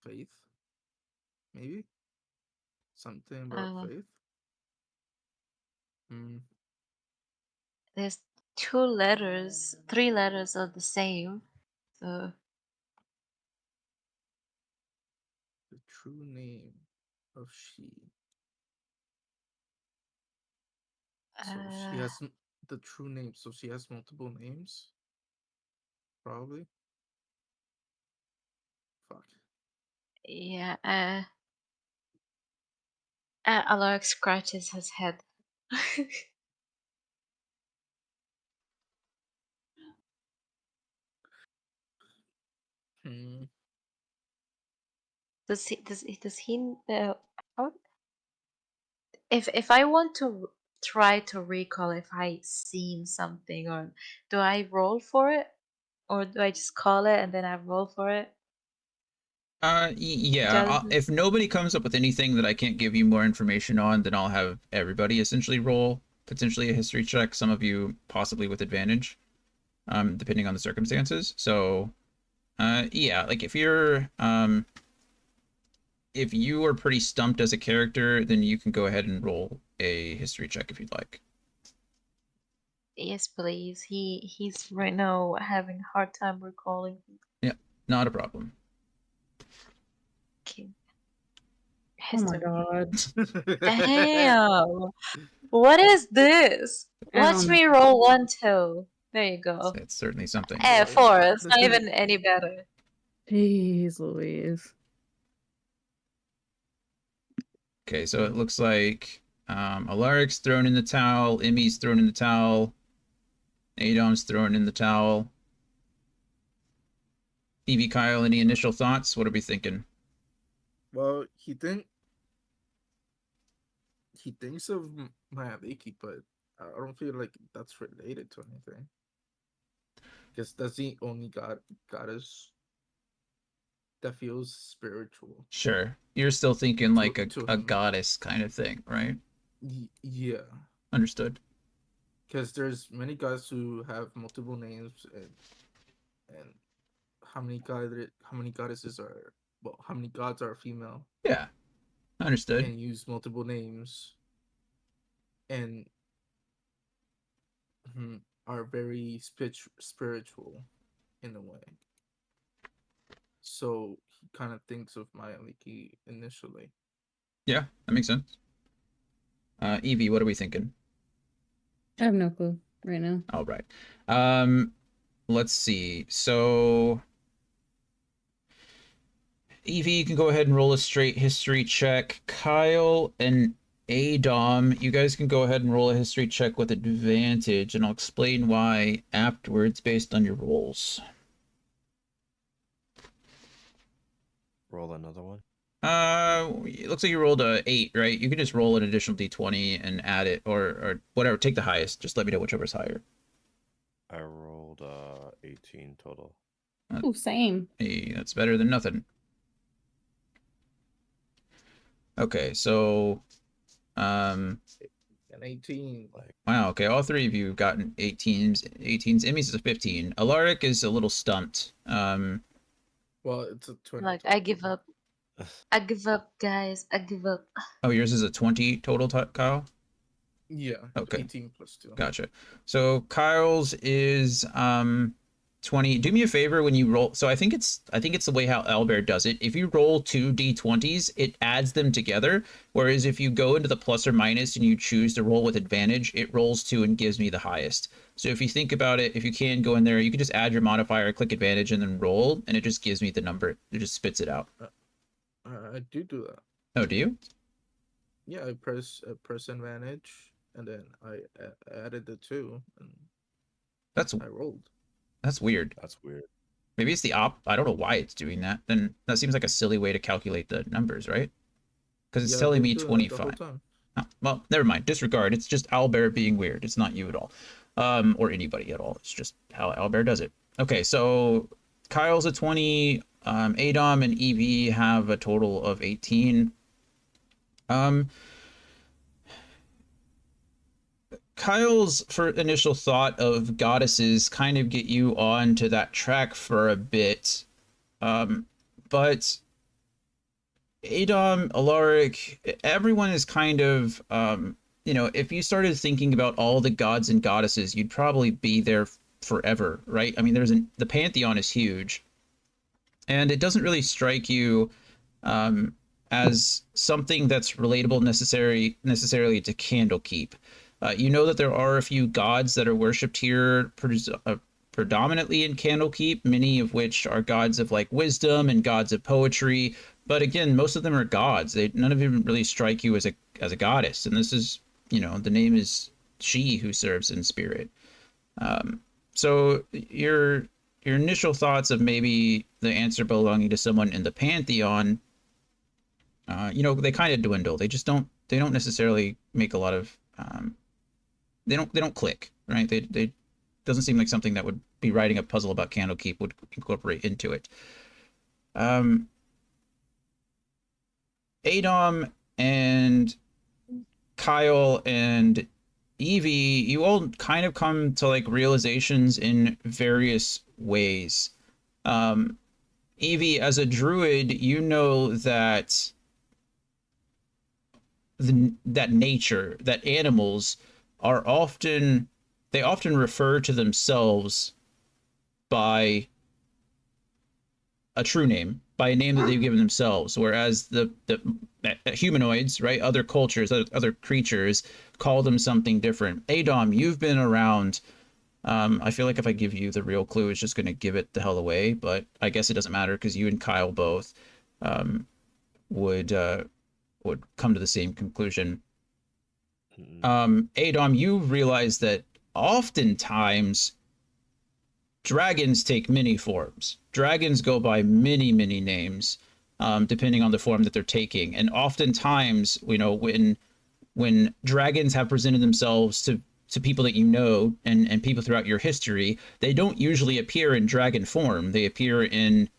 faith? Maybe? Something about faith? there's 3 letters are the same. So The true name of she. So she has the true name. So she has multiple names? Probably. Fuck. yeah, Alaric scratches his head. Does he how, if I want to try to recall if I seen something, or do I roll for it, or do I just call it and then I roll for it? Yeah. If nobody comes up with anything that I can't give you more information on, then I'll have everybody essentially roll potentially a history check. Some of you possibly with advantage, depending on the circumstances. So, yeah, like if you are pretty stumped as a character, then you can go ahead and roll a history check if you'd like. Yes, please. He's right now having a hard time recalling. Yeah, not a problem. Okay. Oh my History. god. Damn. What is this? Watch me roll 1, 2. There you go. It's certainly something. Eh, Boy. 4. It's not even any better. Jeez Louise. Okay, so it looks like Alaric's thrown in the towel, Emmy's thrown in the towel, Adom's thrown in the towel. Evie, Kyle, any initial thoughts? What are we thinking? Well, he thinks of Mayabiki, but I don't feel like that's related to anything. Because that's the only goddess that feels spiritual. Sure. You're still thinking like to a him. goddess kind of thing, right? Yeah. Understood. Because there's many gods who have multiple names, and how many goddesses are, well, how many gods are female Yeah. Understood. and use multiple names and are very spiritual in a way. So he kind of thinks of Mayaliki initially. Yeah, that makes sense. Evie, what are we thinking? I have no clue right now. All right. Let's see. So Evie, you can go ahead and roll a straight history check. Kyle and Adom, you guys can go ahead and roll a history check with advantage, and I'll explain why afterwards based on your rolls. Roll another one. It looks like you rolled a 8, right? You can just roll an additional d20 and add it, or whatever. Take the highest. Just let me know whichever's higher. I rolled 18 total. Oh, same. Hey, that's better than nothing. Okay, so An 18. wow, okay, all three of you have gotten 18s. Emmy's is a 15. Alaric is a little stumped. Well, it's a 20. Like, I give up. I give up, guys. I give up. Oh, yours is a 20 total, Kyle? Yeah. Okay. 18 plus 2. Gotcha. So Kyle's is 20. Do me a favor when you roll. So I think it's the way how Albert does it. If you roll 2 d20s, it adds them together. Whereas if you go into the plus or minus and you choose to roll with advantage, it rolls 2 and gives me the highest. So if you think about it, if you can go in there, you can just add your modifier, click advantage, and then roll, and it just gives me the number. It just spits it out. I do that. Oh, do you? Yeah, I press advantage, and then I added the 2, and I rolled. That's weird. That's weird. Maybe it's the I don't know why it's doing that. Then that seems like a silly way to calculate the numbers, right? Because it's telling me 25. Oh, well, never mind. Disregard. It's just Albert being weird. It's not you at all. Or anybody at all. It's just how Albert does it. Okay, so Kyle's a 20. Adom and Evie have a total of 18. Kyle's for initial thought of goddesses kind of get you on to that track for a bit. But Adom, Alaric, everyone is kind of, if you started thinking about all the gods and goddesses, you'd probably be there forever, right? I mean, the pantheon is huge. And it doesn't really strike you as something that's relatable necessarily to Candlekeep. You know that there are a few gods that are worshipped here predominantly in Candlekeep, many of which are gods of like wisdom and gods of poetry. But again, most of them are gods. None of them really strike you as a goddess. And this is, the name is she who serves in spirit. So your initial thoughts of maybe the answer belonging to someone in the pantheon, they kind of dwindle. They don't necessarily make a lot of they don't click, right? They doesn't seem like something that would be writing a puzzle about Candlekeep would incorporate into it. Adom and Kyle and Evie, you all kind of come to like realizations in various ways. Evie, as a druid, you know that that nature, that animals are often they often refer to themselves by a true name, by a name that they've given themselves, whereas the humanoids, right, other cultures, other creatures call them something different. Adam, you've been around. I feel like if I give you the real clue, it's just going to give it the hell away, but I guess it doesn't matter because you and Kyle both would come to the same conclusion. Adam, you realize that oftentimes dragons take many forms. Dragons go by many, many names, depending on the form that they're taking. And oftentimes, you know, when dragons have presented themselves to people that you know and people throughout your history, they don't usually appear in dragon form. They appear in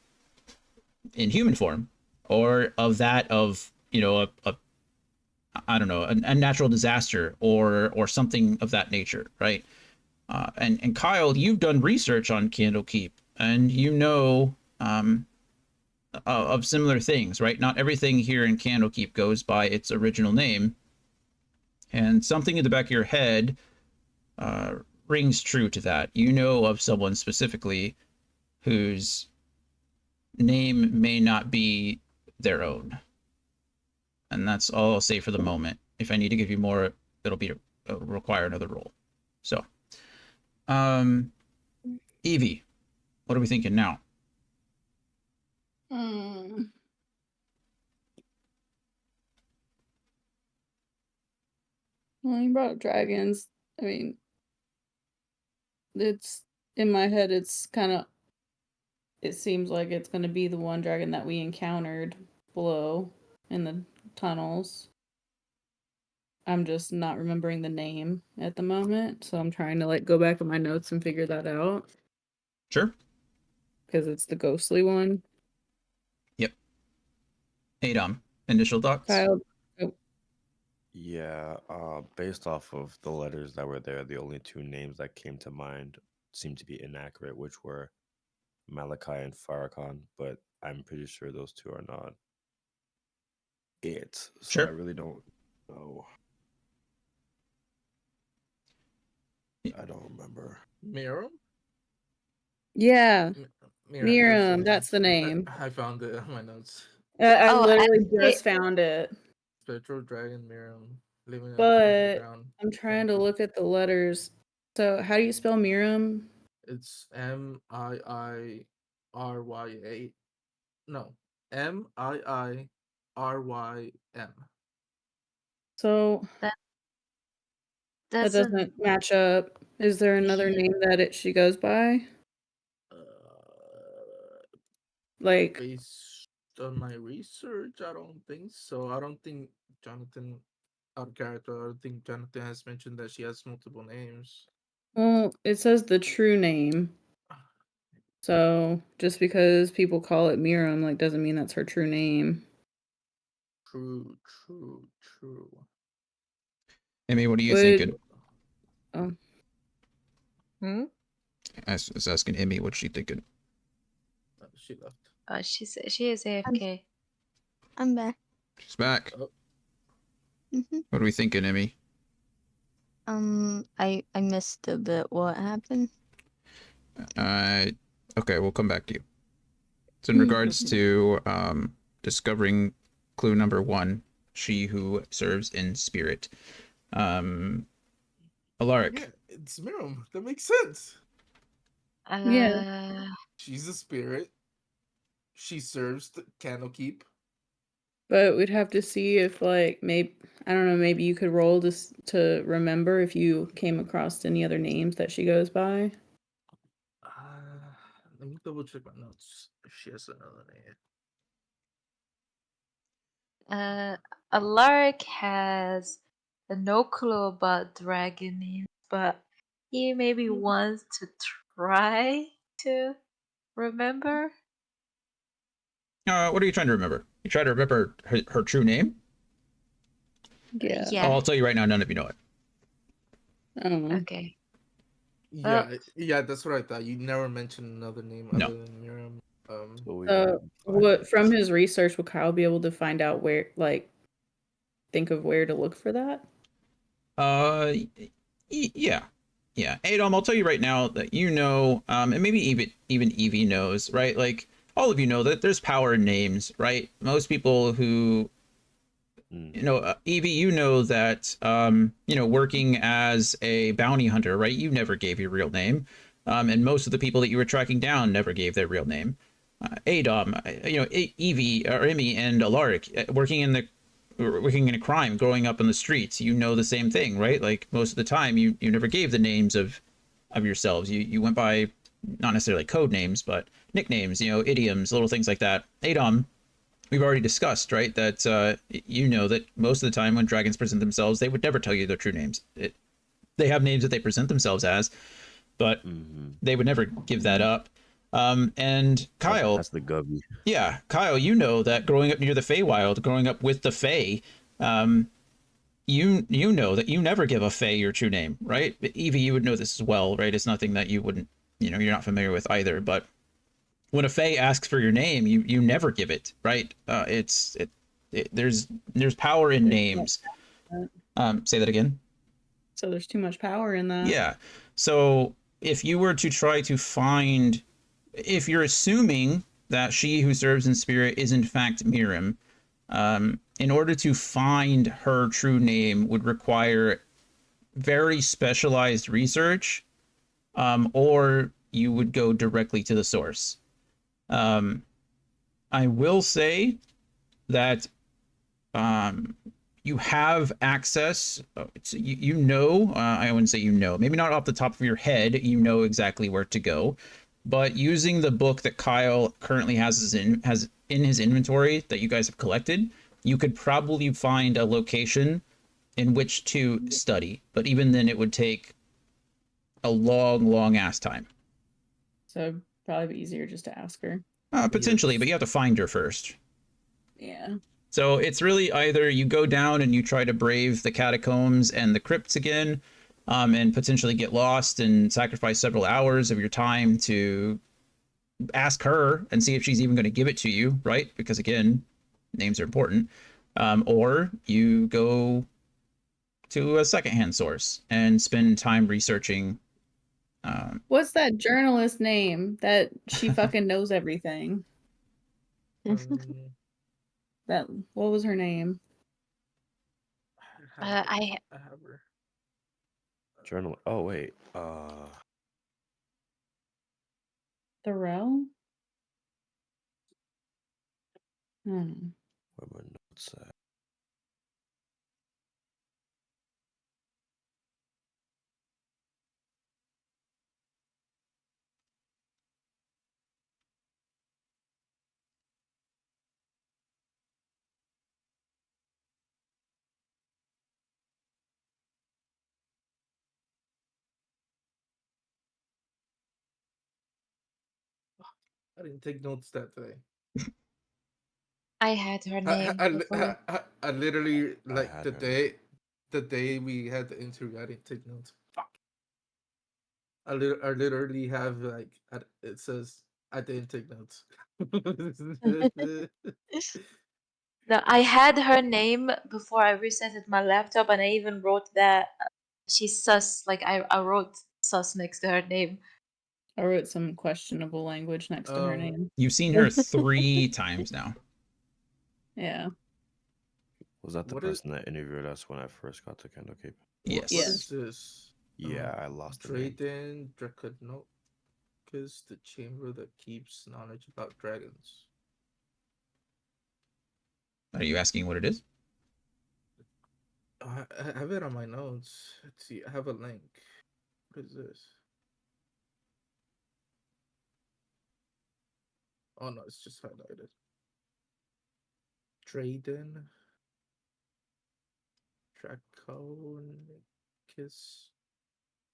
human form, or of that of, you know, I don't know, a natural disaster or something of that nature, right? And Kyle, you've done research on Candlekeep, and you know of similar things, right? Not everything here in Candlekeep goes by its original name, and something in the back of your head rings true to that. You know of someone specifically whose name may not be their own, and that's all I'll say for the moment. If I need to give you more, it'll require another roll. So, Evie, what are we thinking now? Well, you brought up dragons. I mean, it's in my head. It's kind of. It seems like it's going to be the one dragon that we encountered below in the tunnels. I'm just not remembering the name at the moment, so I'm trying to like go back in my notes and figure that out. Sure. Because it's the ghostly one. Yep. Adam, initial thoughts? Kyle. Yeah, based off of the letters that were there, the only two names that came to mind seemed to be inaccurate, which were Malachi and Farrakhan, but I'm pretty sure those two are not it. So Sure. I really don't know. I don't remember. Miram? Yeah. Miram, that's the name. I found it on my notes. I Oh, literally actually- just found it. Spectral dragon Miram living But underground. I'm trying to look at the letters. So how do you spell Miram? It's Miirya. No, Miirym. So That that doesn't. doesn't match up. Is there another Yeah. name that she goes by? Like, Based on my research, I don't think so. I don't think Jonathan, out of character, I don't think Jonathan has mentioned that she has multiple names. well, it says the true name. So just because people call it Miram, like, doesn't mean that's her true name. True. Amy, what are you thinking? Oh, I was asking Amy what she thinking. She left. She is AFK. I'm back. She's back. Oh. What are we thinking, Amy? I missed a bit. What happened? Okay, we'll come back to you. So in regards to discovering clue number 1, she who serves in spirit. Alaric. Yeah, it's Miram. That makes sense. Yeah. She's a spirit. She serves the Candlekeep. But we'd have to see if, like, maybe, I don't know, maybe you could roll to remember if you came across any other names that she goes by. Let me double check my notes if she has another name. Alaric has no clue about dragon names, but he maybe wants to try to remember. What are you trying to remember? You try to remember her true name? Yeah. Oh, I'll tell you right now, none of you know it. Okay. Yeah, that's what I thought. You never mentioned another name No. other than Miram. What from his research would Kyle be able to find out where, like, think of where to look for that? Yeah. Yeah, Adom, I'll tell you right now that you know, and maybe even Evie knows, right? Like all of you know that there's power in names, right? Most people who, you know, Evie, you know that, you know, working as a bounty hunter, right? You never gave your real name, and most of the people that you were tracking down never gave their real name. Adom, you know, Evie or Emmy and Alaric, working in a crime, growing up on the streets, you know the same thing, right? Like most of the time, you never gave the names of yourselves. You went by not necessarily code names, but nicknames, you know, idioms, little things like that. Adom, we've already discussed, right? That you know that most of the time when dragons present themselves, they would never tell you their true names. They have names that they present themselves as, but they would never give that up. And Kyle, that's the Gubby. Yeah, Kyle, you know that growing up near the Feywild, growing up with the Fey, you know that you never give a Fey your true name, right? Evie, you would know this as well, right? It's nothing that you wouldn't, you know, you're not familiar with either. But when a Fey asks for your name, you never give it, right? There's power in names. Say that again. So there's too much power in that. Yeah. So if you were to try to find, if you're assuming that she who serves in spirit is in fact Mirim, in order to find her true name would require very specialized research, or you would go directly to the source. I will say that you have access. You know, I wouldn't say you know, maybe not off the top of your head, you know exactly where to go. But using the book that Kyle currently has in his inventory that you guys have collected, you could probably find a location in which to study. But even then, it would take a long ass time. So it'd probably be easier just to ask her. Potentially, but you have to find her first. Yeah. So it's really either you go down and you try to brave the catacombs and the crypts again, and potentially get lost and sacrifice several hours of your time to ask her and see if she's even going to give it to you, right? Because again, names are important. Or you go to a secondhand source and spend time researching. What's that journalist name that she fucking knows everything? That what was her name? I have her. Journal. Oh wait. Thoreau? Hmm. Where my notes at? I didn't take notes that day. I had her name before. I literally I like had the her day we had the interview. I didn't take notes. Fuck. I literally have like it says I didn't take notes. No, I had her name before I resetted my laptop, and I even wrote that she's sus. Like I wrote sus next to her name. I wrote some questionable language next to her name. You've seen her 3 times now. Yeah. Was that the What is- person that interviewed us when I first got to Candlekeep? Yes. What is this? Yeah, I lost the name. Drayden Draconocus, the chamber that keeps knowledge about dragons. Are you asking what it is? I have it on my notes. Let's see. I have a link. What is this? Oh no, it's just highlighted. Drayden Draconicus.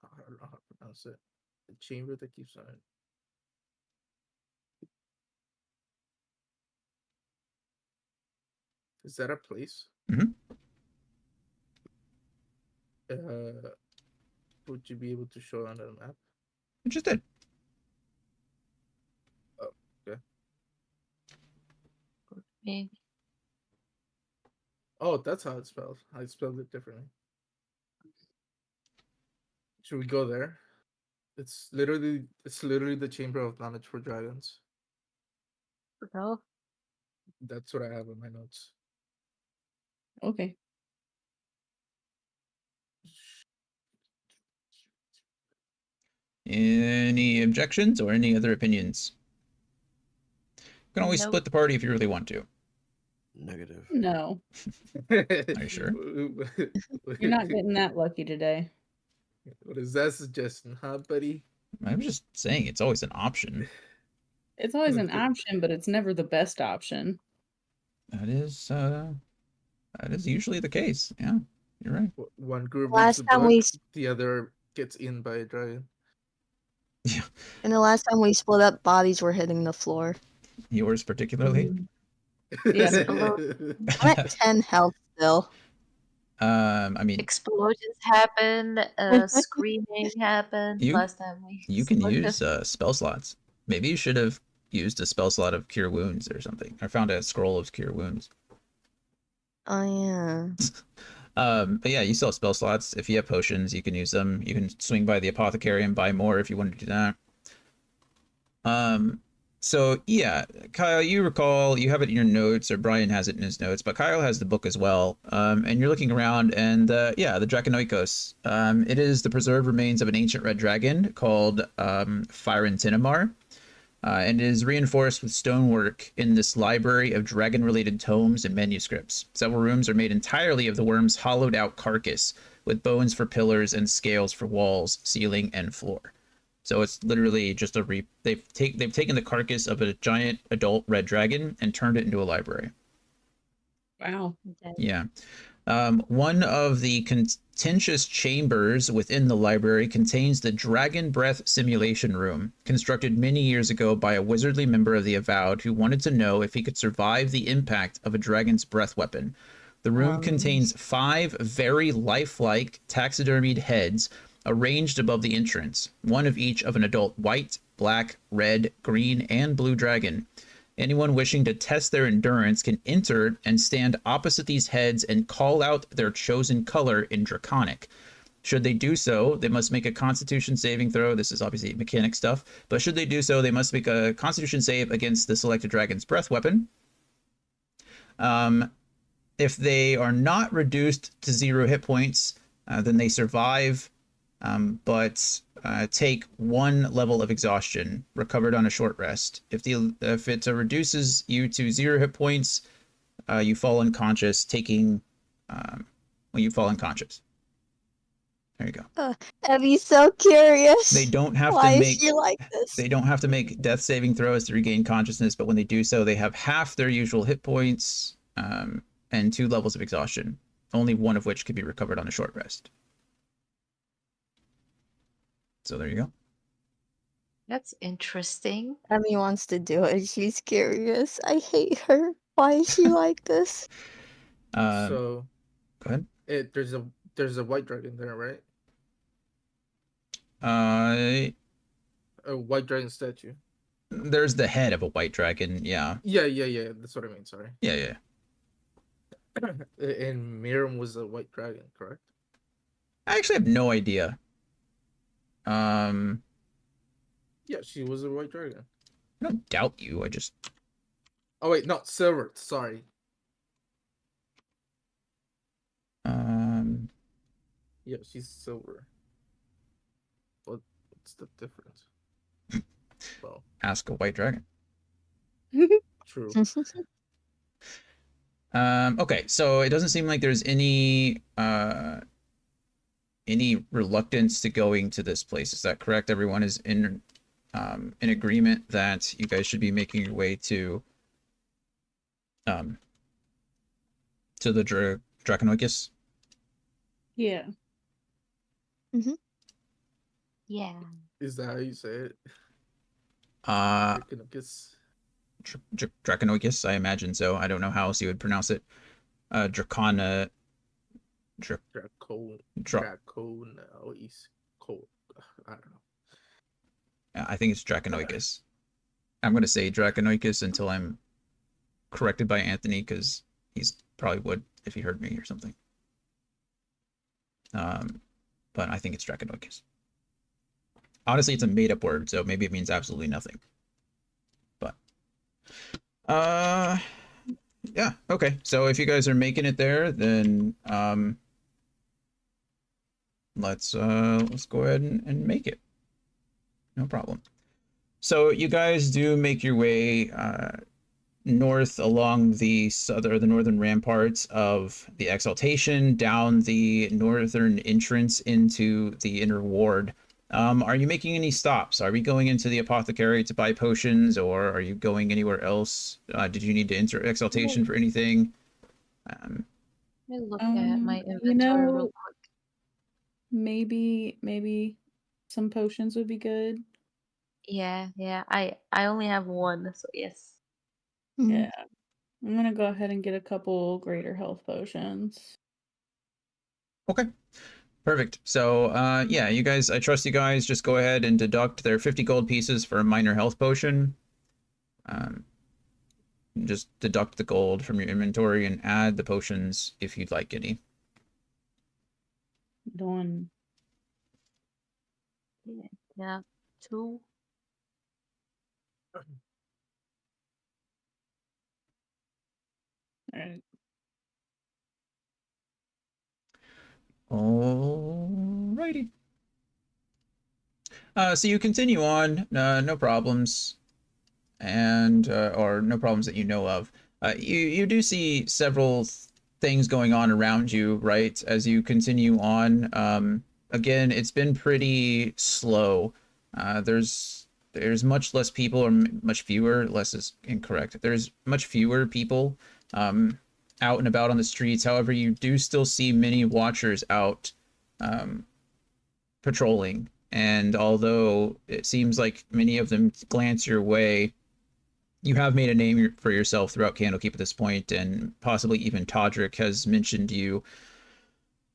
I don't know how to pronounce it. The chamber that keeps on. Is that a place? Mhm. Would you be able to show on the map? I just did. Oh, okay. Maybe. Oh, that's how it's spelled. I spelled it differently. Should we go there? It's literally the chamber of knowledge for dragons. No. That's what I have in my notes. Okay. Any objections or any other opinions? You can always Nope. split the party if you really want to. Negative. No, Are you sure? you're not getting that lucky today. What is that suggestion, huh, buddy? I'm just saying it's always an option. It's always an option, but it's never the best option. That is usually the case. Yeah, you're right. One group reads Last the time book, we the other gets in by a dragon. Yeah, and the last time we split up, bodies were hitting the floor. yours particularly. Mm. Yes. I'm at 10 health still. I mean, Explosions happen. Screaming happened You- last time we. you can split use spell slots. Maybe you should have used a spell slot of Cure Wounds or something. I found a scroll of Cure Wounds. Oh yeah. But yeah, you still have spell slots. If you have potions, you can use them. You can swing by the apothecary and buy more if you want to do that. So yeah, Kyle, you recall, you have it in your notes, or Brian has it in his notes, but Kyle has the book as well. And you're looking around, and yeah, the Draconoikos. It is the preserved remains of an ancient red dragon called Fyron Tinamar. And it is reinforced with stonework in this library of dragon-related tomes and manuscripts. Several rooms are made entirely of the worm's hollowed-out carcass, with bones for pillars and scales for walls, ceiling, and floor. So it's literally just they've taken the carcass of a giant adult red dragon and turned it into a library. Wow. Okay. Yeah. One of the contentious chambers within the library contains the Dragon Breath Simulation Room, constructed many years ago by a wizardly member of the Avowed who wanted to know if he could survive the impact of a dragon's breath weapon. The room contains 5 very lifelike taxidermied heads arranged above the entrance, one of each of an adult white, black, red, green, and blue dragon. Anyone wishing to test their endurance can enter and stand opposite these heads and call out their chosen color in Draconic. Should they do so, they must make a Constitution saving throw. This is obviously mechanic stuff, but should they do so, they must make a Constitution save against the selected dragon's breath weapon. If they are not reduced to 0 hit points, then they survive, but take 1 level of exhaustion, recovered on a short rest. If it reduces you to 0 hit points, you fall unconscious, taking when you fall unconscious. There you go. Abby's so curious. They don't have Why to is make she like this? they don't have to make death saving throws to regain consciousness, but when they do so, they have half their usual hit points and 2 levels of exhaustion, only 1 of which could be recovered on a short rest. So there you go. That's interesting. Abby wants to do it. She's curious. I hate her. Why is she like this? So Go ahead. there's a white dragon there, right? A white dragon statue. There's the head of a white dragon. Yeah. Yeah. That's what I mean. Sorry. Yeah. And Miriam was a white dragon, correct? I actually have no idea. Yeah, she was a white dragon. I don't doubt you. I just. Oh wait, no, silver. Sorry. Yeah, she's silver. What's the difference? Well, Ask a white dragon. true. Okay, so it doesn't seem like there's any reluctance to going to this place. Is that correct? Everyone is in agreement that you guys should be making your way to the Draconoikos. Yeah. Yeah. Is that how you say it? Draconoikos, I imagine so. I don't know how else you would pronounce it. Dracona. Draconois. I don't know. I think it's Draconoikos. I'm going to say Draconoikos until I'm corrected by Anthony, because he's probably would if he heard me or something. But I think it's Draconoikos. Honestly, it's a made-up word, so maybe it means absolutely nothing. But yeah, okay. So if you guys are making it there, then let's go ahead and make it. No problem. So you guys do make your way north along the northern ramparts of the Exaltation, down the northern entrance into the inner ward. Are you making any stops? Are we going into the apothecary to buy potions, or are you going anywhere else? Did you need to enter Exaltation for anything? Let me look at my You inventory real know, quick. maybe some potions would be good. Yeah. I only have one, so yes. Yeah. I'm gonna go ahead and get a couple greater health potions. Okay. Perfect. So, yeah, you guys, I trust you guys. Just go ahead and deduct their 50 gold pieces for a minor health potion. Just deduct the gold from your inventory and add the potions if you'd like any. Doing. Yeah. 2. Alright. Alrighty. So you continue on, no problems, and or no problems that you know of. You do see several things going on around you, right? As you continue on, again, it's been pretty slow. There's much less people, or much fewer. Less is incorrect. There's much fewer people out and about on the streets. However, you do still see many watchers out patrolling. And although it seems like many of them glance your way, you have made a name for yourself throughout Candlekeep at this point, and possibly even Todrick has mentioned you,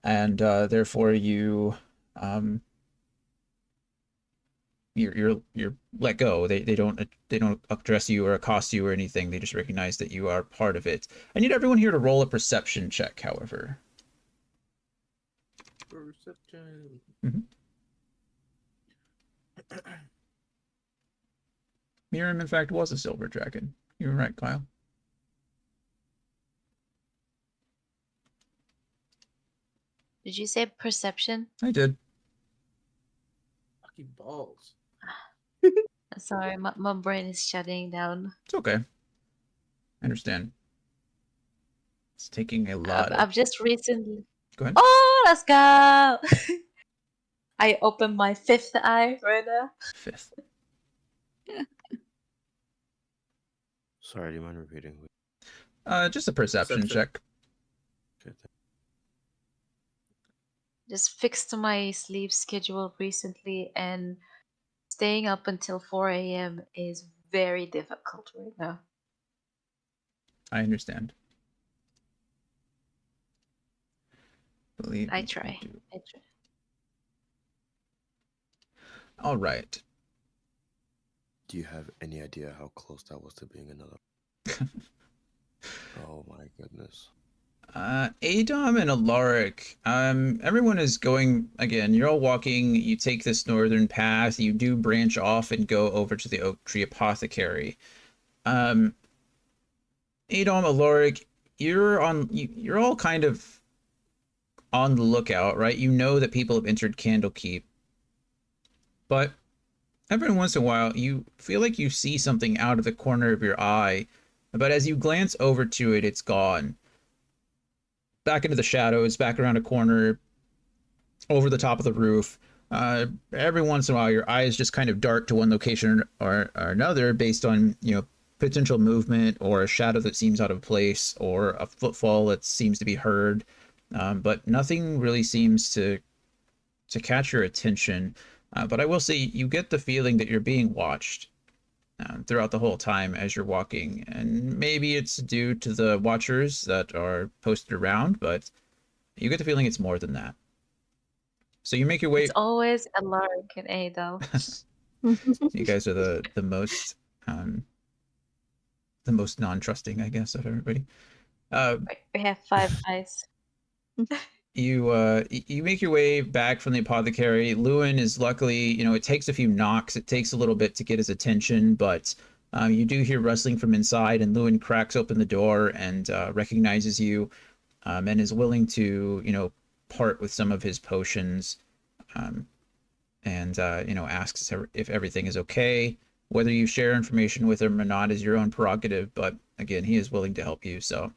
and therefore you're let go. They don't address you or accost you or anything. They just recognize that you are part of it. I need everyone here to roll a perception check, however. Perception. Mm-hmm. Miriam, in fact, was a silver dragon. You were right, Kyle. Did you say perception? I did. Fucking balls. Sorry, my brain is shutting down. It's okay. I understand. It's taking a lot of... I've just recently. Go ahead. Oh, let's go! I opened my 5th eye right now. 5th. Sorry, do you mind repeating? Just a perception check. Okay, Just fixed my sleep schedule recently, and staying up until 4 a.m. is very difficult right now. I understand. Believe I me, try. do. I try. All right. Do you have any idea how close that was to being another? Oh my goodness. Adom and Alaric, everyone is going, again, you're all walking, you take this northern path, you do branch off and go over to the Oak Tree Apothecary. Adom, Alaric, you're all kind of on the lookout, right? You know that people have entered Candlekeep, but every once in a while, you feel like you see something out of the corner of your eye, but as you glance over to it, it's gone. Back into the shadows, back around a corner, over the top of the roof. Every once in a while, your eyes just kind of dart to one location or another based on, potential movement or a shadow that seems out of place or a footfall that seems to be heard. But nothing really seems to catch your attention. But I will say you get the feeling that you're being watched throughout the whole time as you're walking. And maybe it's due to the watchers that are posted around, but you get the feeling it's more than that. So you make your way. It's always a lark in A, though. You guys are the most non-trusting, I guess, of everybody. We have 5 eyes. you make your way back from the apothecary. Lewin is luckily, it takes a few knocks. It takes a little bit to get his attention, but you do hear rustling from inside, and Lewin cracks open the door and recognizes you, and is willing to, part with some of his potions, and asks if everything is okay. Whether you share information with him or not is your own prerogative, but again, he is willing to help you. So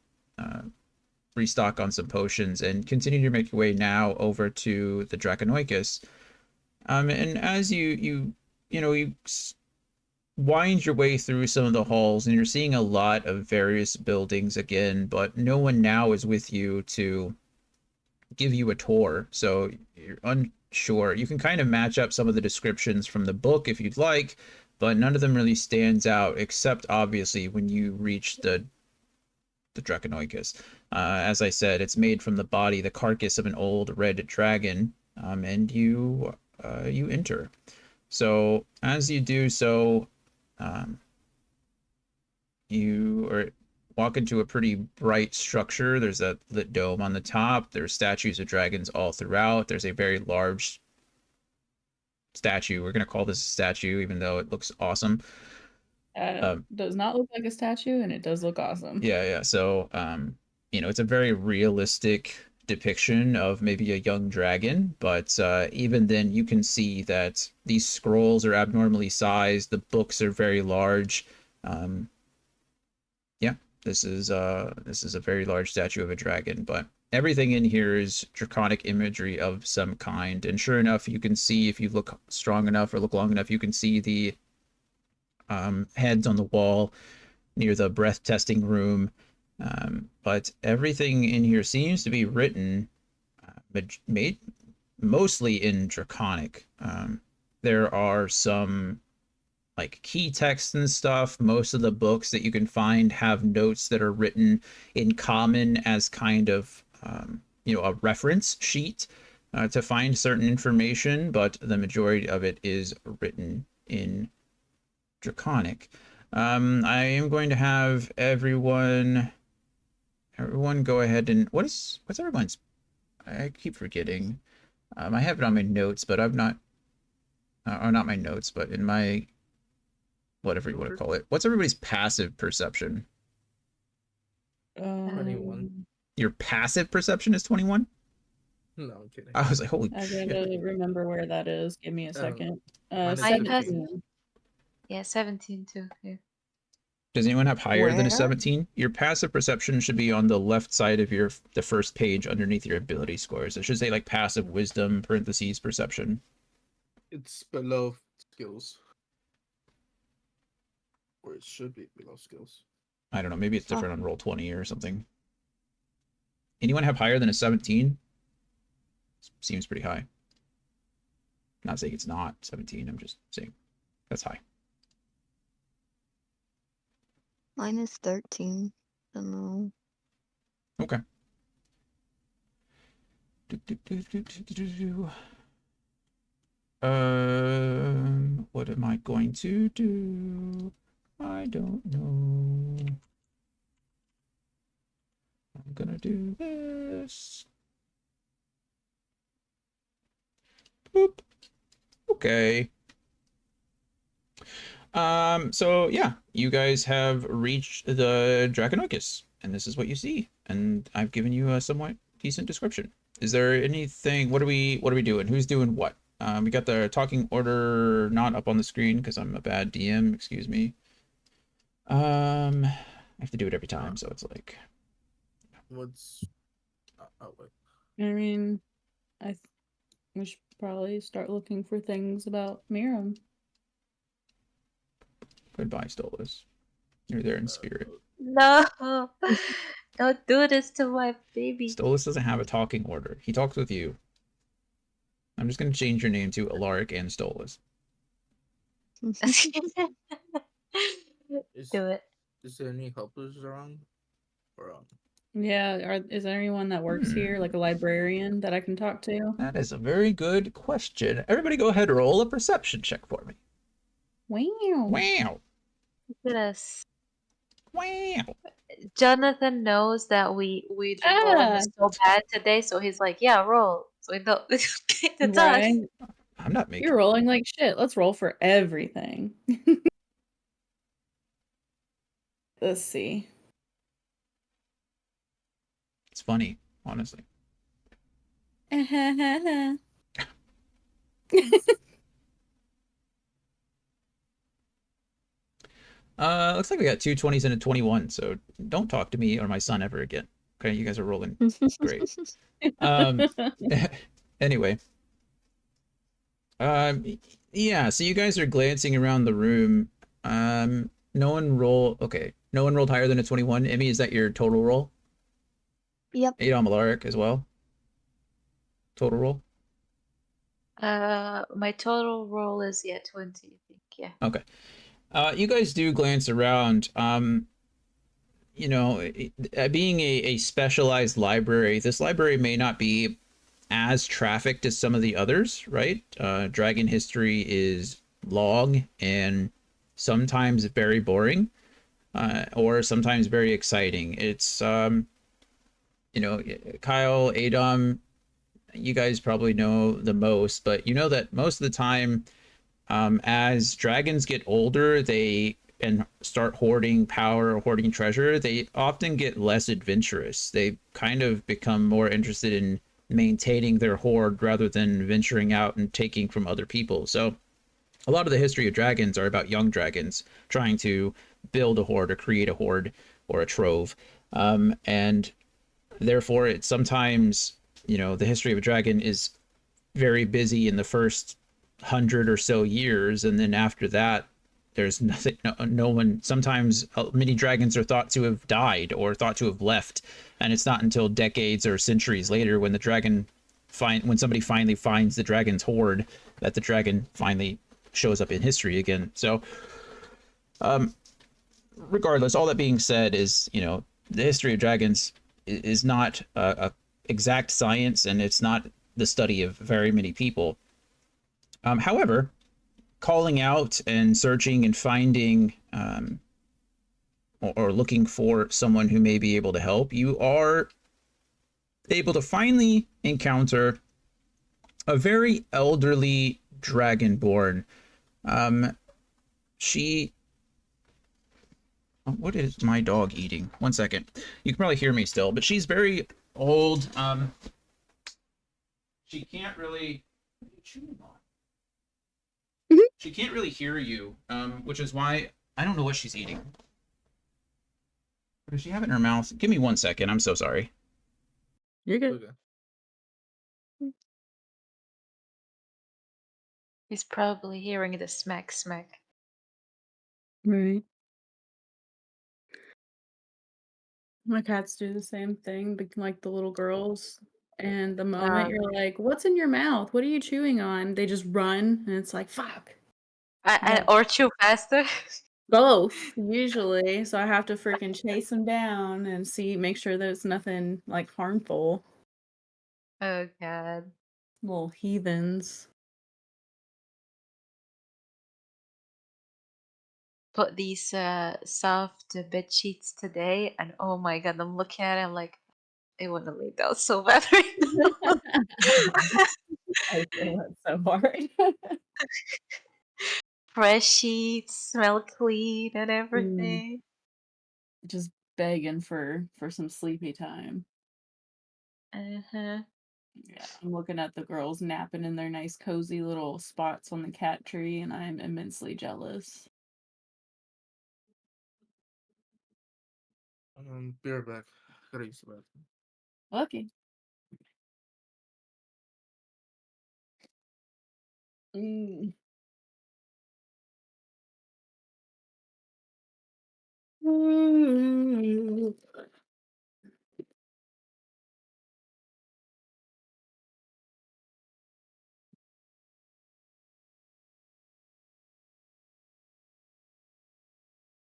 restock on some potions and continue to make your way now over to the Draconoicus. And as you wind your way through some of the halls, and you're seeing a lot of various buildings again, but no one now is with you to give you a tour, so you're unsure. You can kind of match up some of the descriptions from the book if you'd like, but none of them really stands out, except obviously when you reach the Draconoicus. As I said, it's made from the body, the carcass of an old red dragon, and you enter. So as you do so, you walk into a pretty bright structure. There's a lit dome on the top. There's statues of dragons all throughout. There's a very large statue. We're going to call this a statue, even though it looks awesome. Does not look like a statue, and it does look awesome. Yeah. So, it's a very realistic depiction of maybe a young dragon, but even then you can see that these scrolls are abnormally sized. The books are very large. This is a very large statue of a dragon, but everything in here is draconic imagery of some kind. And sure enough, you can see, if you look strong enough or look long enough, you can see the heads on the wall near the breath testing room. But everything in here seems to be written, made mostly in draconic. There are some like key texts and stuff. Most of the books that you can find have notes that are written in common as kind of a reference sheet to find certain information, but the majority of it is written in draconic. I am going to have everyone go ahead and what's everyone's, I keep forgetting. I have it on my notes, but I'm not or not my notes, but in my whatever you want to call it. What's everybody's passive perception? 21. Your passive perception is 21? No, I'm kidding. I was like, holy I shit. gotta remember where that is. Give me a second. mine is 17. Yeah, 17 too. Yeah. Does anyone have higher than a Where? 17? Your passive perception should be on the left side of the first page underneath your ability scores. It should say like passive wisdom, parentheses, perception. It's below skills. Or it should be below skills. I don't know. Maybe it's different on Roll20 or something. Anyone have higher than a 17? Seems pretty high. Not saying it's not 17. I'm just saying that's high. Mine is 13. I don't know. Okay. What am I going to do? I don't know. I'm gonna do this. Boop. Okay. So yeah, you guys have reached the Draconoicus, and this is what you see. And I've given you a somewhat decent description. Is there anything? What are we doing? Who's doing what? We got the talking order not up on the screen because I'm a bad DM. Excuse me. I have to do it every time, so it's like. What's wait. I mean, we should probably start looking for things about Miram. Goodbye, Stolas. You're there in spirit. No, don't do this to my baby. Stolas doesn't have a talking order. He talks with you. I'm just going to change your name to Alaric and Stolas. Do it. Is there any helpers around? Or Yeah, is there anyone that works here, like a librarian that I can talk to? That is a very good question. Everybody go ahead and roll a perception check for me. Wow. Wow. Look at us. Wow. Jonathan knows that we just rolling Ah, is so bad today, so he's like, yeah, roll. So we know it's us. right. I'm not making. You're rolling like shit. Let's roll for everything. Let's see. It's funny, honestly. Looks like we got two 20s and a 21, so don't talk to me or my son ever again. Okay, you guys are rolling great. Anyway. Yeah, so you guys are glancing around the room. No one okay. No one rolled higher than a 21. Emmy, is that your total roll? Yep. Adon Malaric as well? Total roll? My total roll is 20, I think. Yeah. Okay. You guys do glance around. You know, being a specialized library, this library may not be as trafficked as some of the others, right? Dragon history is long and sometimes very boring, or sometimes very exciting. It's, you know, Kyle, Adam, you guys probably know the most, but you know that most of the time, as dragons get older, they and start hoarding power or hoarding treasure, they often get less adventurous. They kind of become more interested in maintaining their hoard rather than venturing out and taking from other people. So a lot of the history of dragons are about young dragons trying to build a hoard or create a hoard or a trove. And therefore, it sometimes, you know, the history of a dragon is very busy in the first 100 or so years, and then after that there's nothing. No one. Sometimes many dragons are thought to have died or thought to have left, and it's not until decades or centuries later when when somebody finally finds the dragon's hoard that the dragon finally shows up in history again. So regardless, all that being said, is, you know, the history of dragons is not a exact science, and it's not the study of very many people. However, calling out and searching and finding, or looking for someone who may be able to help, you are able to finally encounter a very elderly dragonborn. She. What is my dog eating? One second. You can probably hear me still, but she's very old. She can't really. What are you chewing on? She can't really hear you, which is why I don't know what she's eating. What does she have in her mouth? Give me 1 second. I'm so sorry. You're good. Okay. He's probably hearing the smack smack. Right. My cats do the same thing, like the little girls. And the moment you're like, "What's in your mouth? What are you chewing on?" They just run, and it's like, "Fuck." Yeah. Or chew faster. Both, usually. So I have to freaking chase them down and make sure there's nothing like harmful. Oh god. Little heathens. Put these soft bed sheets today, and oh my god, I'm looking at it, I'm like, I want to lay down so bad right now. I feel that so hard. Fresh sheets, smell clean and Mm, everything. just begging for some sleepy time. Uh-huh. Yeah, I'm looking at the girls napping in their nice cozy little spots on the cat tree, and I'm immensely jealous. Be right back. Gotta use the bathroom. Okay. Mm. Mm.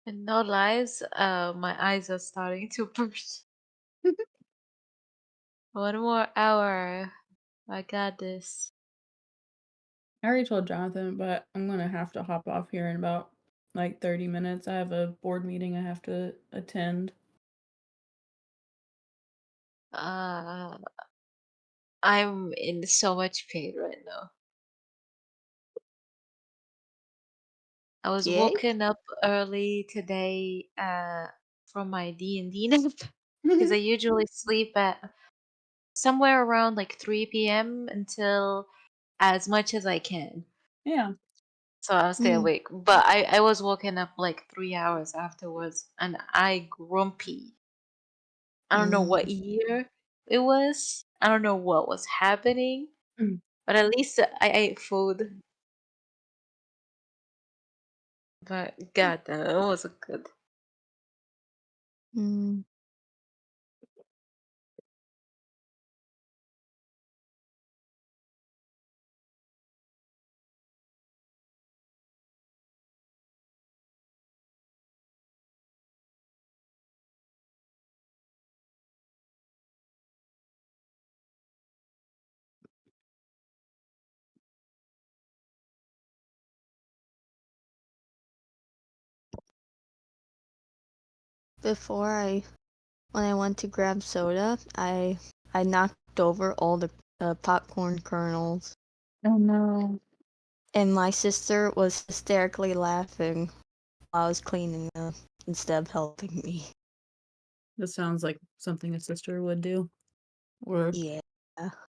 And no lies, my eyes are starting to burst. 1 more hour. I got this. I already told Jonathan, but I'm gonna have to hop off here in about like 30 minutes. I have a board meeting I have to attend. Uh, I'm in so much pain right now. I was Yay? woken up early today from my D&D nap because I usually sleep at somewhere around like 3 p.m. until as much as I can. Yeah. So I'll stay Mm. awake. But I was woken up like 3 hours afterwards and I grumpy. I don't know what Mm. year it was. I don't know what was happening. Mm. But at least I ate food. But god damn, it wasn't good. Mm. Before when I went to grab soda, I knocked over all the popcorn kernels, Oh no. and my sister was hysterically laughing while I was cleaning them instead of helping me. This sounds like something a sister would do. Or Yeah.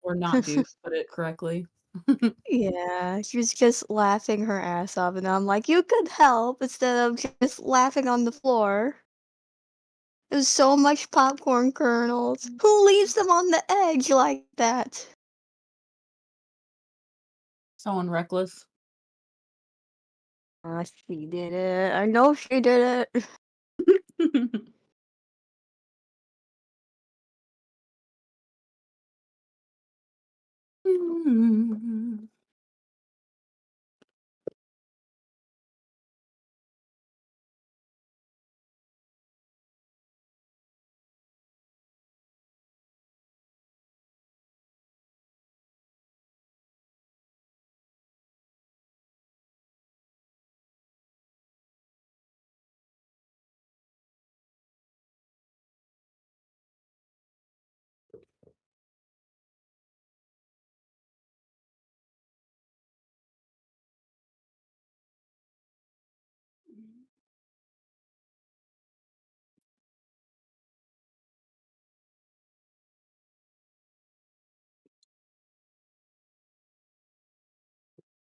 not do, to put it correctly. Yeah, she was just laughing her ass off, and I'm like, you could help instead of just laughing on the floor. There's so much popcorn kernels. Who leaves them on the edge like that? Someone reckless. She did it. I know she did it.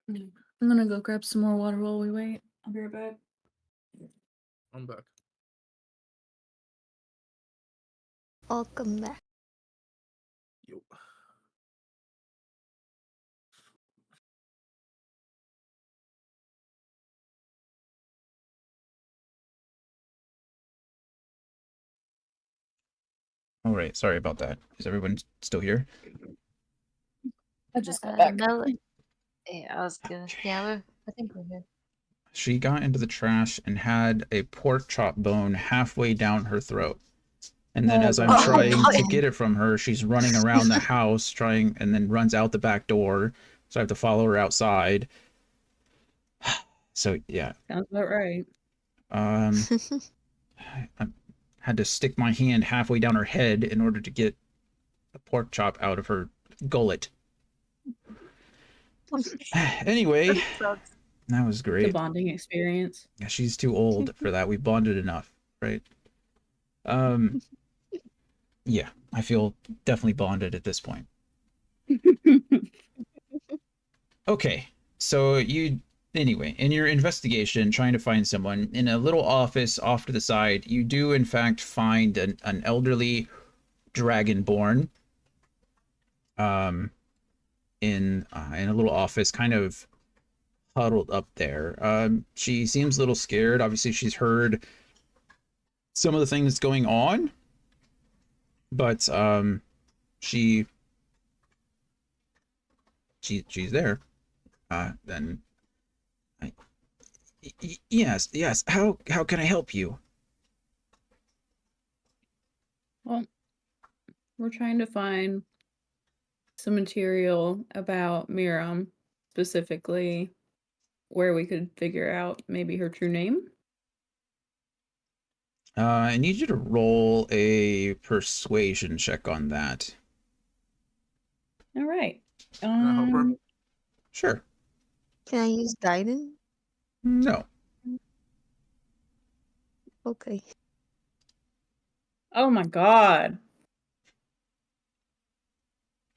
I'm gonna go grab some more water while we wait. I'll be right back. I'm back. Welcome back. Yo. All right, sorry about that. Is everyone still here? I just got back. Yeah, I was gonna. Yeah, I think we're good. She got into the trash and had a pork chop bone halfway down her throat. And then Oh, as I'm God. trying Oh to boy. get it from her, she's running around the house trying and then runs out the back door. So I have to follow her outside. So yeah. Sounds about right. I had to stick my hand halfway down her head in order to get the pork chop out of her gullet. Anyway, Sucks. that was It's a great. bonding experience. Yeah, she's too old for that. We bonded enough, right? Yeah, I feel definitely bonded at this point. Okay, so anyway, in your investigation, trying to find someone in a little office off to the side, you do in fact find an elderly dragonborn, um, in a little office, kind of huddled up there. She seems a little scared. Obviously, she's heard some of the things going on, but she she's there. Then I, yes. How can I help you? Well, we're trying to find some material about Miriam, specifically where we could figure out maybe her true name. I need you to roll a persuasion check on that. All right. Can I help her? Sure. Can I use guidance? No. Okay. Oh my god.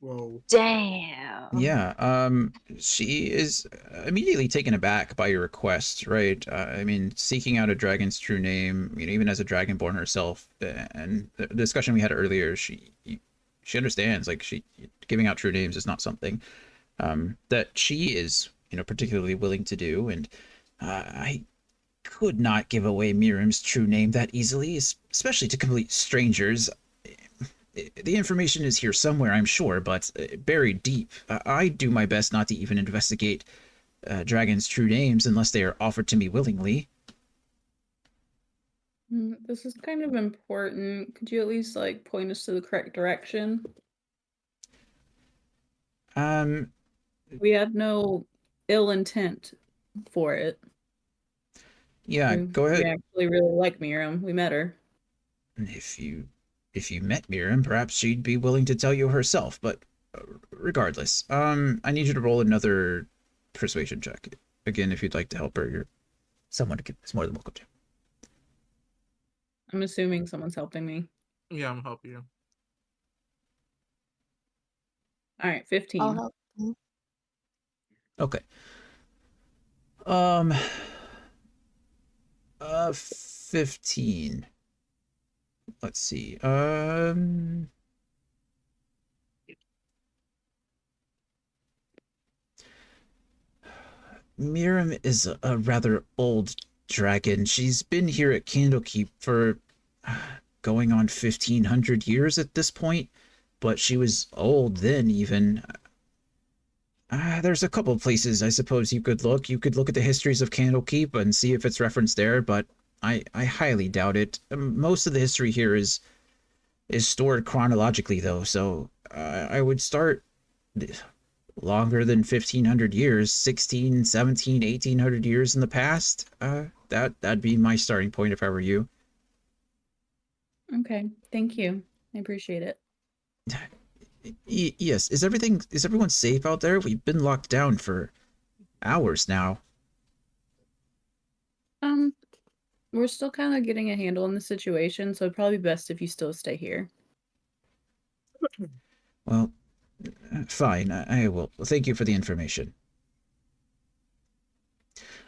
Whoa. Damn. Yeah. She is immediately taken aback by your request, right? I mean, seeking out a dragon's true name, even as a dragonborn herself, and the discussion we had earlier, she understands. Like, she giving out true names is not something that she is, particularly willing to do. And I could not give away Miriam's true name that easily, especially to complete strangers. The information is here somewhere, I'm sure, but buried deep. I do my best not to even investigate dragons' true names unless they are offered to me willingly. This is kind of important. Could you at least like point us to the correct direction? Um, We had no ill intent for it. yeah, go We ahead. actually really like Miriam. We met her. If you met Miriam, perhaps she'd be willing to tell you herself. But regardless, I need you to roll another persuasion check. Again, if you'd like to help her, you're someone is more than welcome to. I'm assuming someone's helping me. Yeah, I'm helping you. All right, 15. I'll help. You. Okay. 15. Let's see. Miriam is a rather old dragon. She's been here at Candlekeep for going on 1500 years at this point, but she was old then even. There's a couple places I suppose you could look. You could look at the histories of Candlekeep and see if it's referenced there, but I highly doubt it. Most of the history here is stored chronologically though, so I would start longer than 1500 years, 16, 17, 1800 years in the past. That'd be my starting point if I were you. Okay, thank you. I appreciate it. Yes, is everyone safe out there? We've been locked down for hours now. We're still kind of getting a handle on the situation, so it'd probably be best if you still stay here. Well, fine, I will. Thank you for the information.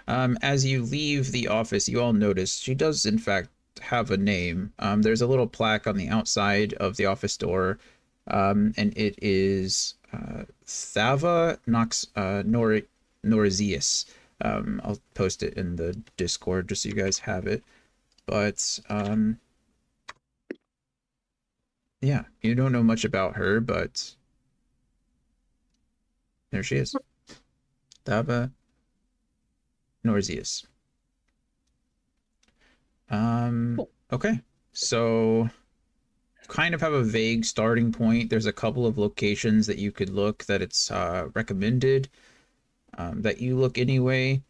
As you leave the office, you all notice she does, in fact, have a name. There's a little plaque on the outside of the office door, and it is Thava Nox Norizius. I'll post it in the Discord just so you guys have it. But yeah, you don't know much about her, but there she is. Thava Norzius. Okay. So kind of have a vague starting point. There's a couple of locations that you could look that it's recommended that you look anyway.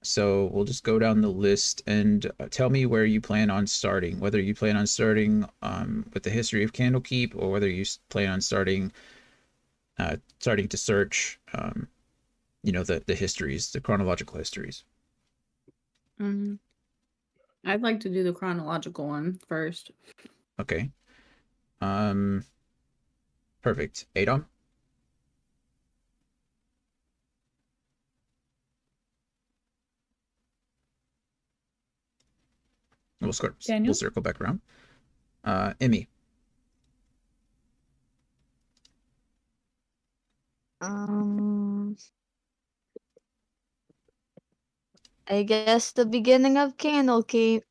So we'll just go down the list and tell me where you plan on starting, whether you plan on starting with the history of Candlekeep or whether you plan on starting to search, the histories, the chronological histories. I'd like to do the chronological one first. Okay. Perfect. Adon? We'll circle back around. Emmy. I guess the beginning of Candlekeep.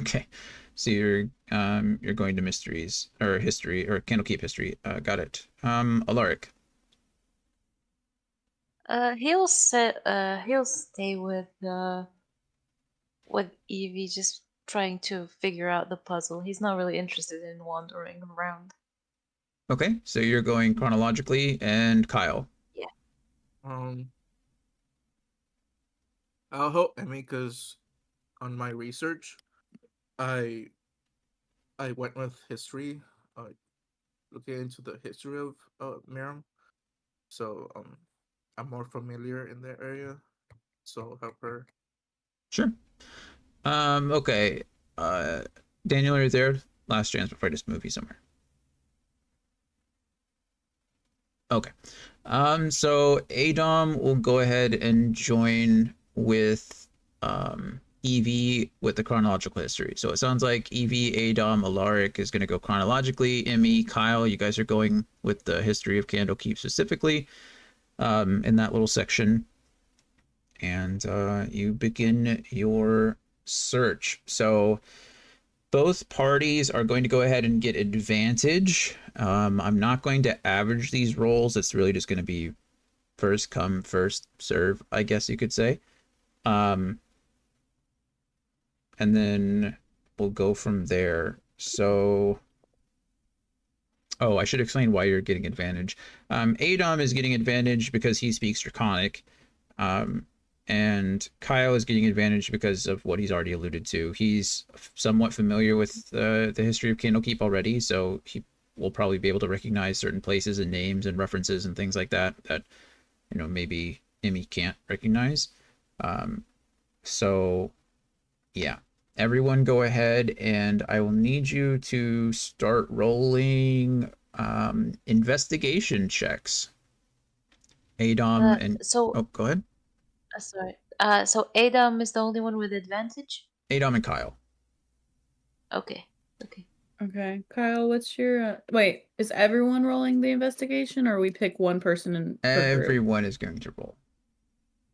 Okay. So you're going to mysteries or history or Candlekeep history. Got it. Alaric. He'll stay with Evie, just trying to figure out the puzzle. He's not really interested in wandering around. Okay, so you're going chronologically, and Kyle. Yeah. I'll help Emmy because on my research, I went with history, looking into the history of Miram. So I'm more familiar in that area. So I'll help her. Sure. Okay. Daniel, are you there? Last chance before I just move you somewhere. Okay. So Adom will go ahead and join with Evie with the chronological history. So it sounds like Evie, Adom, Alaric is going to go chronologically. Emmy, Kyle, you guys are going with the history of Candlekeep specifically in that little section. And you begin your search. So both parties are going to go ahead and get advantage. I'm not going to average these rolls. It's really just going to be first come, first serve, I guess you could say. And then we'll go from there. So, oh, I should explain why you're getting advantage. Adom is getting advantage because he speaks Draconic. And Kyle is getting advantage because of what he's already alluded to. He's somewhat familiar with the history of Candlekeep already, so he will probably be able to recognize certain places and names and references and things like that maybe Emmy can't recognize. So yeah, everyone go ahead and I will need you to start rolling investigation checks. Adom and oh, go ahead. Sorry. So Adam is the only one with advantage? Adom and Kyle. Okay. Okay. Kyle, what's your wait, is everyone rolling the investigation or we pick one person and everyone is going to roll.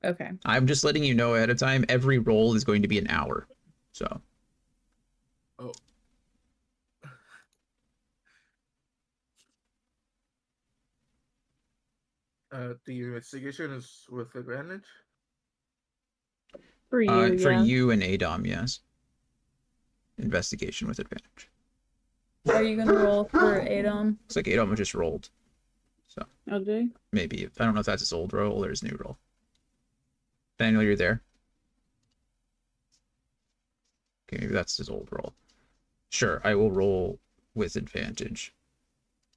Okay. I'm just letting you know ahead of time, every roll is going to be an hour. So. Oh. The investigation is with advantage? For you, For yeah. you and Adom, yes. Investigation with advantage. Are you gonna roll for Adom? Looks like Adom just rolled. So. Okay. Maybe. I don't know if that's his old roll or his new roll. Daniel, you're there? Okay, maybe that's his old roll. Sure, I will roll with advantage.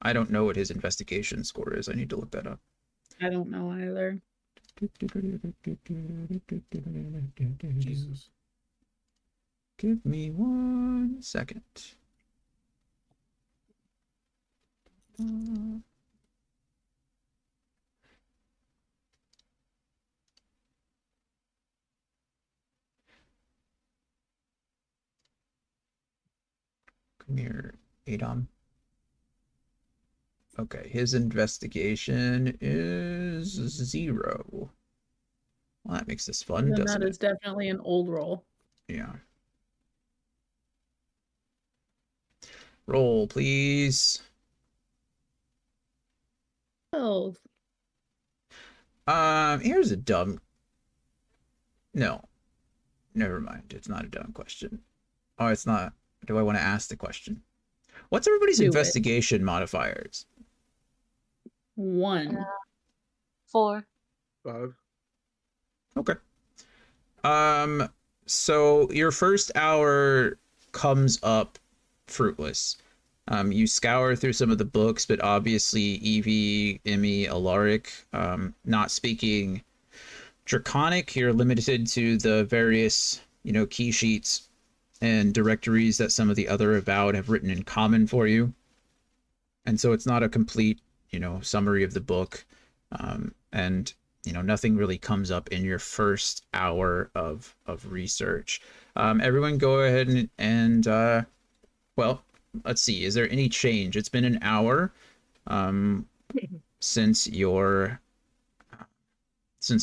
I don't know what his investigation score is. I need to look that up. I don't know either. Jesus. Give me 1 second. Come here, Adom. Okay, his investigation is 0. Well, that makes this fun, Then doesn't that it? is definitely an old roll. Yeah. Roll, please. 12. Here's a dumb... No. Never mind. It's not a dumb question. Oh, it's not. Do I want to ask the question? What's everybody's Do it. investigation modifiers? 1. 4. 5. Okay. So your first hour comes up fruitless. You scour through some of the books, but obviously Evie, Emmy, Alaric, not speaking Draconic, you're limited to the various, key sheets and directories that some of the other Avowed have written in common for you. And so it's not a complete, summary of the book. And nothing really comes up in your first hour of research. Everyone go ahead and well, let's see. Is there any change? It's been an hour since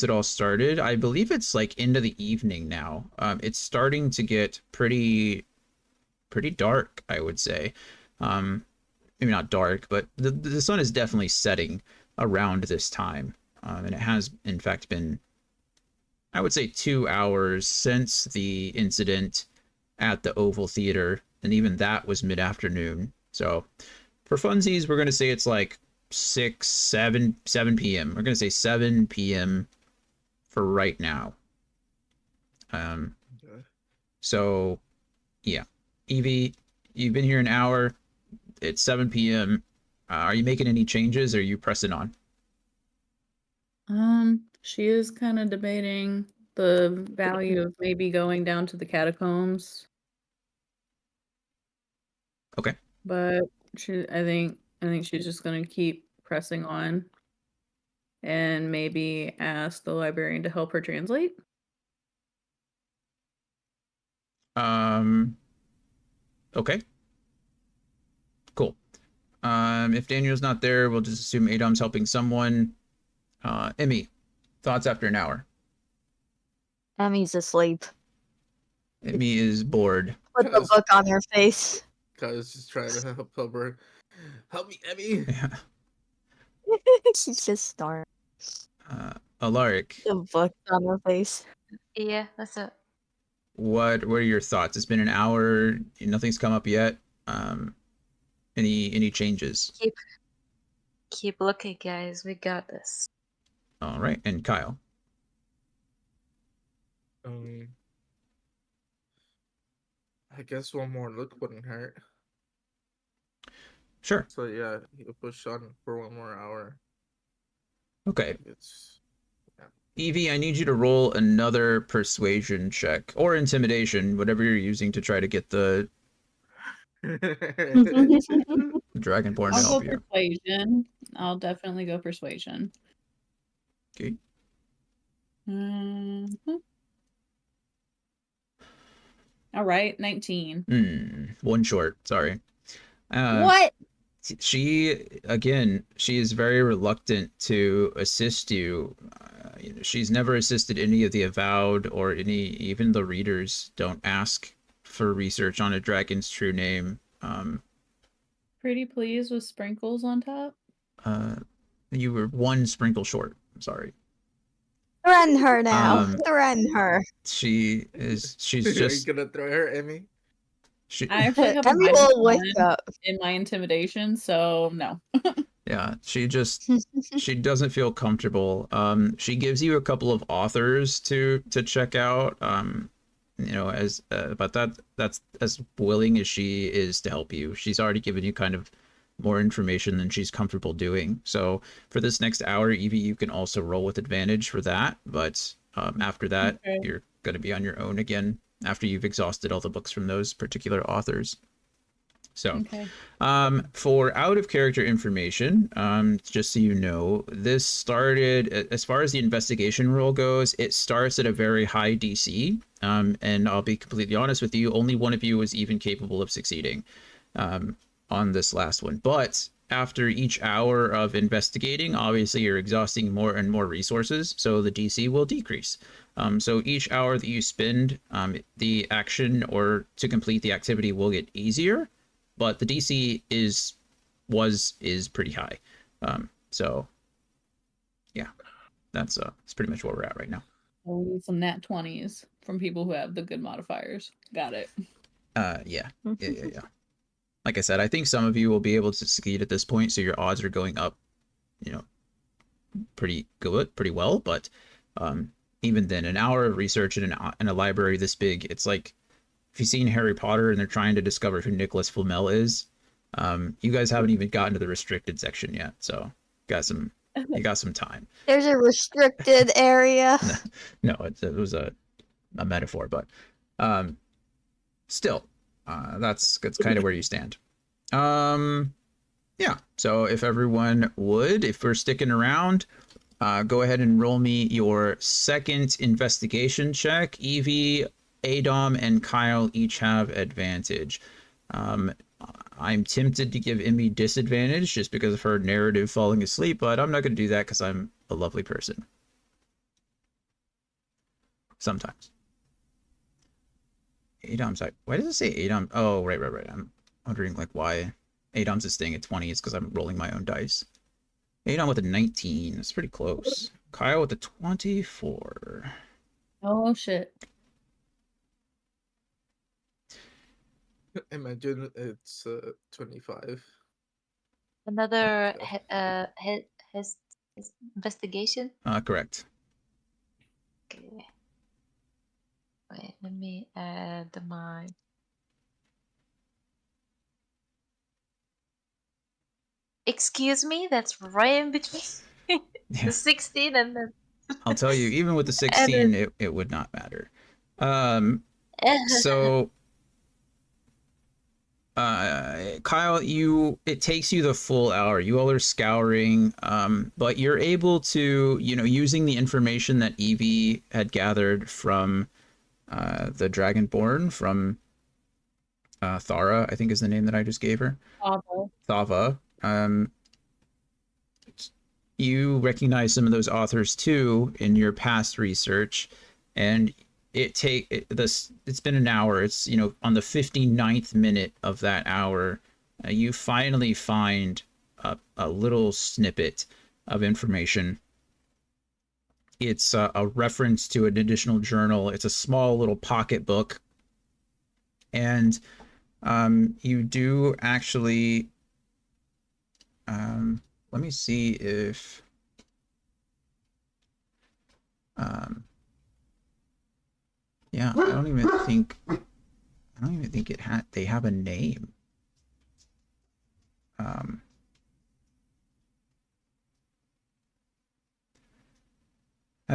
it all started. I believe it's like into the evening now. It's starting to get pretty dark, I would say. Maybe not dark, but the sun is definitely setting around this time. And it has, in fact, been, I would say, 2 hours since the incident at the Oval Theater, and even that was mid-afternoon. So for funsies, we're going to say it's like 7 p.m. We're going to say 7 p.m. for right now. Okay. So, yeah. Evie, you've been here an hour. It's 7 p.m. Are you making any changes, or are you pressing on? She is kind of debating the value of maybe going down to the catacombs. Okay. But I think she's just gonna keep pressing on and maybe ask the librarian to help her translate. Okay. Cool. If Daniel's not there, we'll just assume Adom's helping someone. Emmy, thoughts after an hour? Emmy's asleep. Emmy is bored. Put the book on her face. Kyle's just trying to help her. Help me, Emmy. Yeah. She's just starting. Alaric. The book on her face. Yeah, that's it. What are your thoughts? It's been an hour. Nothing's come up yet. Any changes? Keep looking, guys. We got this. All right. And Kyle. I guess one more look wouldn't hurt. Sure. So yeah, he'll push on for one more hour. Okay. It's Evie, I need you to roll another persuasion check or intimidation, whatever you're using to try to get the Dragonborn to I'll help go you. persuasion. I'll definitely go persuasion. Okay. All right, 19. One short. Sorry. What? She is very reluctant to assist you. She's never assisted any of the avowed or even the readers don't ask for research on a dragon's true name. Pretty please with sprinkles on top. You were one sprinkle short. I'm sorry. Threaten her now. Threaten her. She's just. Are you gonna throw her, Emmy? I actually have a Emmy will wake up in my intimidation, so no. Yeah, she doesn't feel comfortable. She gives you a couple of authors to check out. But that's as willing as she is to help you. She's already given you kind of more information than she's comfortable doing. So for this next hour, Evie, you can also roll with advantage for that. But after that, you're going to be on your own again after you've exhausted all the books from those particular authors. So, for out of character information, just so you know, this started, as far as the investigation rule goes, it starts at a very high DC. And I'll be completely honest with you, only one of you was even capable of succeeding on this last one. But after each hour of investigating, obviously you're exhausting more and more resources, so the DC will decrease. So each hour that you spend, the action or to complete the activity will get easier. But the DC is pretty high. So yeah, that's pretty much where we're at right now. We'll need some nat 20s from people who have the good modifiers. Got it. Yeah. Like I said, I think some of you will be able to succeed at this point, so your odds are going up, pretty well. But even then, an hour of research in a library this big, it's like, if you've seen Harry Potter and they're trying to discover who Nicholas Flamel is, you guys haven't even gotten to the restricted section yet. So you got some time. There's a restricted area. No, it was a metaphor, but still, that's kind of where you stand. Yeah. So if everyone would, if we're sticking around, go ahead and roll me your second investigation check. Evie, Adom, and Kyle each have advantage. I'm tempted to give Emmy disadvantage just because of her narrative falling asleep, but I'm not going to do that because I'm a lovely person. Sometimes. Adom's like, why does it say Adom? Oh, right. I'm wondering like why Adom's is staying at 20. It's because I'm rolling my own dice. Adom with a 19. That's pretty close. Kyle with a 24. Oh shit. Imagine it's 25. Another his investigation. Correct. Okay. Wait, let me add my Excuse me, that's right in between Yeah. the 16 and the. I'll tell you, even with the And 16, it would not matter. So Kyle, it takes you the full hour. You all are scouring, but you're able to, using the information that Evie had gathered from the Dragonborn, from Thara, I think is the name that I just gave her. Thava. You recognize some of those authors too in your past research, and it's been an hour. It's on the 59th minute of that hour, you finally find a little snippet of information. It's a reference to an additional journal. It's a small little pocket book, and you do actually. Let me see if. Yeah, I don't even think they have a name. I'm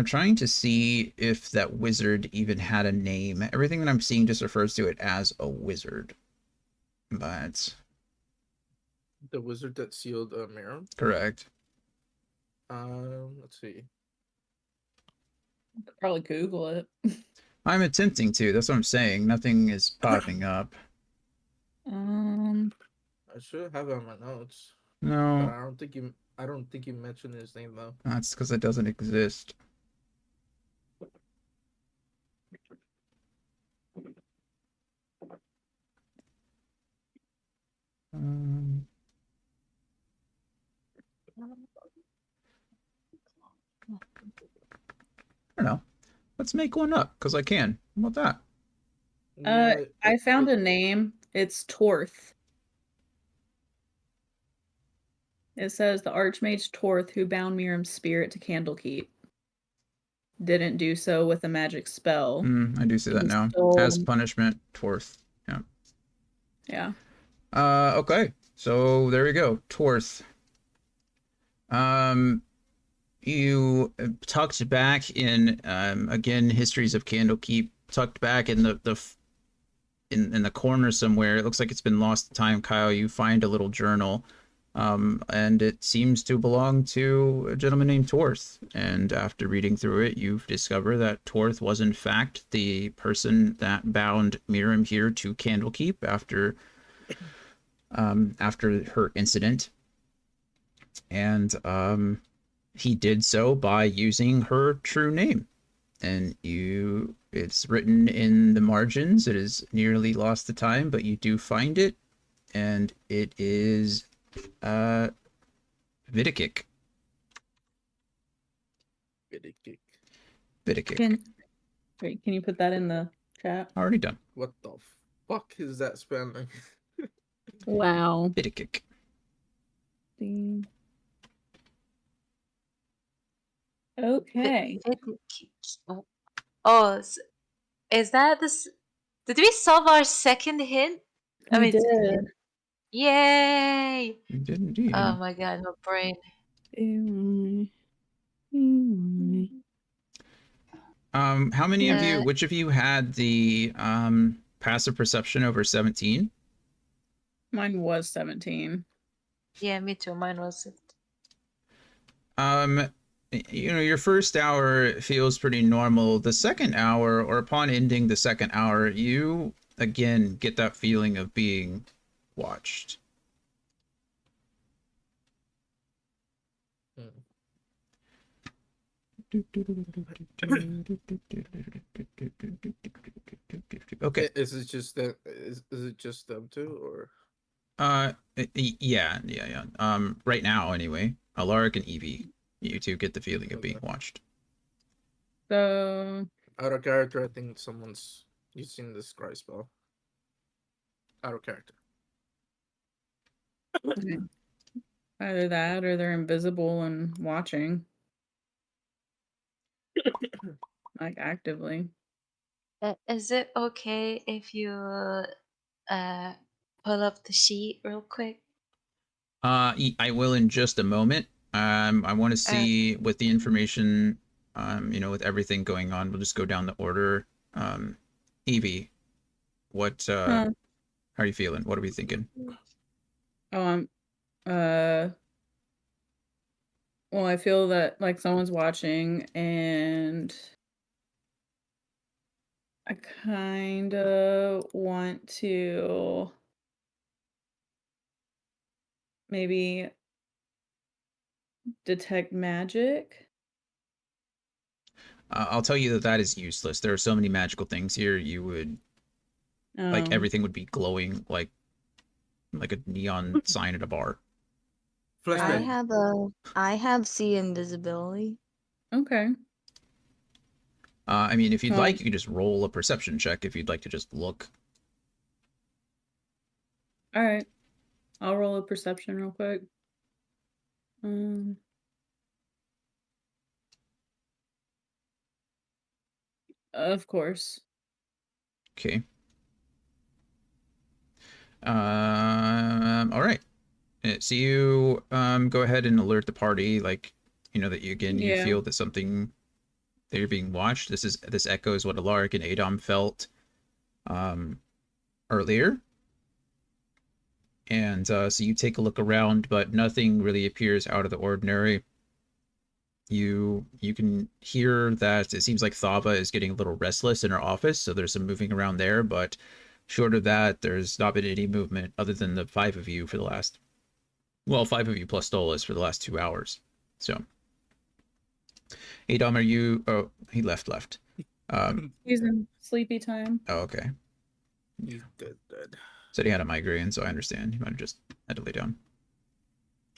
trying to see if that wizard even had a name. Everything that I'm seeing just refers to it as a wizard. But The wizard that sealed Miram. correct. Let's see. Probably Google it. I'm attempting to. That's what I'm saying. Nothing is popping up. I should have it on my notes. But No, I don't think you mentioned his name though. that's because it doesn't exist. I don't know. Let's make one up because I can. How about that? I found a name. It's Torth. It says the Archmage Torth, who bound Miram's spirit to Candlekeep, didn't do so with a magic spell. I do see that now. As punishment, Torth. Yeah. Yeah. Okay. So there we go. Torth. You tucked back in again, Histories of Candlekeep, tucked back in the corner somewhere. It looks like it's been lost to time, Kyle. You find a little journal. And it seems to belong to a gentleman named Torth. And after reading through it, you discover that Torth was in fact the person that bound Miram here to Candlekeep after her incident. And he did so by using her true name. And it's written in the margins. It is nearly lost to time, but you do find it. And it is Vidikik. Can you put that in the chat? Already done. What the fuck is that spelling? Wow. Vidikik. Okay. Oh, is that this? Did we solve our second hint? We did. Yay! You did indeed. Oh my god, my brain. How many of you? Which of you had the passive perception over 17? Mine was 17. Yeah, me too. Mine was. Your first hour feels pretty normal. The second hour, or upon ending the second hour, you again get that feeling of being watched. Okay. Is it just that? Is it just them two, or? Yeah. Right now, anyway, Alaric and Evie, you two get the feeling of being watched. So, out of character, I think someone's using this cry spell. Out of character. okay. Either that or they're invisible and watching. Like actively. Is it okay if you pull up the sheet real quick? I will in just a moment. I want to see with the information, with everything going on. We'll just go down the order. Evie, what? How are you feeling? What are we thinking? Oh, well, I feel that like someone's watching, and I kind of want to maybe detect magic. I'll tell you that is useless. There are so many magical things here. You would like everything would be glowing like a neon sign at a bar. Flashbang. I have see invisibility. Okay. I mean, if you'd like, you could just roll a perception check if you'd like to just look. All right. I'll roll a perception real quick. Of course. Okay. All right. So you go ahead and alert the party, like that you feel that something that you're being watched. This echoes what Alaric and Adom felt earlier. And so you take a look around, but nothing really appears out of the ordinary. You can hear that it seems like Thava is getting a little restless in her office, so there's some moving around there, but short of that, there's not been any movement other than the 5 of you for the last 5 of you plus Stolas for the last 2 hours. So Adom, are you he left. He's in sleepy time. Oh, okay. He's dead. Said he had a migraine, so I understand. He might have just had to lay down.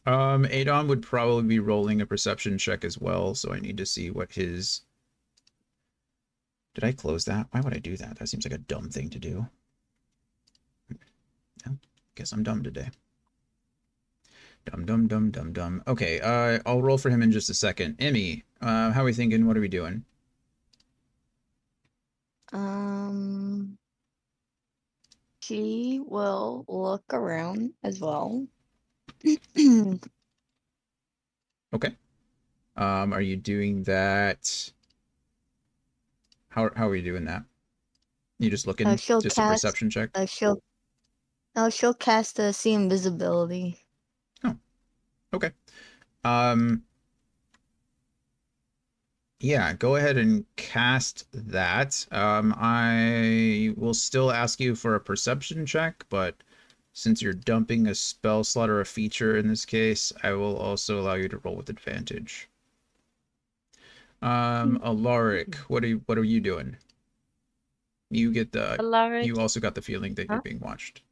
Adon would probably be rolling a perception check as well, so I need to see what his... Did I close that? Why would I do that? That seems like a dumb thing to do. Well, guess I'm dumb today. Dumb. Okay, I'll roll for him in just a second. Emmy, how are we thinking? What are we doing? She will look around as well. Okay. Are you doing that? How are you doing that? You just looking? Just a perception check? She'll cast a see invisibility. Oh. Okay. Yeah, go ahead and cast that. I will still ask you for a perception check, but since you're dumping a spell slot or a feature in this case, I will also allow you to roll with advantage. Alaric, what are you doing? You get the Alaric, you also got the feeling that you're being watched.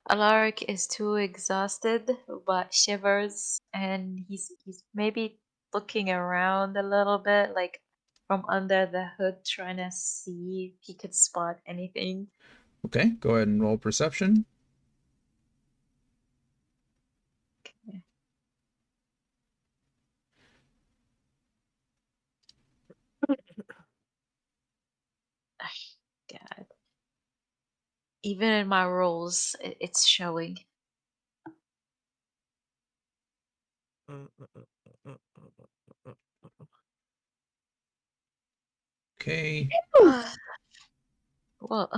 Alaric is too exhausted, but shivers, and he's maybe looking around a little bit, like from under the hood, trying to see if he could spot anything. Okay, go ahead and roll perception. Okay. God. Even in my rolls, it's showing. Okay. Well,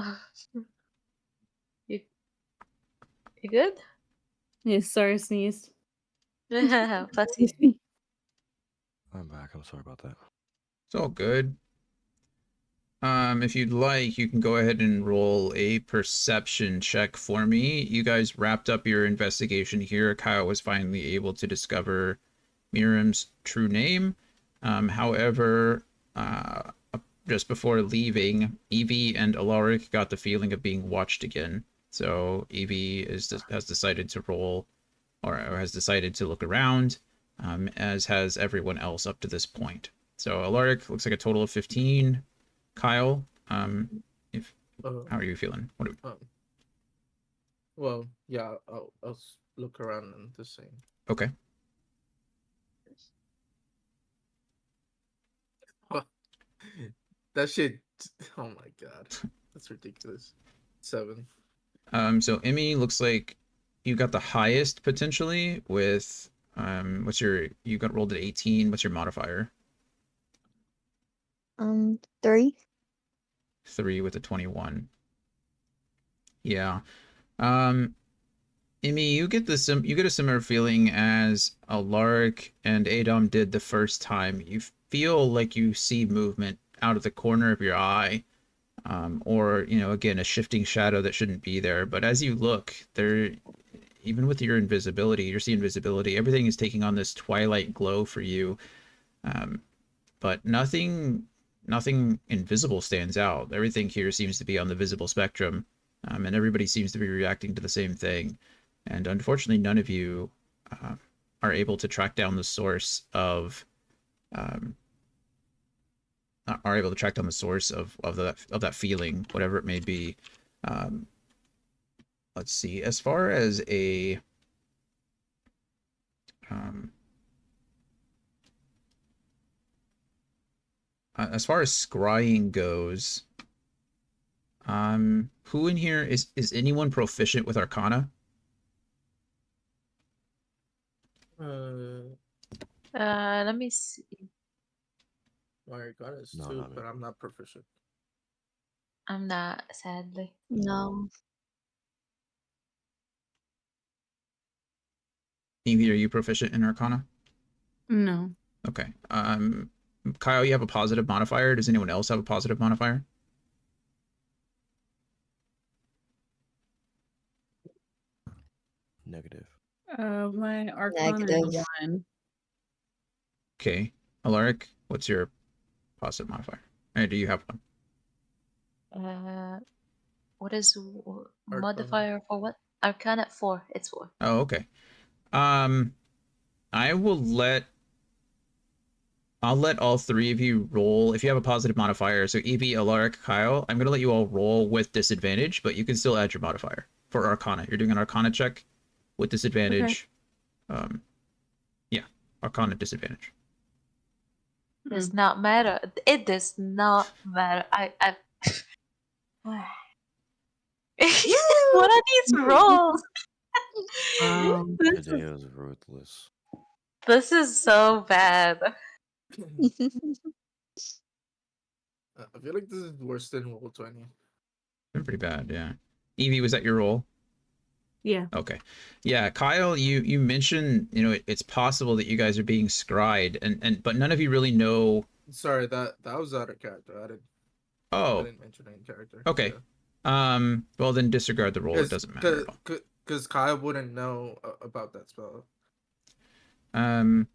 you good? Yes, sorry, sneezed. Pussy. I'm back. I'm sorry about that. It's all good. If you'd like, you can go ahead and roll a perception check for me. You guys wrapped up your investigation here. Kyle was finally able to discover Miriam's true name. However, just before leaving, Evie and Alaric got the feeling of being watched again. So Evie has decided to roll, or has decided to look around, as has everyone else up to this point. So Alaric looks like a total of 15. Kyle, how are you feeling? Well, yeah, I'll look around and the same. Okay. That shit. Oh my god, that's ridiculous. 7. So Emmy looks like you got the highest potentially with you got rolled at 18. What's your modifier? 3. 3 with a 21. Yeah. Imi, you get a similar feeling as Alaric and Adom did the first time. You feel like you see movement out of the corner of your eye, or again, a shifting shadow that shouldn't be there. But as you look, there, even with your invisibility, you see invisibility. Everything is taking on this twilight glow for you, but nothing invisible stands out. Everything here seems to be on the visible spectrum, and everybody seems to be reacting to the same thing. And unfortunately, none of you are able to track down the source of that feeling, whatever it may be. Let's see. As far as scrying goes, who in here is anyone proficient with Arcana? Let me see. My God is No, 2, not me. but I'm not proficient. I'm not, sadly. No. Evie, are you proficient in Arcana? No. Okay. Kyle, you have a positive modifier. Does anyone else have a positive modifier? Negative. My Arcana is Negative. 1. Okay. Alaric, what's your positive modifier? Or do you have one? What is Arcana. modifier for what? Arcana 4. It's 4. Oh, okay. I'll let all three of you roll if you have a positive modifier. So Evie, Alaric, Kyle, I'm gonna let you all roll with disadvantage, but you can still add your modifier for Arcana. You're doing an Arcana check with disadvantage. Okay. Yeah, Arcana disadvantage. Does not matter. It does not matter. What are these rolls? Today was ruthless. This is so bad. I feel like this is worse than Roll20. Been pretty bad, yeah. Evie, was that your roll? Yeah. Okay. Yeah, Kyle, you mentioned, it's possible that you guys are being scryed, but none of you really know. Sorry, that was out of character. I didn't mention any character. Okay. Yeah. Well then disregard the roll. It doesn't matter at all. Because Kyle wouldn't know about that spell. I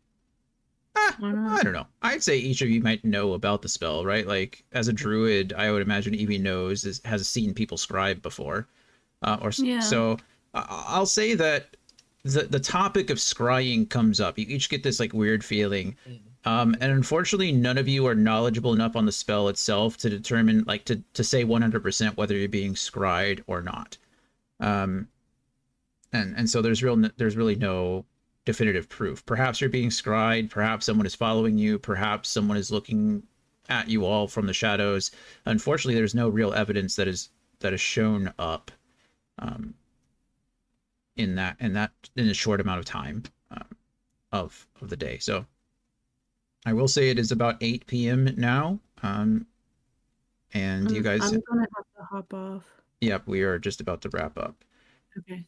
don't know. I'd say each of you might know about the spell, right? Like, as a druid, I would imagine Evie has seen people scribe before. So I'll say that the topic of scrying comes up. You each get this like weird feeling. And unfortunately, none of you are knowledgeable enough on the spell itself to determine, like, to say 100% whether you're being scryed or not. And so there's really no definitive proof. Perhaps you're being scryed. Perhaps someone is following you. Perhaps someone is looking at you all from the shadows. Unfortunately, there's no real evidence that is shown up in a short amount of time of the day. So I will say it is about 8 p.m. now. And you guys, I'm gonna have to hop off. Yep, we are just about to wrap up. Okay.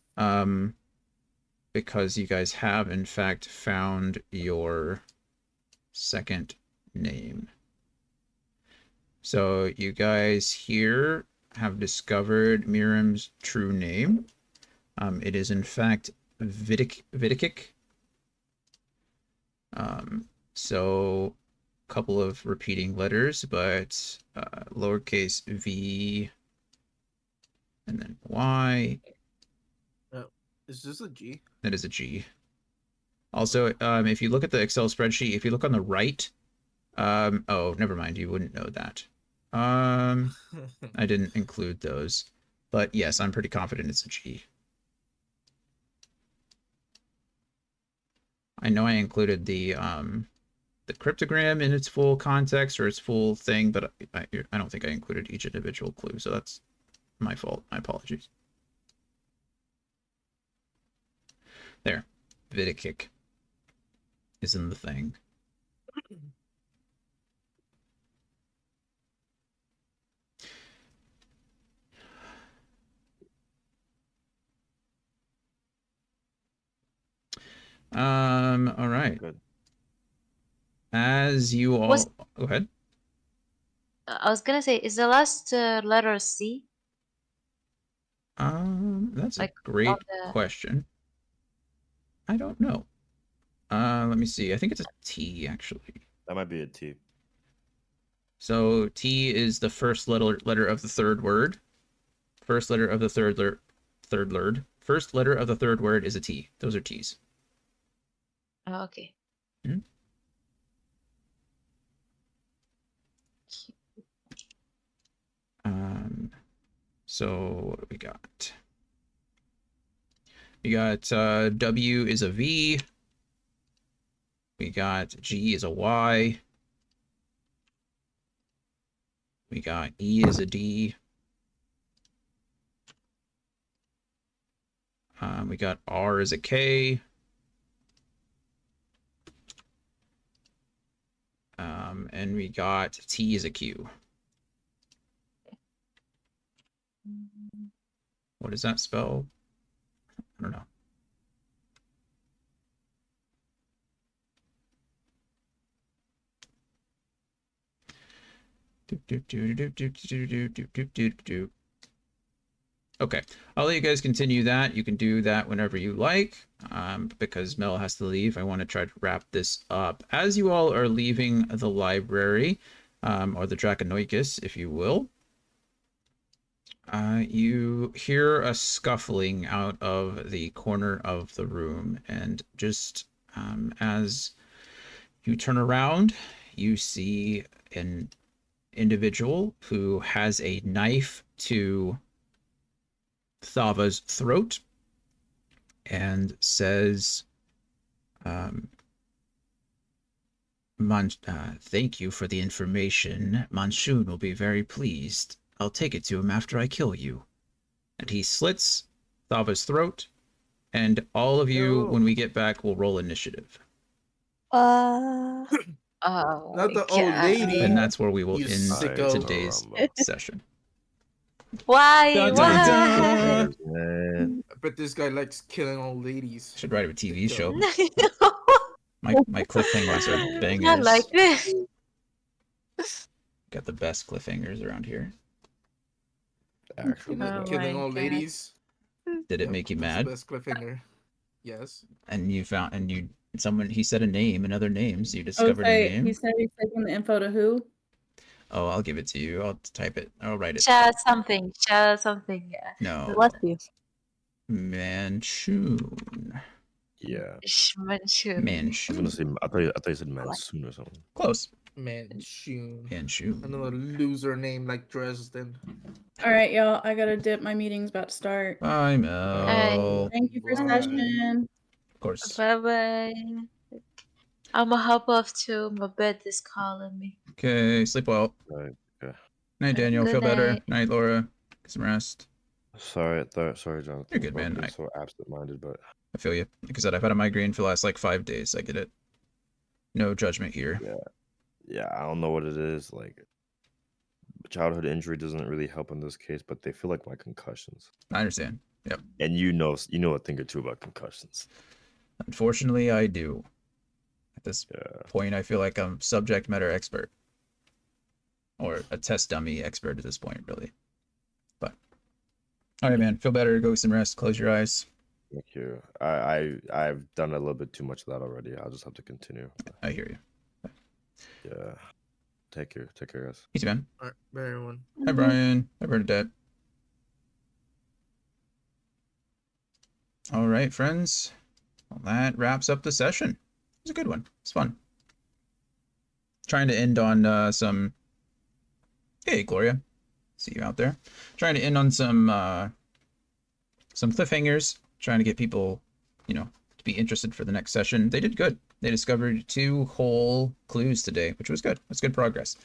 Because you guys have in fact found your second name. So you guys here have discovered Miriam's true name. It is in fact Vidikic. So a couple of repeating letters, but lowercase v and then y. Is this a G? That is a G. Also, if you look at the Excel spreadsheet, if you look on the right, oh, never mind, you wouldn't know that. I didn't include those, but yes, I'm pretty confident it's a G. I know I included the cryptogram in its full context or its full thing, but I don't think I included each individual clue, so that's my fault. My apologies. There. Vidikick is in the thing. All right. Good. As you all Was- go ahead. I was gonna say, is the last letter C? That's a Like, great on the- question. I don't know. Let me see. I think it's a T actually. That might be a T. So T is the first letter of the third word. First letter of the third word. First letter of the third word is a T. Those are T's. Oh, okay. Hmm? So what do we got? We got W is a V. We got G is a Y. We got E is a D. We got R is a K. And we got T is a Q. What does that spell? I don't know. Okay, I'll let you guys continue that. You can do that whenever you like, because Mel has to leave. I want to try to wrap this up. As you all are leaving the library, or the Draconoicus, if you will, you hear a scuffling out of the corner of the room, and just as you turn around, you see an individual who has a knife to Thava's throat and says, thank you for the information. Monsoon will be very pleased. I'll take it to him after I kill you. And he slits Thava's throat, and all of you, when we get back, will roll initiative. Oh, Not the my old God. lady. And that's where we will You end sicko. today's session. Why? Dun, Why? dun, dun. Man. I bet this guy likes killing old ladies. Should write a TV show. No, My cliffhangers are not bangers. like this. Got the best cliffhangers around here. Actually, Oh Killing my old God. ladies. Did it Yep, make you that's mad? the best cliffhanger. Yes. And you found, and you, someone, he said a name, another name, so you discovered a name. He said he's taking the info to who? Oh, I'll give it to you. I'll type it. I'll write it. Shout something. Shout something. Yeah. No. Bless you. Manchun. yeah. Manchun. I was Manchun. gonna say. I thought you said Mansoon or something. Close. Manchun. Manchun. Another loser name like Dresden. All right, y'all. I gotta dip. My meeting's about to start. Bye, Mel. Thank you for Bye. session. Of course. Bye bye. I'ma hop off too. My bed is calling me. Okay, sleep well. Right. Okay. Night, Daniel. Good Feel better. night. Night, Laura. Get some rest. Sorry, Jonathan. You're good, about man. being so absent-minded, but I feel you. Like I said, I've had a migraine for the last like 5 days. I get it. No judgment here. yeah, I don't know what it is. Like, childhood injury doesn't really help in this case, but they feel like my concussions. I understand. Yep. And you know a thing or two about concussions. Unfortunately, I do. At this Yeah. point, I feel like I'm subject matter expert. Or a test dummy expert at this point, really. But all right, man. Feel better. Go get some rest. Close your eyes. Thank you. I've done a little bit too much of that already. I'll just have to continue. I hear you. Yeah. Take care, guys. You too, man. All right, bye everyone. Hi, Brian. Hi, Bernadette. All right, friends. Well, that wraps up the session. It was a good one. It's fun. Trying to end on some. Hey, Gloria. See you out there. Trying to end on some cliffhangers. Trying to get people, to be interested for the next session. They did good. They discovered 2 whole clues today, which was good. That's good progress.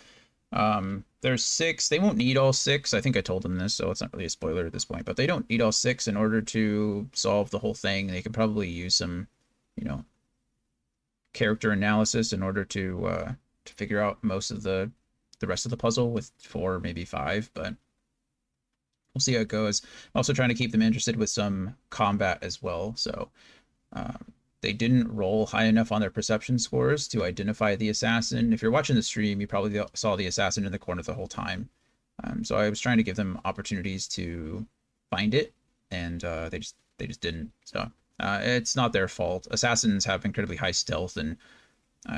There's 6. They won't need all 6. I think I told them this, so it's not really a spoiler at this point. But they don't need all 6 in order to solve the whole thing. They could probably use some, you know, character analysis in order to figure out most of the rest of the puzzle with 4, maybe 5. But we'll see how it goes. I'm also trying to keep them interested with some combat as well. So they didn't roll high enough on their perception scores to identify the assassin. If you're watching the stream, you probably saw the assassin in the corner the whole time. So I was trying to give them opportunities to find it, and they just didn't. So it's not their fault. Assassins have incredibly high stealth, and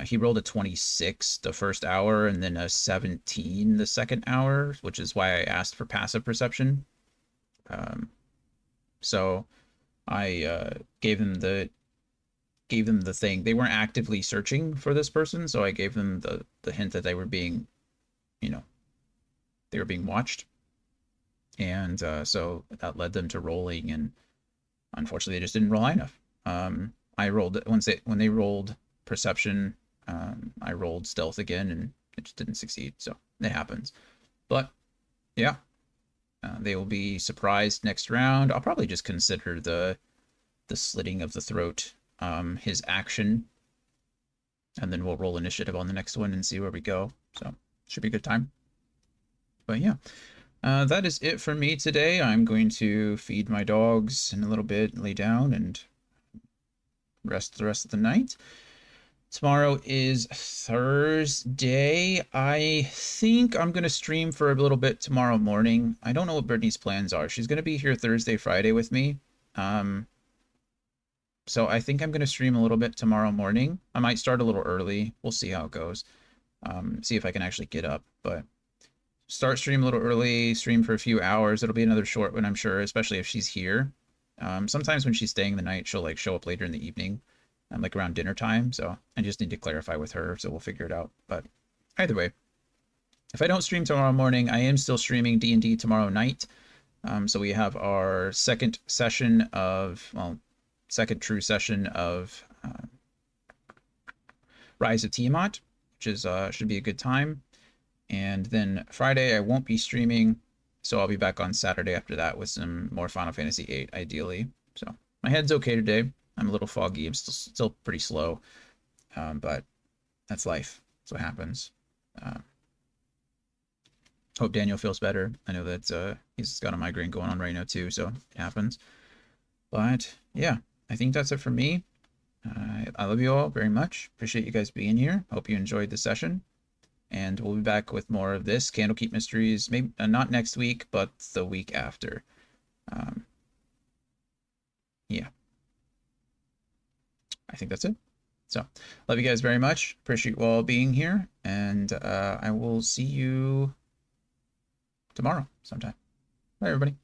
he rolled a 26 the first hour and then a 17 the second hour, which is why I asked for passive perception. So I gave them the thing. They weren't actively searching for this person, so I gave them the hint that they were being, you know, they were being watched. And so that led them to rolling, and unfortunately they just didn't roll high enough. I rolled when they rolled perception, I rolled stealth again, and it just didn't succeed. So it happens. But yeah, they will be surprised next round. I'll probably just consider the slitting of the throat his action, and then we'll roll initiative on the next one and see where we go. So should be a good time. But yeah, that is it for me today. I'm going to feed my dogs in a little bit, lay down, and rest the rest of the night. Tomorrow is Thursday. I think I'm going to stream for a little bit tomorrow morning. I don't know what Brittany's plans are. She's going to be here Thursday, Friday with me. So I think I'm going to stream a little bit tomorrow morning. I might start a little early. We'll see how it goes. See if I can actually get up. But start stream a little early, stream for a few hours. It'll be another short one, I'm sure, especially if she's here. Sometimes when she's staying the night, she'll like show up later in the evening, like around dinner time. So I just need to clarify with her, so we'll figure it out. But either way, if I don't stream tomorrow morning, I am still streaming D&D tomorrow night. So we have our second session of, well, second true session of Rise of Tiamat, which is should be a good time. And then Friday I won't be streaming, so I'll be back on Saturday after that with some more Final Fantasy VIII, ideally. So my head's okay today. I'm a little foggy. I'm still pretty slow, but that's life. That's what happens. Hope Daniel feels better. I know that he's got a migraine going on right now too, so it happens. But yeah, I think that's it for me. I love you all very much. Appreciate you guys being here. Hope you enjoyed the session. And we'll be back with more of this Candlekeep Mysteries, maybe not next week, but the week after. Yeah. I think that's it. So, love you guys very much. Appreciate you all being here. And I will see you tomorrow sometime. Bye, everybody.